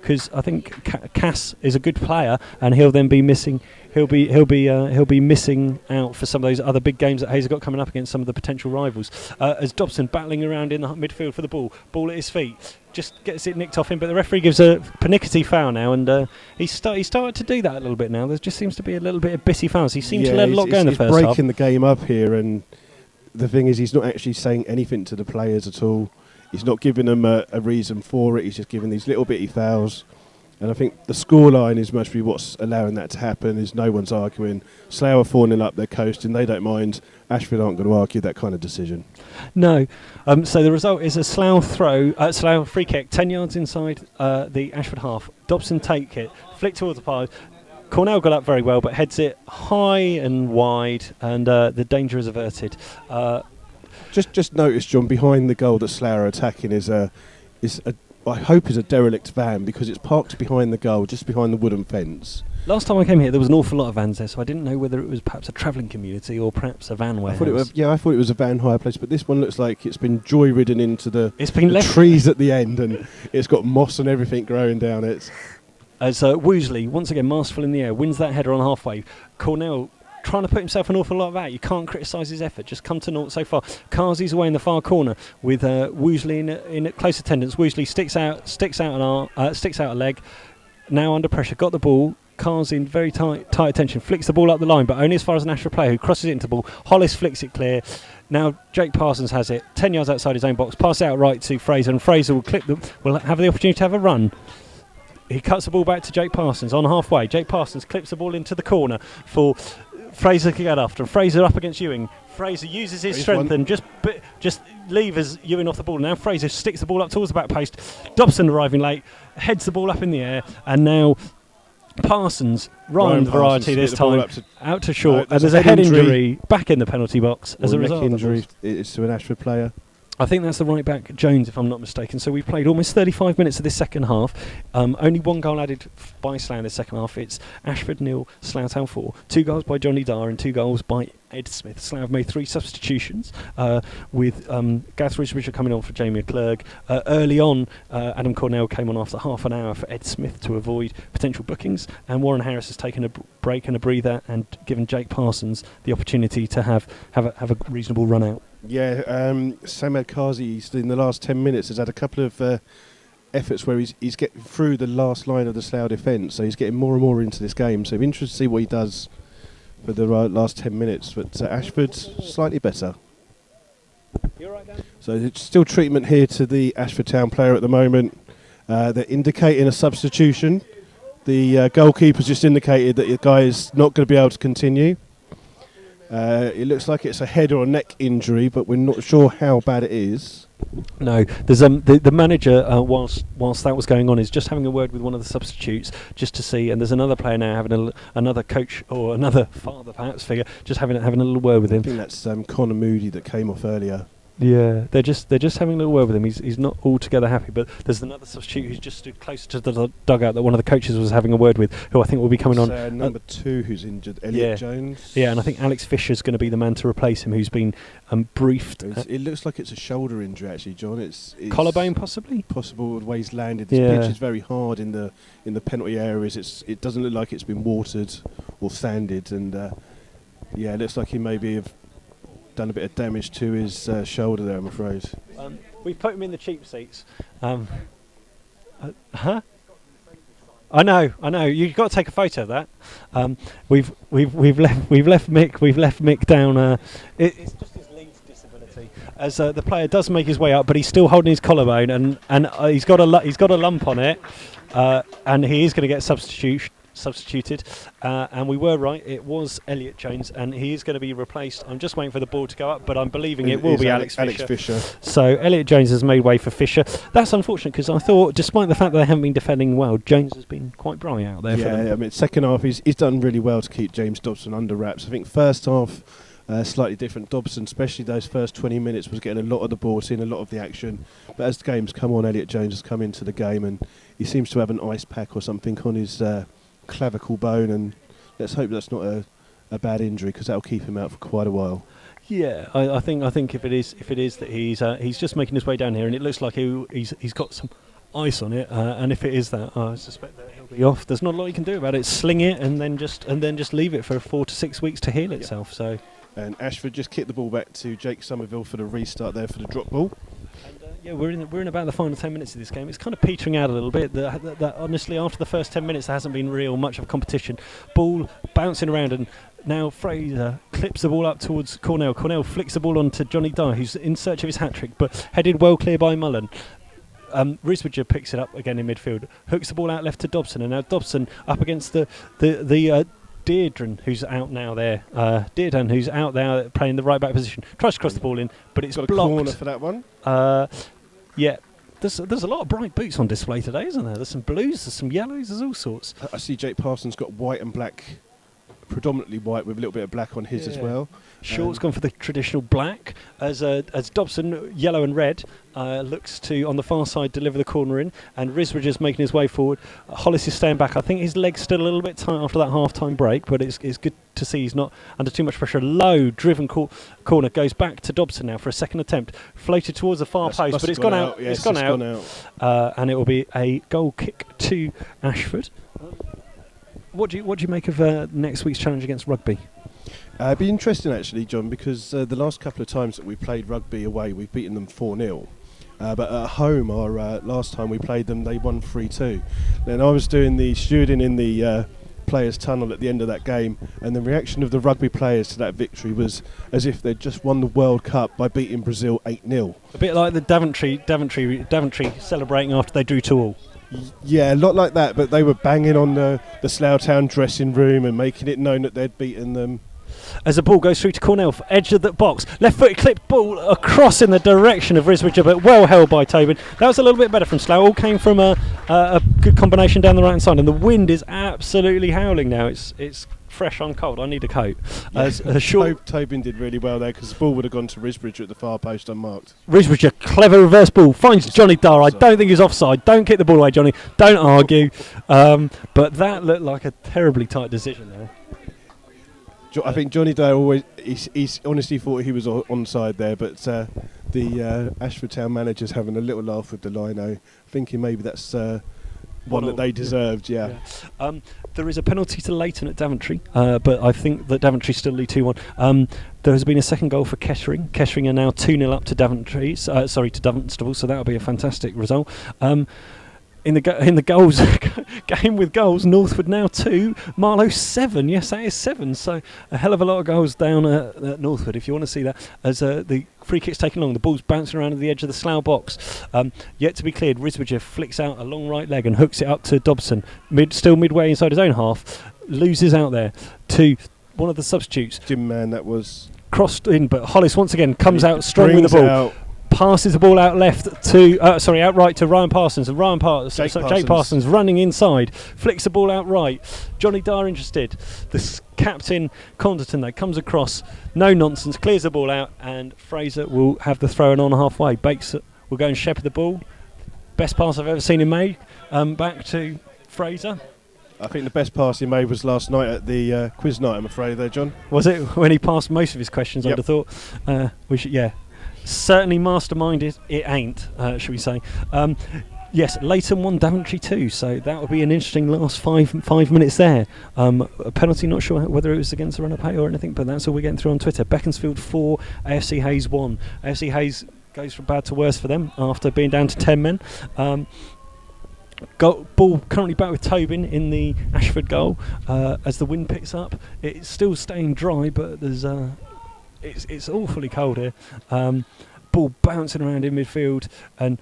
because I think Cass is a good player and he'll then be missing. He'll be missing out for some of those other big games that Hayes have got coming up against some of the potential rivals. As Dobson battling around in the midfield for the ball at his feet, just gets it nicked off him, but the referee gives a pernickety foul now, and he's started to do that a little bit now. There just seems to be a little bit of bitty fouls. He seemed to let a lot go in the first half. He's breaking the game up here, and the thing is, he's not actually saying anything to the players at all. He's not giving them a reason for it. He's just giving these little bitty fouls. And I think the scoreline is must be what's allowing that to happen. Is no one's arguing. Slough are 4-0 up, they're coasting, they don't mind. Ashford aren't going to argue that kind of decision. No. So the result is a Slough Slough free kick, 10 yards inside the Ashford half. Dobson take it, flick towards the pile. Cornell got up very well, but heads it high and wide, and the danger is averted. Just notice, John, behind the goal that Slough are attacking is a I hope is a derelict van, because it's parked behind the goal, just behind the wooden fence. Last time I came here, there was an awful lot of vans there, so I didn't know whether it was perhaps a travelling community or perhaps a van warehouse. I thought it was a van hire place, but this one looks like it's been joy-ridden into the left trees at the end, and it's got moss and everything growing down it. As Woosley, once again masterful in the air, wins that header on halfway. Cornell trying to put himself an awful lot of out. You can't criticise his effort, just come to naught so far. Kazi's away in the far corner with Woosley in close attendance. Woosley sticks out a leg. Now under pressure, got the ball. Carr's in very tight attention, flicks the ball up the line, but only as far as an Ashford player who crosses it into the ball. Hollis flicks it clear. Now Jake Parsons has it, 10 yards outside his own box, pass it out right to Fraser, and Fraser will have the opportunity to have a run. He cuts the ball back to Jake Parsons on halfway. Jake Parsons clips the ball into the corner for Fraser to get after. Fraser up against Ewing. Fraser uses his strength and just levers Ewing off the ball. Now Fraser sticks the ball up towards the back post. Dobson arriving late, heads the ball up in the air, and now Parsons, Ryan variety this time, out to short, and there's a head injury back in the penalty box as a result. Injury is to an Ashford player. I think that's the right back, Jones, if I'm not mistaken. So we've played almost 35 minutes of this second half. Only one goal added by Slough in the second half. It's Ashford 0, Slough Town 4. 2 goals by Johnny Dar and 2 goals by Ed Smith. Slough have made 3 substitutions with Gareth Richard coming on for Jamie Clerk. Early on, Adam Cornell came on after half an hour for Ed Smith to avoid potential bookings, and Warren Harris has taken a break and a breather and given Jake Parsons the opportunity to have a reasonable run out. Yeah, Samed Kazi in the last 10 minutes has had a couple of efforts where he's getting through the last line of the Slough defence, so he's getting more and more into this game. So I'm interested to see what he does for the last 10 minutes. But Ashford's slightly better. You're right, Dan? So it's still treatment here to the Ashford Town player at the moment. They're indicating a substitution. The goalkeeper's just indicated that the guy is not going to be able to continue. It looks like it's a head or a neck injury, but we're not sure how bad it is. No, there's the manager whilst that was going on is just having a word with one of the substitutes just to see, and there's another player now having another coach or another father perhaps figure just having a little word with him. I think that's Connor Moody that came off earlier. Yeah, they're just having a little word with him. He's not altogether happy, but there's another substitute who's just stood closer to the dugout that one of the coaches was having a word with, who I think will be coming on. Number 2 who's injured, Elliot Jones. Yeah, and I think Alex Fisher's going to be the man to replace him, who's been briefed. It looks like it's a shoulder injury, actually, John. It's collarbone, possibly. Possible the way he's landed. This pitch is very hard in the penalty areas. It doesn't look like it's been watered or sanded, and it looks like he maybe have done a bit of damage to his shoulder there, I'm afraid. We've put him in the cheap seats. Huh? I know. You've got to take a photo of that. We've left Mick down. It's just his lead disability. As the player does make his way up, but he's still holding his collarbone, and he's got a lump on it, and he is going to get substituted, and we were right. It was Elliot Jones, and he is going to be replaced. I'm just waiting for the ball to go up, but I'm believing it will be Alex Fisher. So Elliot Jones has made way for Fisher. That's unfortunate, because I thought, despite the fact that they haven't been defending well, Jones has been quite bright out there. Yeah, I mean, second half he's done really well to keep James Dobson under wraps. I think first half slightly different. Dobson, especially those first 20 minutes, was getting a lot of the ball, seeing a lot of the action. But as the game's come on, Elliot Jones has come into the game, and he seems to have an ice pack or something on his clavicle bone, and let's hope that's not a bad injury, because that'll keep him out for quite a while. Yeah, I think if it is that he's just making his way down here, and it looks like he's got some ice on it, and if it is that, I suspect that he'll be off. There's not a lot you can do about it. Sling it and then just leave it for 4 to 6 weeks to heal itself. So. And Ashford just kicked the ball back to Jake Somerville for the restart there for the drop ball. And we're in about the final 10 minutes of this game. It's kind of petering out a little bit. That honestly, after the first 10 minutes, there hasn't been real much of a competition. Ball bouncing around, and now Fraser clips the ball up towards Cornell. Cornell flicks the ball on to Johnny Dye, who's in search of his hat-trick, but headed well clear by Mullen. Risbridger picks it up again in midfield, hooks the ball out left to Dobson, and now Dobson up against the Adrian, who's out now there. Dearden, who's out there playing the right back position, tries to cross the ball in, but it's Got blocked. a corner for that one. Yeah. There's a lot of bright boots on display today, isn't there? There's some blues, there's some yellows, there's all sorts. I see Jake Parsons got white and black, predominantly white with a little bit of black on his as well. Short's gone for the traditional black as Dobson, yellow and red, looks to on the far side deliver the corner in, and Risbridger's making his way forward. Hollis is staying back. I think his leg's still a little bit tight after that half-time break, but it's good to see he's not under too much pressure. Low driven corner goes back to Dobson now for a second attempt, floated towards the far post, but it's gone out. Yes, it's gone out. And it will be a goal kick to Ashford. What do you make of next week's challenge against Rugby? It'd be interesting actually, John, because the last couple of times that we played Rugby away, we've beaten them 4-0. But at home, our last time we played them, they won 3-2. Then I was doing the stewarding in the players' tunnel at the end of that game, and the reaction of the Rugby players to that victory was as if they'd just won the World Cup by beating Brazil 8-0. A bit like the Daventry celebrating after they drew 2-2. Yeah, a lot like that, but they were banging on the Slough Town dressing room and making it known that they'd beaten them. As the ball goes through to Cornell, edge of the box, left-footed clipped ball across in the direction of Risbridger, but well held by Tobin. That was a little bit better from Slough. All came from a good combination down the right-hand side, and the wind is absolutely howling now. It's fresh on cold. I need a coat. Tobin did really well there because the ball would have gone to Risbridger at the far post unmarked. Risbridger, clever reverse ball, finds Johnny Dara. I don't think he's offside. Don't kick the ball away, Johnny. Don't argue. But that looked like a terribly tight decision there. I think Johnny Dare always he's honestly thought he was onside there, but the Ashford Town manager's having a little laugh with the lino, thinking maybe that's one that they deserved. Yeah. There is a penalty to Leighton at Daventry, but I think that Daventry still lead 2-1. There has been a second goal for Kettering. Kettering are now 2-0 up to Daventry. To Dunstable, so that'll be a fantastic result. In the goals game with goals, Northwood now 2, Marlow 7. Yes, that is 7. So a hell of a lot of goals down at Northwood. If you want to see that, as the free kick's taken long, the ball's bouncing around at the edge of the Slough box. Yet to be cleared, Risbridger flicks out a long right leg and hooks it up to Dobson. Still midway inside his own half, loses out there to one of the substitutes. Jim Man, that was crossed in, but Hollis once again comes out strong with the ball. Passes the ball out left to out right to Ryan Parsons, and Jake Parsons running inside, flicks the ball out right. Johnny Dare interested. The captain Conrtinue that comes across, no nonsense, clears the ball out, and Fraser will have the throw in on halfway. Bakes will go and shepherd the ball. Best pass I've ever seen him made. Back to Fraser. I think the best pass he made was last night at the quiz night, I'm afraid, there, John. Was it when he passed most of his questions? Yep. I'd have thought. We should, yeah. Certainly masterminded, it ain't, should we say. Yes, Leighton 1, Daventry 2, so that will be an interesting last five minutes there. A penalty, not sure whether it was against the run-up pay or anything, but that's all we're getting through on Twitter. Beaconsfield 4, AFC Hayes 1. AFC Hayes goes from bad to worse for them after being down to 10 men. Ball currently back with Tobin in the Ashford goal. As the wind picks up, it's still staying dry, but there's... It's awfully cold here. Ball bouncing around in midfield, and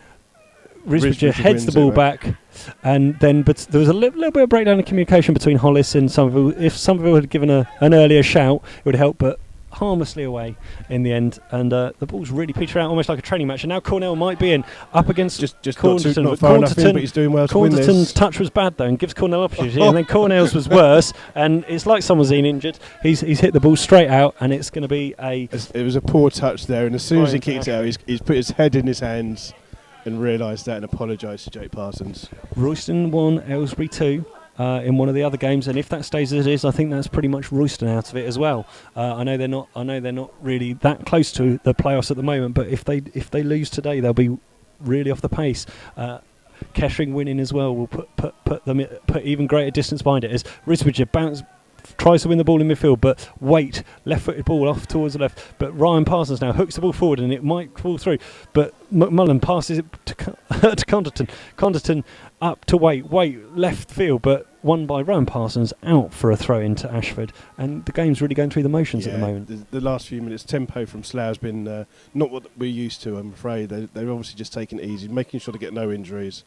Risbridger heads the ball back, and then but there was a little bit of breakdown in communication between Hollis and Somerville. If Somerville had given an earlier shout, it would help, but harmlessly away in the end, and the ball's really pitched around almost like a training match, and now Cornell might be in up against just not far enough in, but he's doing well to win this. Cornterton's touch was bad though and gives Cornell opportunity, and then Cornell's was worse, and it's like someone's been injured. He's hit the ball straight out, and it's going to be it was a poor touch there, and as soon as he kicked it out, he's put his head in his hands and realised that and apologised to Jake Parsons. Royston 1, Aylesbury 2. In one of the other games, and if that stays as it is, I think that's pretty much Royston out of it as well. I know they're not really that close to the playoffs at the moment, but if they lose today, they'll be really off the pace. Kettering winning as well will put even greater distance behind it, as Risbridger tries to win the ball in midfield, but left-footed ball off towards the left. But Ryan Parsons now hooks the ball forward, and it might fall through. But McMullen passes it to Conderton. Conderton up to Waite left field, but won by Ryan Parsons, out for a throw into Ashford. And the game's really going through the motions at the moment. The last few minutes, tempo from Slough has been not what we're used to, I'm afraid. They're obviously just taking it easy, making sure to get no injuries,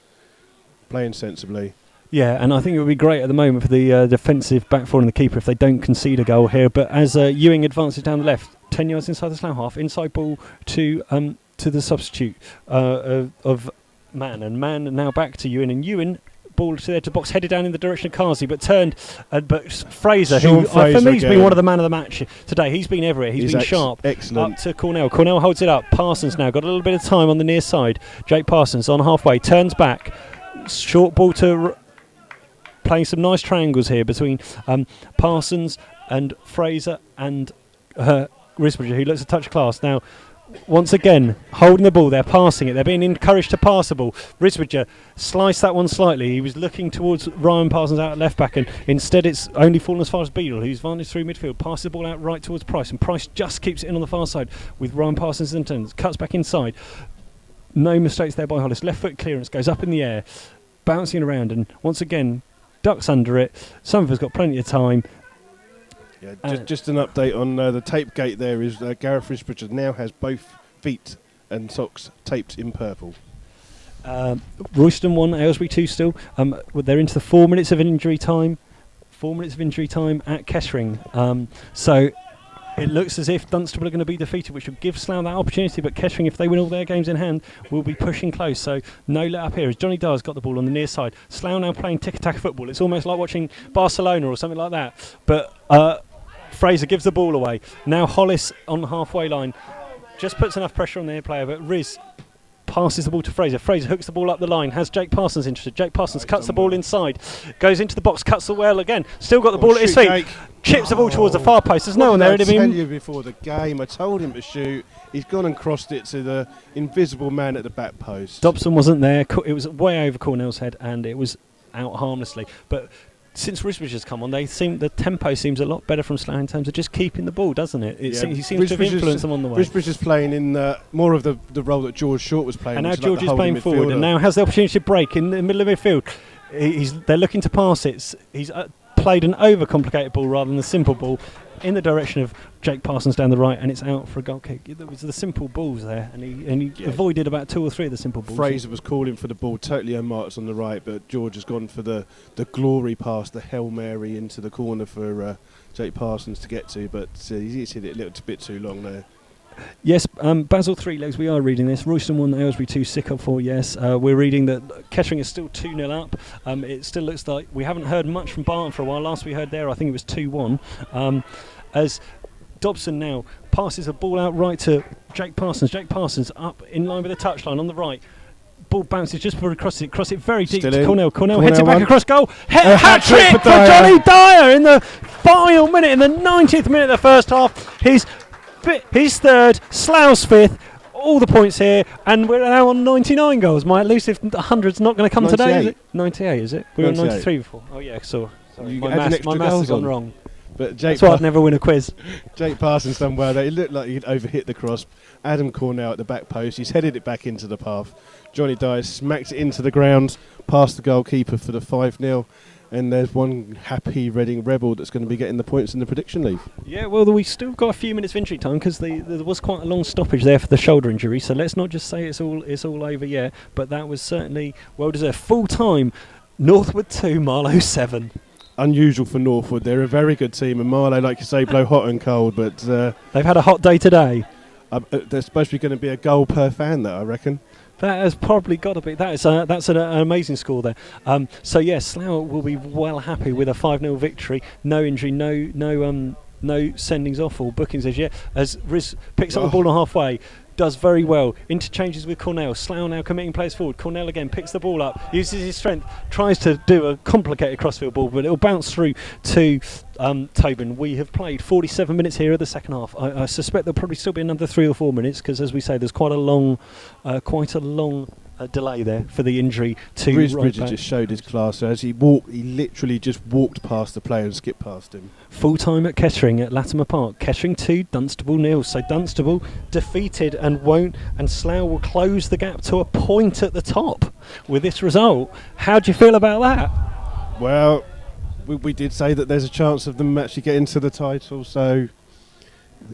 playing sensibly. Yeah, and I think it would be great at the moment for the defensive back four and the keeper if they don't concede a goal here. But as Ewing advances down the left, 10 yards inside the Slough half, inside ball to the substitute of Mann. And Mann now back to Ewing. And Ewing, ball to the box, headed down in the direction of Carsey, but turned. But Fraser, who for me has been one of the man of the match today. He's been everywhere. He's been sharp. Excellent. Up to Cornell. Cornell holds it up. Parsons now got a little bit of time on the near side. Jake Parsons on halfway, turns back. Short ball to... playing some nice triangles here between Parsons and Fraser and Risbridger, who looks a touch class. Now, once again, holding the ball, they're passing it. They're being encouraged to pass the ball. Risbridger sliced that one slightly. He was looking towards Ryan Parsons out at left back, and instead it's only fallen as far as Beadle, who's vantage through midfield, passes the ball out right towards Price, and Price just keeps it in on the far side with Ryan Parsons in attendance. Cuts back inside. No mistakes there by Hollis. Left foot clearance goes up in the air, bouncing around, and once again ducks under it. Somerville's got plenty of time. Yeah, just an update on the tape gate there is Gareth Risbridger now has both feet and socks taped in purple. Royston 1, Aylesbury 2 still. They're into the 4 minutes of injury time. 4 minutes of injury time at Kettering. So it looks as if Dunstable are going to be defeated, which will give Slough that opportunity, but Kettering, if they win all their games in hand, will be pushing close. So no let up here as Johnny Dyer's got the ball on the near side. Slough now playing tiki-taka football. It's almost like watching Barcelona or something like that. But Fraser gives the ball away. Now Hollis on the halfway line just puts enough pressure on their player, but Riz passes the ball to Fraser. Fraser hooks the ball up the line, has Jake Parsons interested. Jake Parsons cuts the ball inside, goes into the box, cuts the well again, still got the ball at his feet, Jake. Chips the ball towards the far post. There's no one there. I tell you before the game, I told him to shoot. He's gone and crossed it to the invisible man at the back post. Dobson wasn't there. It was way over Cornell's head, and it was out harmlessly. But since Risbridger's come on, the tempo seems a lot better from Slough in terms of just keeping the ball, doesn't it? He seems to have influenced them on the way. Risbridger's playing in more of the role that George Short was playing. And now George is playing forward, and now has the opportunity to break in the middle of midfield. They're looking to pass it. He's played an overcomplicated ball rather than the simple ball in the direction of Jake Parsons down the right, and it's out for a goal kick. There was the simple balls there, and he avoided about 2 or 3 of the simple balls. Fraser was calling for the ball, totally unmarked on the right, but George has gone for the glory pass, the Hail Mary into the corner for Jake Parsons to get to, but he's hit it a little bit too long there. Yes, Basel 3 legs, we are reading this. Royston 1, Aylesbury 2, Sickle 4, yes. We're reading that Kettering is still 2-0 up. It still looks like we haven't heard much from Barton for a while. Last we heard there, I think it was 2-1. As Dobson now passes a ball out right to Jake Parsons. Jake Parsons up in line with the touchline on the right. Ball bounces just before he crosses it very deep to Cornell. Cornell heads it back across goal. Hat-trick for Johnny Dyer in the final minute, in the 90th minute of the first half. He's third, Slough's fifth, all the points here, and we're now on 99 goals. My elusive 100's not going to come 98. today, is it? 98, is it? We were on 98. 93 before. Oh yeah, sorry. You My add an maths extra has goals gone on. wrong. But Jake That's why I'd never win a quiz. Jake Parsons done well there. It looked like he'd overhit the cross. Adam Cornell at the back post. He's headed it back into the path. Johnny Dyer smacks it into the ground, past the goalkeeper for the 5-0. And there's one happy Reading Rebel that's going to be getting the points in the prediction league. Yeah, well, we've still got a few minutes of injury time because there was quite a long stoppage there for the shoulder injury. So let's not just say it's all over yet. But that was certainly well deserved. Full time, Northwood 2, Marlow 7. Unusual for Northwood. They're a very good team, and Marlow, like you say, blow hot and cold. But they've had a hot day today. There's supposed to be going to be a goal per fan, though, I reckon. That has probably got to be. That's an amazing score there. So yes, Slough will be well happy with a 5-0 victory. No injury, no sendings off or bookings as yet. As Riz picks up the ball on halfway, does very well. Interchanges with Cornell. Slough now committing players forward. Cornell again picks the ball up, uses his strength, tries to do a complicated crossfield ball, but it'll bounce through to Tobin. We have played 47 minutes here of the second half. I suspect there'll probably still be another 3 or 4 minutes because, as we say, there's quite a long delay there for the injury to Bridger just showed his class. So as he literally just walked past the player and skipped past him. Full time at Kettering at Latimer Park. Kettering 2, Dunstable 0. So Dunstable defeated and Slough will close the gap to a point at the top with this result. How do you feel about that? Well, we did say that there's a chance of them actually getting to the title, so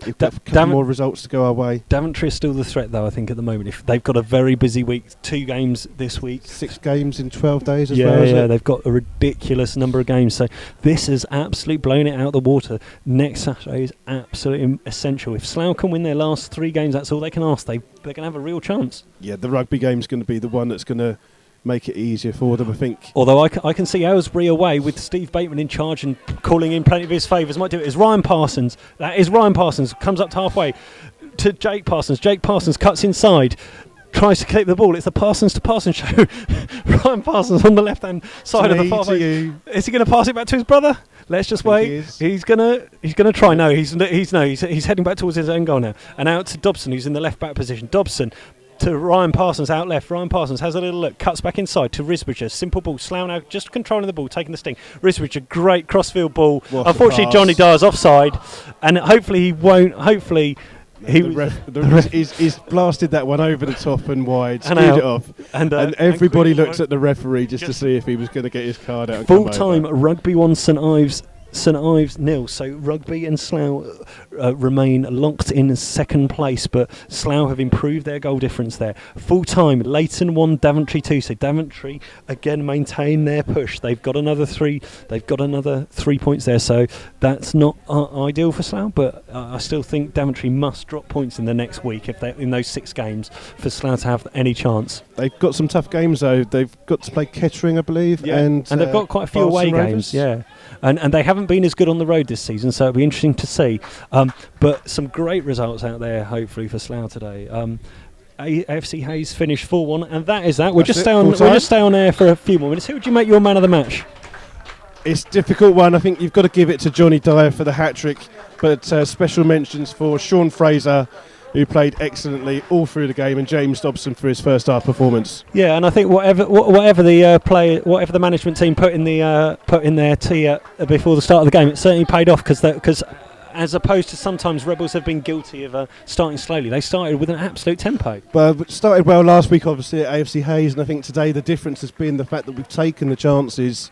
a couple more results to go our way. Daventry is still the threat, though, I think, at the moment. If they've got a very busy week, 2 games this week. 6 games in 12 days as well, Yeah, they've got a ridiculous number of games. So this is absolutely blown it out of the water. Next Saturday is absolutely essential. If Slough can win their last 3 games, that's all they can ask. They're going to have a real chance. Yeah, the rugby game's going to be the one that's going to make it easier for them, I think. Although I can see Aylesbury away with Steve Bateman in charge and calling in plenty of his favours. Might do it. It's Ryan Parsons. That is Ryan Parsons. Comes up to halfway to Jake Parsons. Jake Parsons cuts inside. Tries to keep the ball. It's the Parsons to Parsons show. Ryan Parsons on the left-hand side of the far post. Is he going to pass it back to his brother? Let's just wait. He's gonna try. No, he's heading back towards his own goal now. And out to Dobson, who's in the left-back position. Dobson to Ryan Parsons out left. Ryan Parsons has a little look, cuts back inside to Risbridger. Simple ball. Slough now just controlling the ball, taking the sting. Risbridger, great crossfield ball. Unfortunately, Johnny Dyer's offside, and hopefully he won't. Hopefully. He's blasted that one over the top and wide, skewed it off, and everybody looked at the referee just to see if he was going to get his card out. Full time, Rugby 1, St Ives 0. So Rugby and Slough remain locked in second place, but Slough have improved their goal difference there. Full time, Leighton 1, Daventry 2. So Daventry again maintain their push. They've got another 3. They've got another 3 points there. So that's not ideal for Slough, but I still think Daventry must drop points in the next week if they're in those 6 games for Slough to have any chance. They've got some tough games though. They've got to play Kettering, I believe, and they've got quite a few away games. Yeah, and they haven't been as good on the road this season, so it'll be interesting to see. But some great results out there, hopefully, for Slough today. AFC Hayes finished 4-1, and that is that. We'll just stay on air for a few more minutes. Who would you make your man of the match? It's a difficult one. I think you've got to give it to Johnny Dyer for the hat-trick, but special mentions for Sean Fraser, who played excellently all through the game, and James Dobson for his first half performance. Yeah, and I think whatever the management team put in their tee before the start of the game, it certainly paid off because as opposed to sometimes Rebels have been guilty of starting slowly, they started with an absolute tempo. Well, it started well last week, obviously, at AFC Hayes, and I think today the difference has been the fact that we've taken the chances,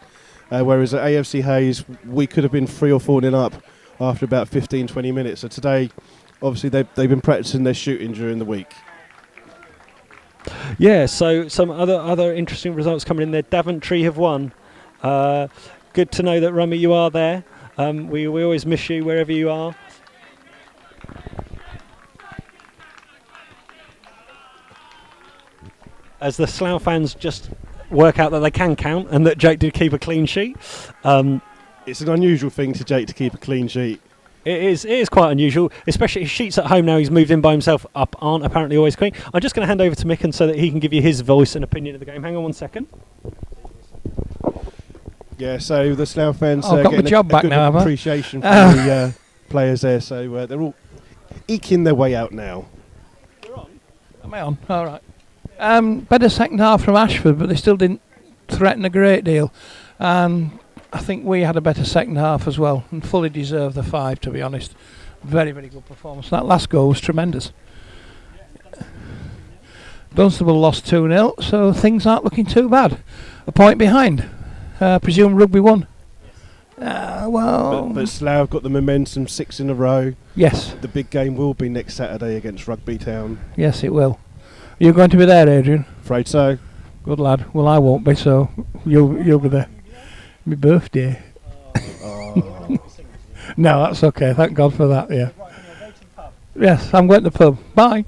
whereas at AFC Hayes we could have been 3 or 4 up after about 15-20 minutes. So today, obviously, they've been practicing their shooting during the week. Yeah, so some other interesting results coming in there. Daventry have won. Good to know that, Rummy, you are there. We always miss you wherever you are. As the Slough fans just work out that they can count and that Jake did keep a clean sheet. It's an unusual thing to Jake to keep a clean sheet. It is quite unusual, especially his sheets at home now he's moved in by himself aren't apparently always clean. I'm just going to hand over to Mick and so that he can give you his voice and opinion of the game. Hang on 1 second. Yeah, so the Slough fans got getting my job back good now, appreciation from the players there, so they're all eking their way out now. Am I on? All right. Better second half from Ashford, but they still didn't threaten a great deal. I think we had a better second half as well and fully deserved the 5, to be honest. Very, very good performance. That last goal was tremendous. Dunstable lost 2-0, so things aren't looking too bad. A point behind. Presume Rugby won. But Slough got the momentum, 6 in a row. Yes. The big game will be next Saturday against Rugby Town. Yes, it will. You're going to be there, Adrian? Afraid so. Good lad. Well, I won't be, so you'll be there. My birthday. No, that's okay. Thank God for that. Yeah. Yes, I'm going to the pub. Bye.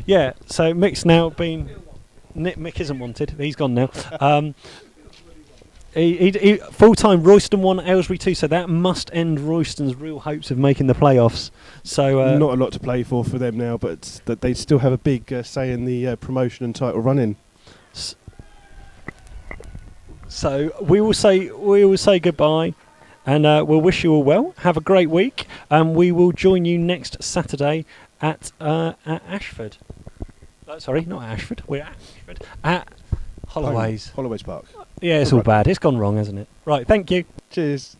Yeah. So Mick's now been. Mick isn't wanted. He's gone now. He full-time Royston 1, Aylesbury 2, so that must end Royston's real hopes of making the playoffs. So not a lot to play for them now, but that they still have a big say in the promotion and title run-in. So we will say goodbye, and we'll wish you all well. Have a great week, and we will join you next Saturday at Ashford. Sorry, not Ashford. We're at Ashford. At Holloway's. Holloway's Park. Yeah, it's all bad. It's gone wrong, hasn't it? Right, thank you. Cheers.